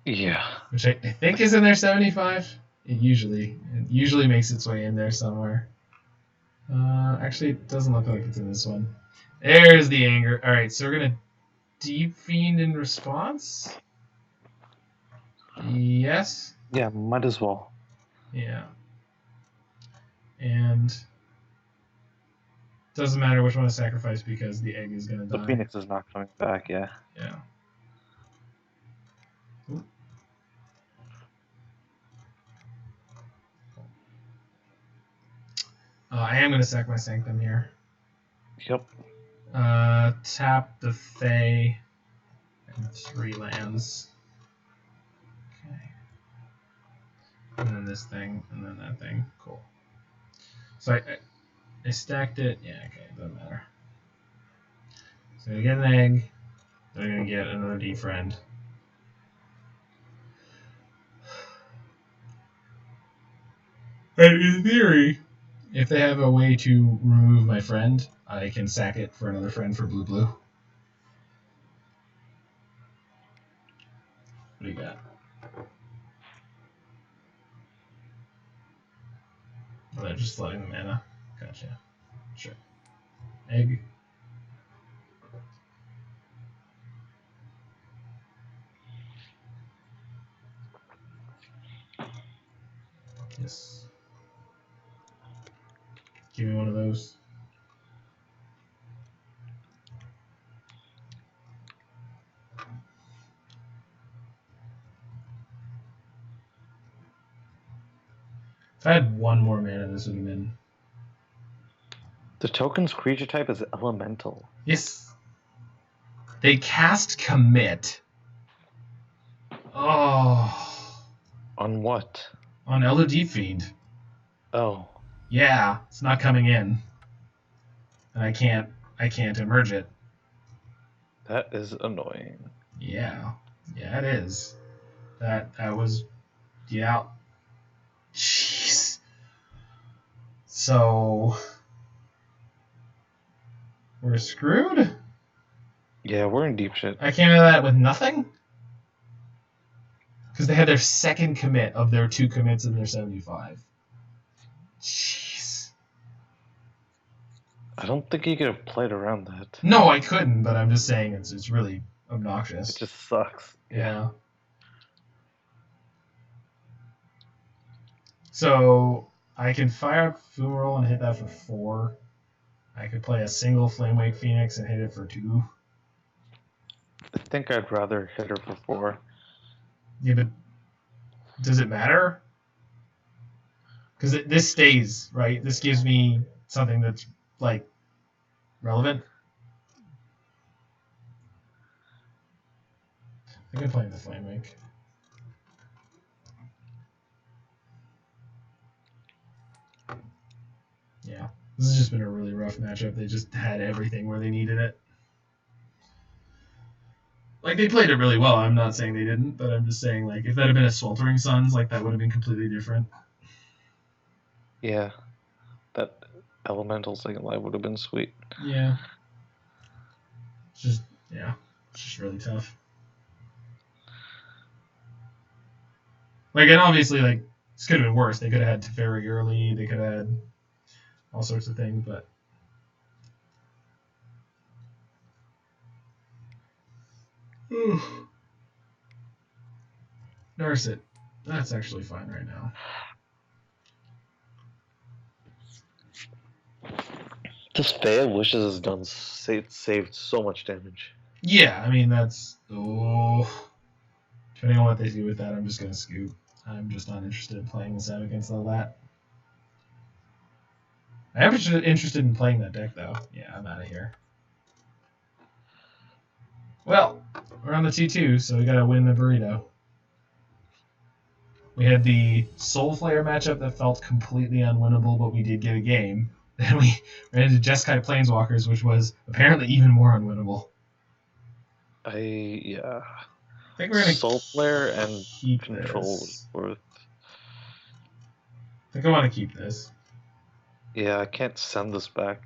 Speaker 2: Yeah.
Speaker 1: Which I think is in their 75. It usually makes its way in there somewhere. Actually, it doesn't look like it's in this one. There's the anger. Alright, so we're going to Deep-Fiend in response? Yes?
Speaker 2: Yeah, might as well.
Speaker 1: Yeah. And doesn't matter which one to sacrifice because the egg is going to die.
Speaker 2: The Phoenix is not coming back, yeah.
Speaker 1: Yeah. Ooh. I am going to sack my Sanctum here.
Speaker 2: Yep.
Speaker 1: Tap the Fae and 3 lands. Okay. And then this thing, and then that thing. Cool. So I stacked it. Yeah, okay, doesn't matter. So I get an egg. Then I'm going to get another D-Friend. And in theory, if they have a way to remove my friend, I can sack it for another friend for blue-blue. What do you got? Oh, they're just flooding the mana. Gotcha. Sure. Egg. Yes. Give me one of those. If I had one more mana, this would have been...
Speaker 2: The token's creature type is elemental.
Speaker 1: Yes. They cast Commit. Oh.
Speaker 2: On what?
Speaker 1: On Elder Deep-Fiend.
Speaker 2: Oh.
Speaker 1: Yeah, it's not coming in. And I can't emerge it.
Speaker 2: That is annoying.
Speaker 1: Yeah. Yeah, it is. That was... Yeah. Jeez. So... We're screwed?
Speaker 2: Yeah, we're in deep shit.
Speaker 1: I came out of that with nothing? Because they had their second commit of their 2 commits in their 75. Jeez.
Speaker 2: I don't think you could have played around that.
Speaker 1: No, I couldn't, but I'm just saying it's really obnoxious.
Speaker 2: It just sucks.
Speaker 1: Yeah. So I can fire up Fumarole and hit that for 4. I could play a single Flamewake Phoenix and hit it for 2.
Speaker 2: I think I'd rather hit her for 4.
Speaker 1: Yeah, but does it matter? Because this stays, right? This gives me something that's, like, relevant. I think I'm playing the Flamewake. Yeah. This has just been a really rough matchup. They just had everything where they needed it. Like, they played it really well. I'm not saying they didn't, but I'm just saying, like, if that had been a Sweltering Suns, like, that would have been completely different.
Speaker 2: Yeah. That elemental second life would have been sweet.
Speaker 1: Yeah. It's just really tough. Like, and obviously, like, this could have been worse. They could have had Teferi early. They could have had all sorts of things, but... Nurse it. That's actually fine right now.
Speaker 2: This Fae of Wishes has done saved so much damage.
Speaker 1: Yeah, I mean, that's... Oh... Depending on what they do with that, I'm just going to scoop. I'm just not interested in playing this out against all that. I am interested in playing that deck, though. Yeah, I'm out of here. Well, we're on the 2-2, so we got to win the burrito. We had the Soul Flayer matchup that felt completely unwinnable, but we did get a game. Then we ran into Jeskai Planeswalkers, which was apparently even more unwinnable.
Speaker 2: I
Speaker 1: think we're gonna
Speaker 2: Soul Flare and
Speaker 1: keep
Speaker 2: Control
Speaker 1: this.
Speaker 2: worth.
Speaker 1: I think I want to keep this.
Speaker 2: Yeah, I can't send this back.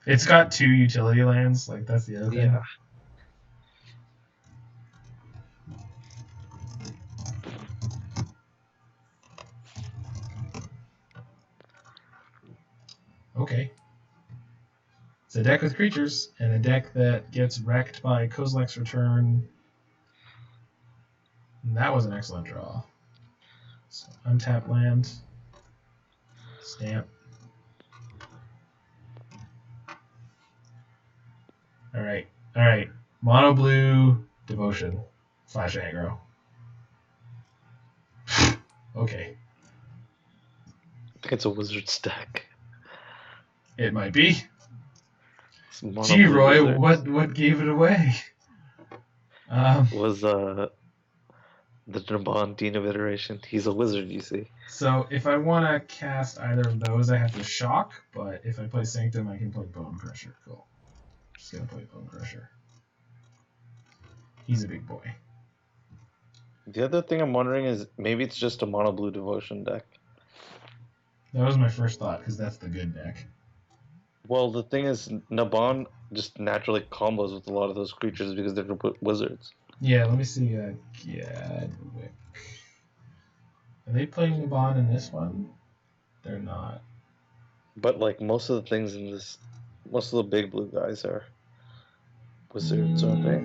Speaker 1: It's got 2 utility lands, like that's the other thing.
Speaker 2: Yeah.
Speaker 1: Okay. It's a deck with creatures, and a deck that gets wrecked by Kozilek's return. And that was an excellent draw. So, untap land. Stamp. Alright. Alright. Mono blue devotion. Flash aggro. Okay.
Speaker 2: I think it's a Wizard's deck.
Speaker 1: It might be.
Speaker 2: Mono
Speaker 1: Gee,
Speaker 2: blue
Speaker 1: Roy,
Speaker 2: Wizards.
Speaker 1: what gave it away?
Speaker 2: Was the Nabon Dean of Iteration. He's a wizard, you see.
Speaker 1: So if I want to cast either of those, I have to shock. But if I play Sanctum, I can play Bonecrusher. Cool. Just gonna play Bonecrusher. He's a big boy.
Speaker 2: The other thing I'm wondering is maybe it's just a mono blue devotion deck.
Speaker 1: That was my first thought, because that's the good deck.
Speaker 2: Well, the thing is, Nabon just naturally combos with a lot of those creatures because they're wizards.
Speaker 1: Yeah, let me see. Gadwick. Are they playing Nabon in this one? They're not.
Speaker 2: But like most of the things in this, most of the big blue guys are wizards, aren't they?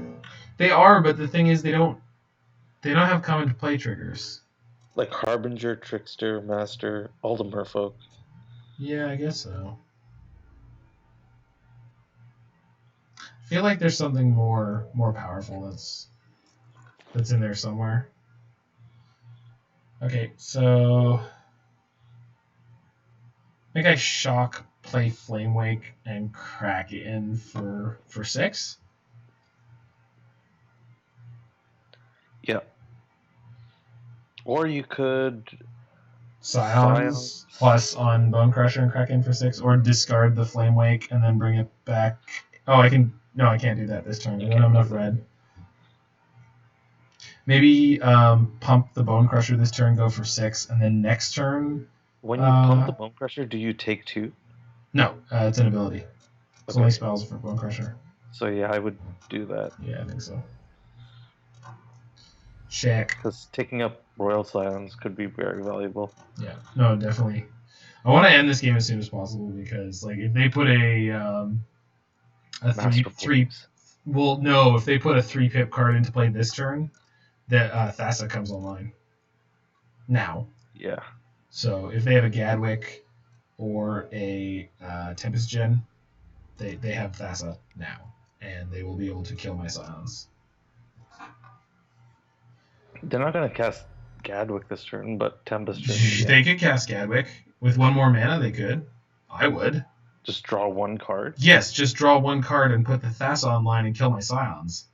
Speaker 1: They are, but the thing is, they don't have come into play triggers.
Speaker 2: Like Harbinger, Trickster, Master, all the merfolk.
Speaker 1: Yeah, I guess so. I feel like there's something more powerful that's in there somewhere. Okay, so I think I shock, play Flamewake, and crack it in for 6.
Speaker 2: Yeah. Or you could
Speaker 1: Scions plus on Bonecrusher and crack in for 6, or discard the Flamewake and then bring it back. Oh, I can. No, I can't do that this turn. I don't have enough red. Maybe pump the Bonecrusher this turn, go for 6, and then next turn.
Speaker 2: When you pump the Bonecrusher, do you take 2?
Speaker 1: No, it's an ability. It's only spells for Bonecrusher.
Speaker 2: So yeah, I would do that.
Speaker 1: Yeah, I think so. Check.
Speaker 2: Because taking up Royal Scions could be very valuable.
Speaker 1: Yeah. No, definitely. I want to end this game as soon as possible because, like, if they put a
Speaker 2: Master
Speaker 1: three,
Speaker 2: Flames.
Speaker 1: well, no, if they put a 3-pip card into play this turn, that Thassa comes online now.
Speaker 2: Yeah.
Speaker 1: So if they have a Gadwick or a Tempest Gen, they have Thassa now, and they will be able to kill my Scions.
Speaker 2: They're not going to cast Gadwick this turn, but Tempest Gen.
Speaker 1: They could cast Gadwick with 1 more mana. They could. I would.
Speaker 2: Just draw 1 card?
Speaker 1: Yes, just draw 1 card and put the Thassa online and kill my Scions.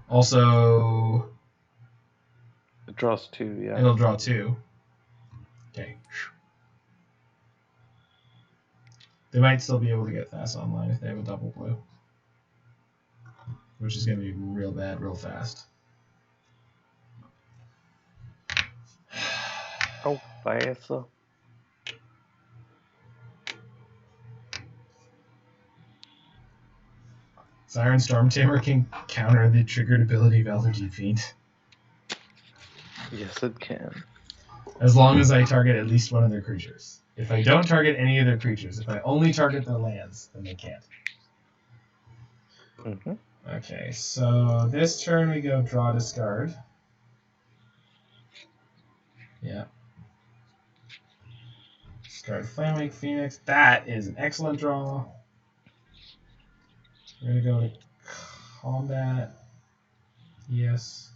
Speaker 1: Also,
Speaker 2: It draws 2, yeah.
Speaker 1: it'll draw 2. Okay. They might still be able to get Thassa online if they have a double blue, which is going to be real bad real fast.
Speaker 2: Oh, Thassa.
Speaker 1: Siren Storm Tamer can counter the triggered ability of Elder Deep-Fiend.
Speaker 2: Yes, it can.
Speaker 1: As long as I target at least one of their creatures. If I don't target any of their creatures, if I only target their lands, then they can't.
Speaker 2: Mm-hmm.
Speaker 1: Okay, so this turn we go draw, discard. Yeah. Discard Flamewake Phoenix. That is an excellent draw. We're going to go to combat. Yes.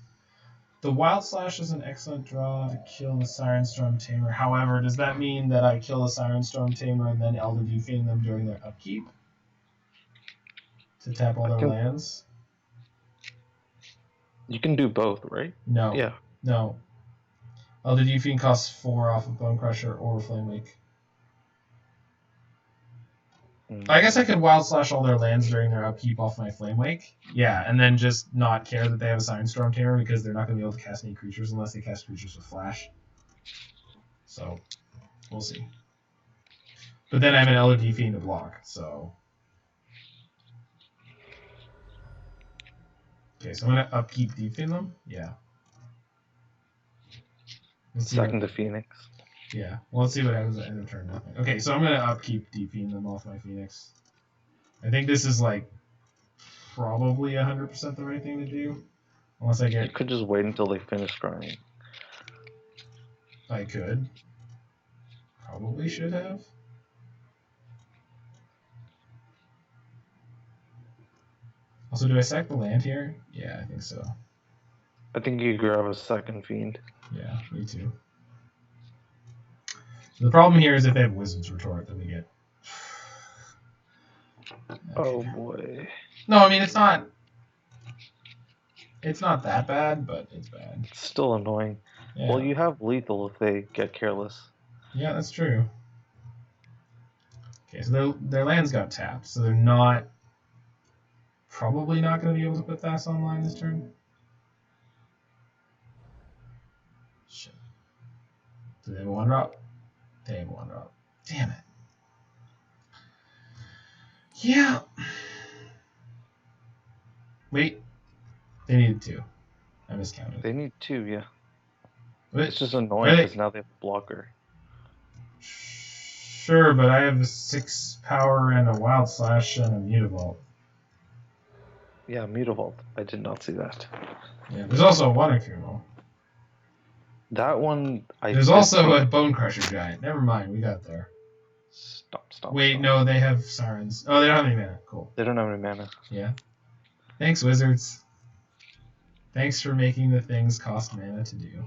Speaker 1: The Wild Slash is an excellent draw to kill the Siren Storm Tamer. However, does that mean that I kill the Siren Storm Tamer and then Elder Deep-Fiend them during their upkeep? To tap all their lands?
Speaker 2: You can do both, right?
Speaker 1: No.
Speaker 2: Yeah.
Speaker 1: No. Elder Deep-Fiend costs 4 off of Bonecrusher or Flamewake. I guess I could Wild Slash all their lands during their upkeep off my Flamewake. Yeah, and then just not care that they have a Siren Storm Tamer because they're not going to be able to cast any creatures unless they cast creatures with Flash. So, we'll see. But then I have an Elder Deep-Fiend to block, so... Okay, so I'm going to upkeep Deep-Fiend them? Yeah.
Speaker 2: Second to Phoenix.
Speaker 1: Yeah, well, let's see what happens at the end of turn. Nothing. Okay, so I'm going to upkeep Deep-Fiend them off my Phoenix. I think this is, like, probably 100% the right thing to do. Unless I get...
Speaker 2: You could just wait until they finish scrying.
Speaker 1: I could. Probably should have. Also, do I sack the land here? Yeah, I think so.
Speaker 2: I think you grab a second Fiend.
Speaker 1: Yeah, me too. So the problem here is if they have Wisdom's Retort, then we get... Okay.
Speaker 2: Oh boy.
Speaker 1: No, I mean, it's not... It's not that bad, but it's bad.
Speaker 2: It's still annoying.
Speaker 1: Yeah.
Speaker 2: Well, you have lethal if they get careless.
Speaker 1: Yeah, that's true. Okay, so their lands got tapped, so they're not... Probably not going to be able to put Thassa online this turn. Shit. Do they have a 1-drop? They have a 1-drop. Damn it. Yeah. Wait. They needed 2. I miscounted.
Speaker 2: They need 2, yeah.
Speaker 1: Wait,
Speaker 2: it's just annoying because now they have a blocker.
Speaker 1: Sure, but I have a 6 power and a Wild Slash and a Mutavault.
Speaker 2: Yeah, Mutavault. I did not see that.
Speaker 1: Yeah, there's also a Wandering Fumarole.
Speaker 2: That one,
Speaker 1: There's also a Bonecrusher Giant. Never mind, we got there.
Speaker 2: Stop.
Speaker 1: Wait, no, they have Sirens. Oh, they don't have any mana. Cool.
Speaker 2: They don't have any mana.
Speaker 1: Yeah. Thanks, Wizards. Thanks for making the things cost mana to do.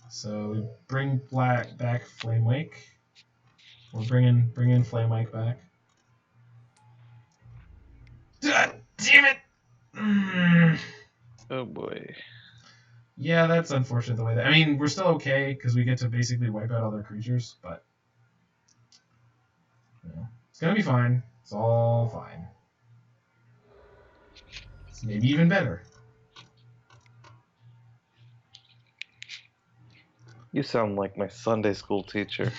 Speaker 1: So we bring back Flamewake. We're bringing Flamewake back. Damn it!
Speaker 2: Oh boy.
Speaker 1: Yeah, that's unfortunate the way that... I mean, we're still okay because we get to basically wipe out all their creatures, but... You know, it's gonna be fine. It's all fine. It's maybe even better.
Speaker 2: You sound like my Sunday school teacher.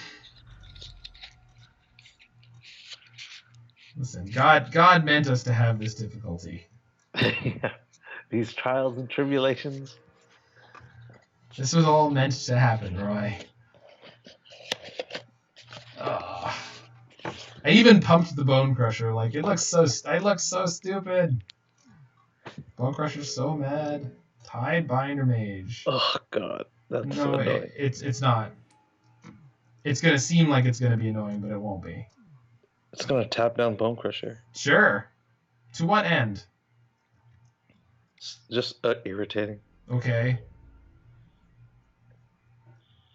Speaker 1: Listen, God meant us to have this difficulty.
Speaker 2: Yeah. These trials and tribulations.
Speaker 1: This was all meant to happen, Roy. Ugh. I even pumped the Bonecrusher. Like, it looks so... I look so stupid. Bonecrusher's so mad. Tide Binder Mage.
Speaker 2: Oh god, that's
Speaker 1: No,
Speaker 2: so annoying.
Speaker 1: it's not. It's gonna seem like it's gonna be annoying, but it won't be.
Speaker 2: It's gonna tap down Bonecrusher.
Speaker 1: Sure. To what end?
Speaker 2: It's just irritating.
Speaker 1: Okay.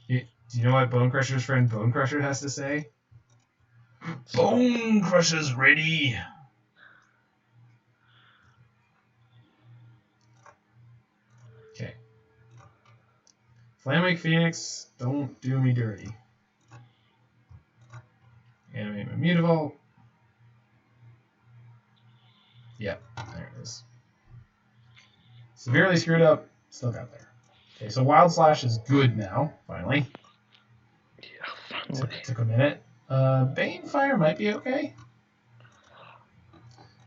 Speaker 1: Do you know what Bonecrusher's friend Bonecrusher has to say? Bonecrusher's ready. Okay. Flamewake Phoenix, don't do me dirty. Animate my Mutavault. Yep, there it is. Severely screwed up, still got there. Okay, so Wild Slash is good now, finally.
Speaker 2: Yeah, finally.
Speaker 1: Took a minute. Banefire might be okay.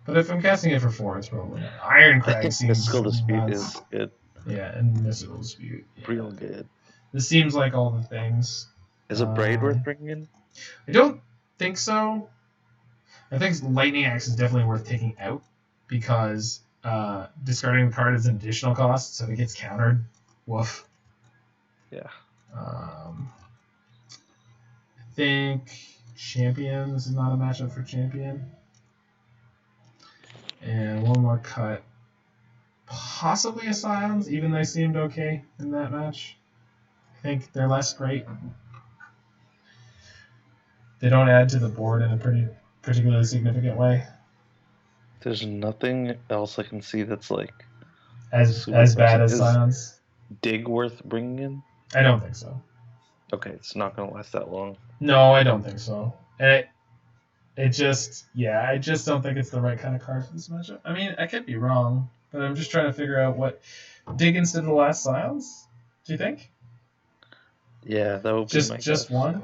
Speaker 1: But if I'm casting it for 4, it's probably not. Irencrag seems
Speaker 2: Mystical Dispute
Speaker 1: nuts.
Speaker 2: is good.
Speaker 1: Yeah, and Mystical Dispute. Yeah.
Speaker 2: Real good.
Speaker 1: This seems like all the things.
Speaker 2: Is Abrade worth bringing in?
Speaker 1: I don't think so. I think Lightning Axe is definitely worth taking out because discarding the card is an additional cost, so if it gets countered, woof.
Speaker 2: Yeah.
Speaker 1: I think Champion. This is not a matchup for Champion. And one more cut. Possibly a Scions, even though they seemed okay in that match. I think they're less great. They don't add to the board in a particularly significant way.
Speaker 2: There's nothing else I can see that's like
Speaker 1: as bad as Scions.
Speaker 2: Dig worth bringing in?
Speaker 1: I don't think so.
Speaker 2: Okay, it's not gonna last that long.
Speaker 1: No, I don't think so. And I just don't think it's the right kind of card for this matchup. I mean, I could be wrong, but I'm just trying to figure out what dig instead of the last Scions. Do you think?
Speaker 2: Yeah, that would be my guess.
Speaker 1: Just one.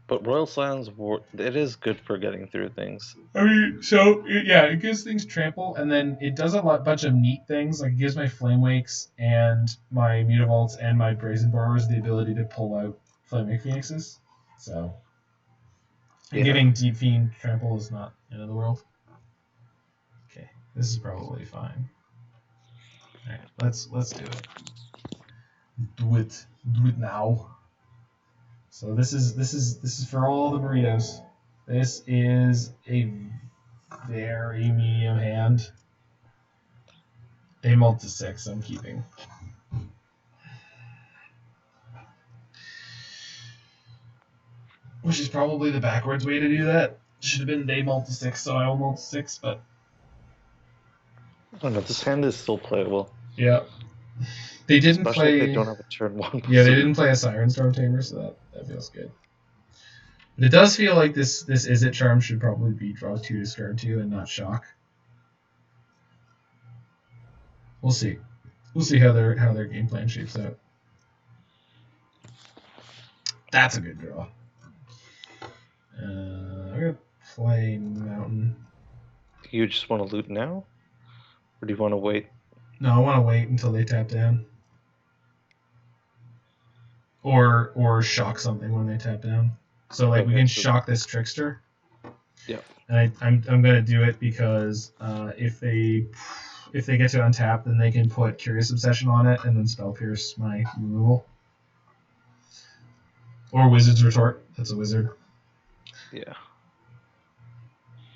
Speaker 2: But Royal Scions, it is good for getting through things.
Speaker 1: I mean, so yeah, it gives things trample, and then it does a bunch of neat things. Like it gives my Flamewakes and my Mutavaults and my Brazen Borrowers the ability to pull out Flamewake Phoenixes. So, and giving Deep-Fiend trample is not end of the world. Okay, this is probably fine. All right, let's do it. Do it now. So this is for all the burritos. This is a very medium hand. A multi 6 I'm keeping. Which is probably the backwards way to do that. Should have been day multi 6, so I will multi 6, but
Speaker 2: I don't know, this hand is still playable.
Speaker 1: Yeah. They didn't
Speaker 2: Especially
Speaker 1: play.
Speaker 2: if they don't have a turn 1.
Speaker 1: Yeah, they didn't play a Siren Storm Tamer, so that feels good. But it does feel like this Izzet Charm should probably be draw 2, discard 2, and not shock. We'll see. We'll see how their game plan shapes out. That's a good draw. I'm gonna play Mountain.
Speaker 2: You just want to loot now, or do you want to wait?
Speaker 1: No, I want to wait until they tap down. Or shock something when they tap down. So like we can shock this Trickster.
Speaker 2: Yeah.
Speaker 1: And I'm gonna do it because if they get to untap, then they can put Curious Obsession on it and then Spell Pierce my removal. Or Wizard's Retort. That's a wizard.
Speaker 2: Yeah.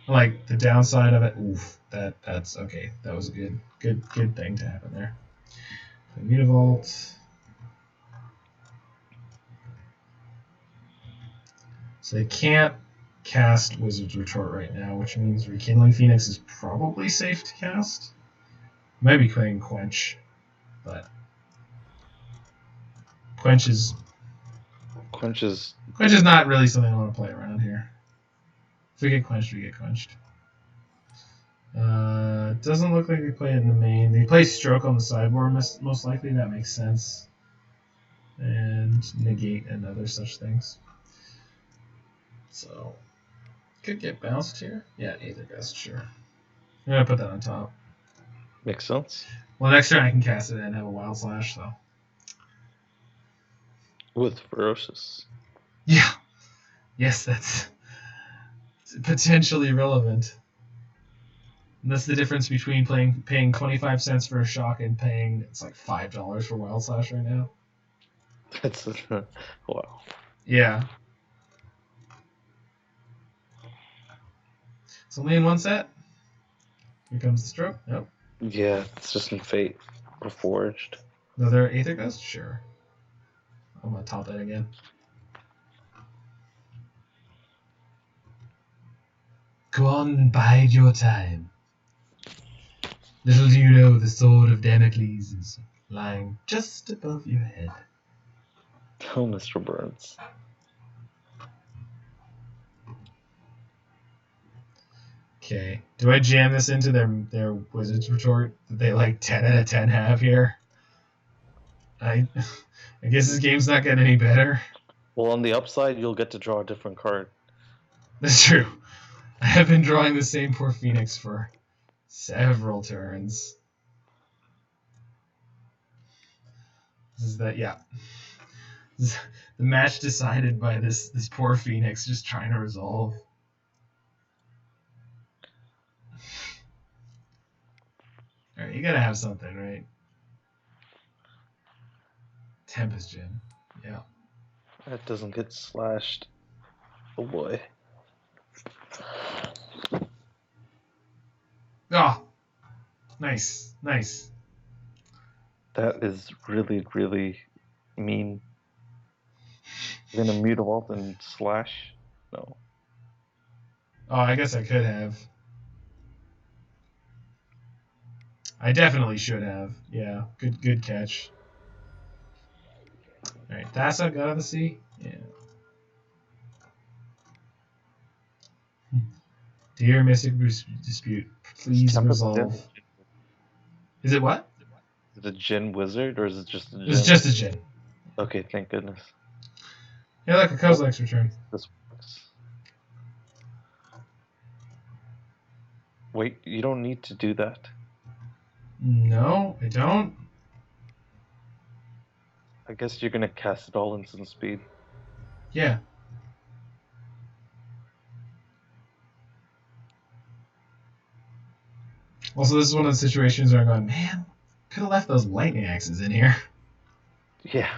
Speaker 1: Like the downside of it, oof, that's okay. That was a good thing to happen there. Mutavault. So they can't cast Wizard's Retort right now, which means Rekindling Phoenix is probably safe to cast. Might be playing Quench, but Quench is not really something I want to play around here. If we get quenched, we get quenched. It doesn't look like they play it in the main. They play Stroke on the sideboard, most likely. That makes sense. And Negate and other such things. So, could get bounced here. Yeah, Aether Gust, sure. I'm going to put that on top.
Speaker 2: Makes sense.
Speaker 1: Well, next turn I can cast it and have a Wild Slash, so.
Speaker 2: With Ferocious.
Speaker 1: Yeah. Yes, that's potentially relevant. And that's the difference between paying 25 cents for a shock and paying, it's like $5 for Wild Slash right now.
Speaker 2: That's wow.
Speaker 1: Yeah. It's only in one set. Here comes the stroke. Nope.
Speaker 2: Yeah, it's just in Fate or Forged.
Speaker 1: Another Aether Ghost? Sure. I'm going to top that again. Go on and bide your time. Little do you know the sword of Damocles is lying just above your head.
Speaker 2: Oh, Mr. Burns.
Speaker 1: Okay. Do I jam this into their Wizard's Retort that they like 10 out of 10 have here? I guess this game's not getting any better.
Speaker 2: Well, on the upside, you'll get to draw a different card.
Speaker 1: That's true. I have been drawing the same poor Phoenix for several turns. This is that, yeah. This is the match decided by this poor Phoenix just trying to resolve. Alright, you gotta have something, right? Tempest Gem. Yeah.
Speaker 2: That doesn't get slashed. Oh boy.
Speaker 1: Oh! Nice. Nice.
Speaker 2: That is really, really mean. You're gonna Mutavault and slash? No.
Speaker 1: Oh, I guess I could have. I definitely should have. Yeah, good catch. Alright, Thassa got out of the sea? Yeah. Dear Mystic Dispute, please resolve. Is it what?
Speaker 2: Is it a Djinn wizard or is it just a Djinn?
Speaker 1: It's just a Djinn.
Speaker 2: Okay, thank goodness.
Speaker 1: Yeah, look, a Kozilek's return.
Speaker 2: This works. Wait, you don't need to do that.
Speaker 1: No, I don't.
Speaker 2: I guess you're gonna cast it all instant speed.
Speaker 1: Yeah. Also, this is one of the situations where I'm going, man, could have left those lightning axes in here.
Speaker 2: Yeah.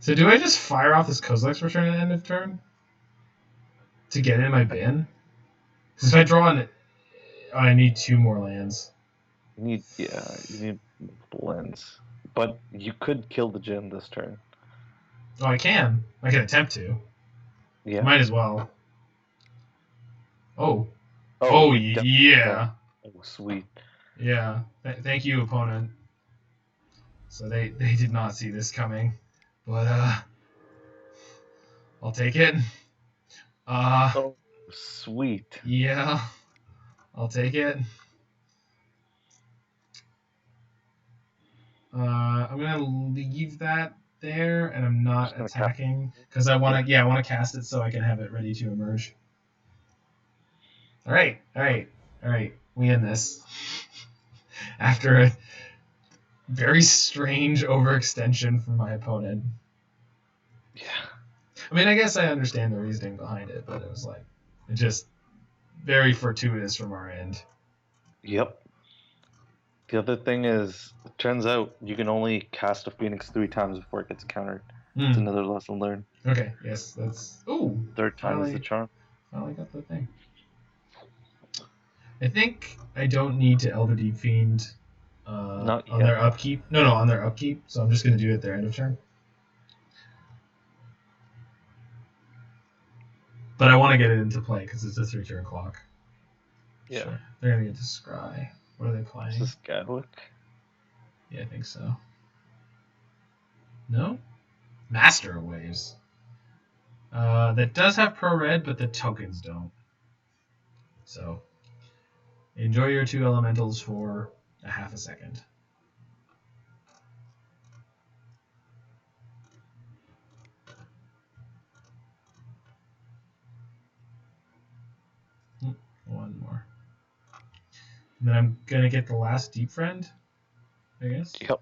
Speaker 1: So do I just fire off this Kozilek's return at the end of turn? To get in my bin? Because if I draw an... Oh, I need 2 more lands.
Speaker 2: You need blends. But you could kill the Djinn this turn.
Speaker 1: Oh, I can. I can attempt to.
Speaker 2: Yeah.
Speaker 1: Might as well. Oh.
Speaker 2: You
Speaker 1: Yeah.
Speaker 2: Oh, sweet.
Speaker 1: Yeah. Thank you, opponent. So they did not see this coming. But, I'll take it.
Speaker 2: Oh, sweet.
Speaker 1: Yeah. I'll take it. I'm gonna leave that there, and I'm not attacking because I want to cast it so I can have it ready to emerge. All right. We end this after a very strange overextension from my opponent.
Speaker 2: Yeah.
Speaker 1: I mean, I guess I understand the reasoning behind it, but it was like just very fortuitous from our end.
Speaker 2: Yep. The other thing is, it turns out you can only cast a Phoenix 3 times before it gets countered. It's another lesson learned.
Speaker 1: Okay, yes, that's... Ooh!
Speaker 2: Third time is the charm.
Speaker 1: Finally got the thing. I think I don't need to Elder Deep-Fiend on their upkeep. No, on their upkeep, so I'm just going to do it at their end of turn. But I want to get it into play because it's a 3-turn clock.
Speaker 2: Yeah.
Speaker 1: Sure. They're going to get to Scry. What are they playing?
Speaker 2: Is this Gadwick?
Speaker 1: Yeah, I think so. No? Master of Waves. That does have pro red, but the tokens don't. So, enjoy your 2 elementals for a half a second. One more. And then I'm gonna get the last Deep Friend, I guess.
Speaker 2: Yep.
Speaker 1: Okay,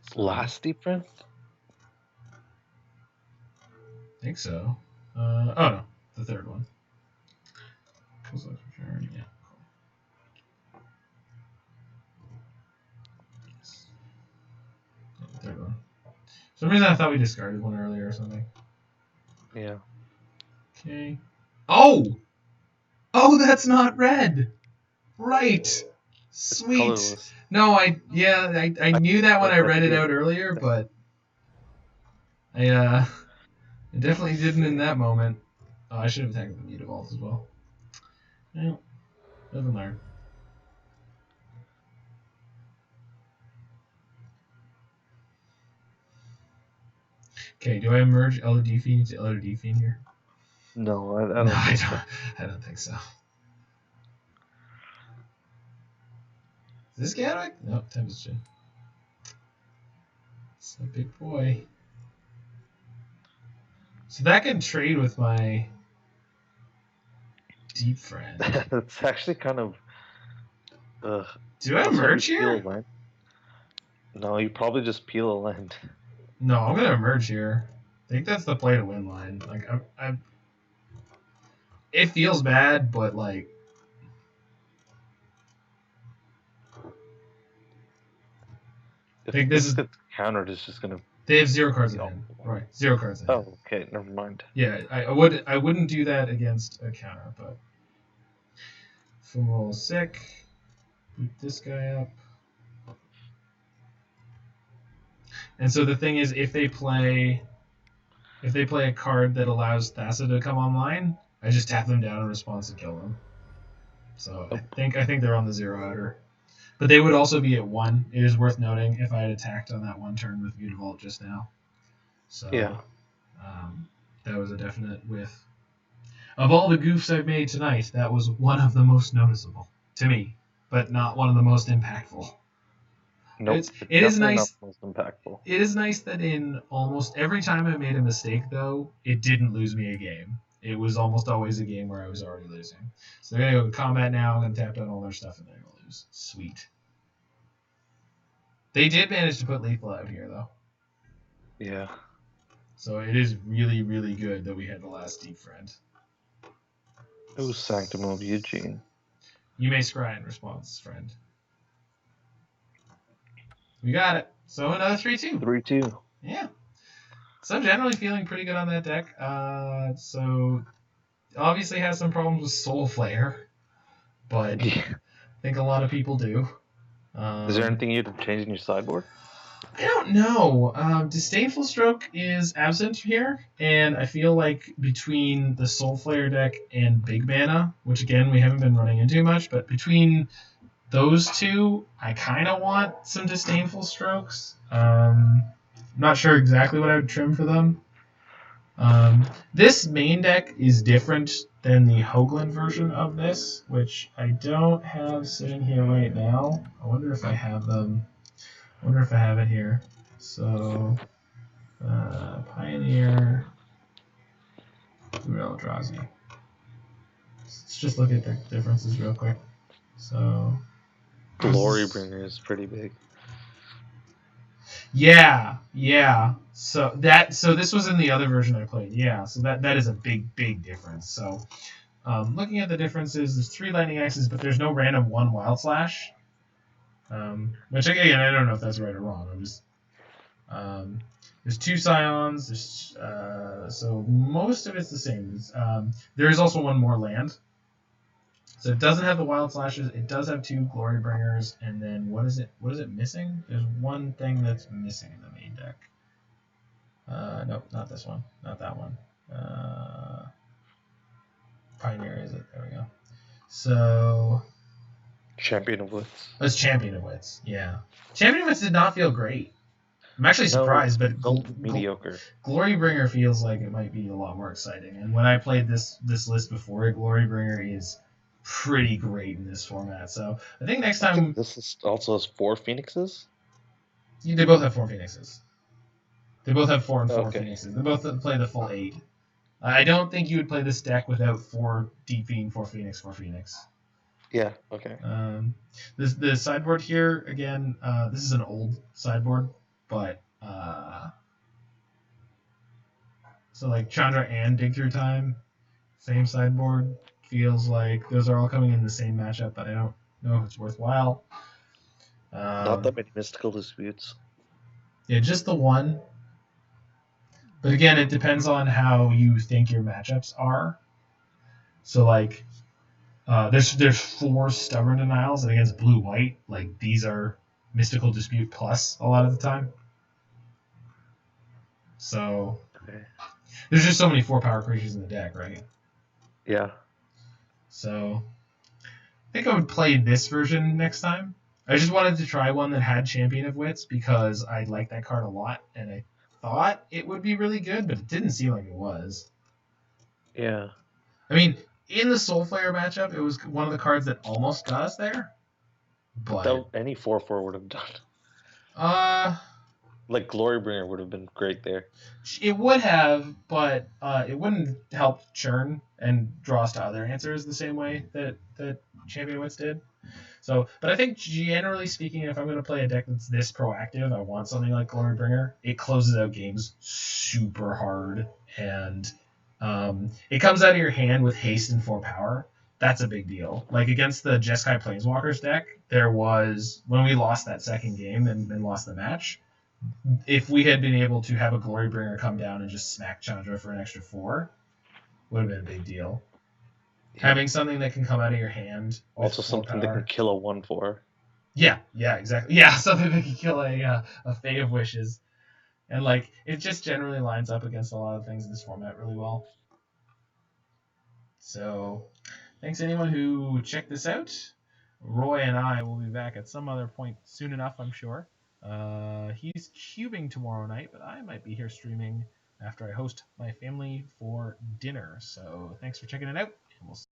Speaker 1: so
Speaker 2: Last Deep-Fiend?
Speaker 1: I think so. Oh no, the third one. Kozilek return, yeah. Cool. Yes. Yeah, the third one. For some reason I thought we discarded one earlier or something.
Speaker 2: Yeah.
Speaker 1: Okay. Oh! Oh, that's not red! Right! Sweet!
Speaker 2: Colorless.
Speaker 1: No, I knew that when I read it out earlier, but I definitely didn't in that moment. Oh, I should have tagged the Mutavault as well. Yeah, doesn't matter. Okay, do I merge Elder Deep-Fiend into Elder Deep-Fiend here?
Speaker 2: No, I don't think so.
Speaker 1: I don't think so. Is this Gadwick? No, Tempest. It's a big boy. So that can trade with my Deep Friend.
Speaker 2: It's actually kind of.
Speaker 1: Do I merge here?
Speaker 2: No, you probably just peel a land.
Speaker 1: No, I'm gonna merge here. I think that's the play to win line. Like I it feels bad, but like I think this is
Speaker 2: countered. It's just gonna.
Speaker 1: They have 0 cards in hand. Right, 0 cards in hand.
Speaker 2: Oh, okay, never mind.
Speaker 1: Yeah, I wouldn't do that against a counter, but Fumarole sick. Beat this guy up. And so the thing is, if they play a card that allows Thassa to come online, I just tap them down in response and kill them. So I think they're on the 0 outer. But they would also be at 1. It is worth noting if I had attacked on that one turn with Mutavault just now. So
Speaker 2: yeah,
Speaker 1: that was a definite whiff. Of all the goofs I've made tonight, that was one of the most noticeable to me, but not one of the most impactful.
Speaker 2: Nope,
Speaker 1: it is nice.
Speaker 2: Not the most impactful.
Speaker 1: It is nice that in almost every time I made a mistake, though, it didn't lose me a game. It was almost always a game where I was already losing. So they're gonna go to combat now. I'm gonna tap down all their stuff, and they're gonna lose. Sweet. They did manage to put lethal out here, though.
Speaker 2: Yeah.
Speaker 1: So it is really, really good that we had the last Deep Friend.
Speaker 2: It was Sanctum of Ugin.
Speaker 1: You may scry in response, friend. We got it. So another 3-2.
Speaker 2: 3-2.
Speaker 1: Yeah. So I'm generally feeling pretty good on that deck. So obviously has some problems with Soul Flayer, but I think a lot of people do.
Speaker 2: Is there anything you'd change in your sideboard?
Speaker 1: I don't know. Disdainful Stroke is absent here, and I feel like between the Soul Flayer deck and Big Mana, which again we haven't been running into much, but between those two, I kind of want some Disdainful Strokes. I'm not sure exactly what I would trim for them. This main deck is different than the Hoagland version of this, which I don't have sitting here right now. I wonder if I have them. I wonder if I have it here. So, Pioneer, Blue Eldrazi. Let's just look at the differences real quick. So,
Speaker 2: Glorybringer is pretty big.
Speaker 1: Yeah. So this was in the other version I played. Yeah, so that is a big difference. So, looking at the differences, there's 3 Lightning Axes, but there's no random 1 Wild Slash. Which again, I don't know if that's right or wrong. I'm just there's 2 Scions. There's so most of it's the same. There is also 1 more land. So it doesn't have the Wild Slashes. It does have 2 Glorybringers, and then what is it missing? There's one thing that's missing in the main deck. Nope, not this one. Not that one. Pioneer is it? There we go. So
Speaker 2: Champion of Wits.
Speaker 1: It's Champion of Wits. Yeah, Champion of Wits did not feel great. I'm actually surprised, but
Speaker 2: mediocre.
Speaker 1: Glorybringer feels like it might be a lot more exciting. And when I played this list before, Glorybringer is pretty great in this format. So I think next time
Speaker 2: this also has 4 Phoenixes.
Speaker 1: They both have 4 Phoenixes. They both have 4 and 4 Phoenixes. They both play the full 8. I don't think you would play this deck without 4 Deep-Fiend, 4 Phoenix, 4 Phoenix.
Speaker 3: Yeah. Okay.
Speaker 1: The sideboard here again. This is an old sideboard, but so like Chandra and Dig Through Time, same sideboard. Feels like those are all coming in the same matchup, but I don't know if it's worthwhile.
Speaker 3: Not that many mystical disputes.
Speaker 1: Yeah, just the one. But again, it depends on how you think your matchups are. So like, there's 4 stubborn denials, and against blue white, like these are mystical dispute plus a lot of the time. So
Speaker 3: Okay.
Speaker 1: there's just so many 4-power creatures in the deck, right?
Speaker 3: Yeah.
Speaker 1: So I think I would play this version next time. I just wanted to try one that had Champion of Wits because I like that card a lot, and I thought it would be really good, but it didn't seem like it was.
Speaker 3: Yeah.
Speaker 1: I mean, in the Soul Flayer matchup, it was one of the cards that almost got us there. But
Speaker 3: any 4/4 would have done.
Speaker 1: Like
Speaker 3: Glorybringer would have been great there.
Speaker 1: It would have, but it wouldn't help churn and draw us to other answers the same way that Champion of Wits did. So, but I think generally speaking, if I'm going to play a deck that's this proactive, I want something like Glorybringer. It closes out games super hard, and it comes out of your hand with haste and 4 power. That's a big deal. Like against the Jeskai Planeswalkers deck, there was, when we lost that second game and lost the match, if we had been able to have a Glorybringer come down and just smack Chandra for an extra 4, would have been a big deal. Yeah. Having something that can come out of your hand.
Speaker 3: Also something that can kill a 1/4.
Speaker 1: Yeah, exactly. Yeah, something that can kill a Fae of Wishes. And like it just generally lines up against a lot of things in this format really well. So thanks anyone who checked this out. Roy and I will be back at some other point soon enough, I'm sure. He's cubing tomorrow night, but I might be here streaming after I host my family for dinner. So thanks for checking it out, and we'll see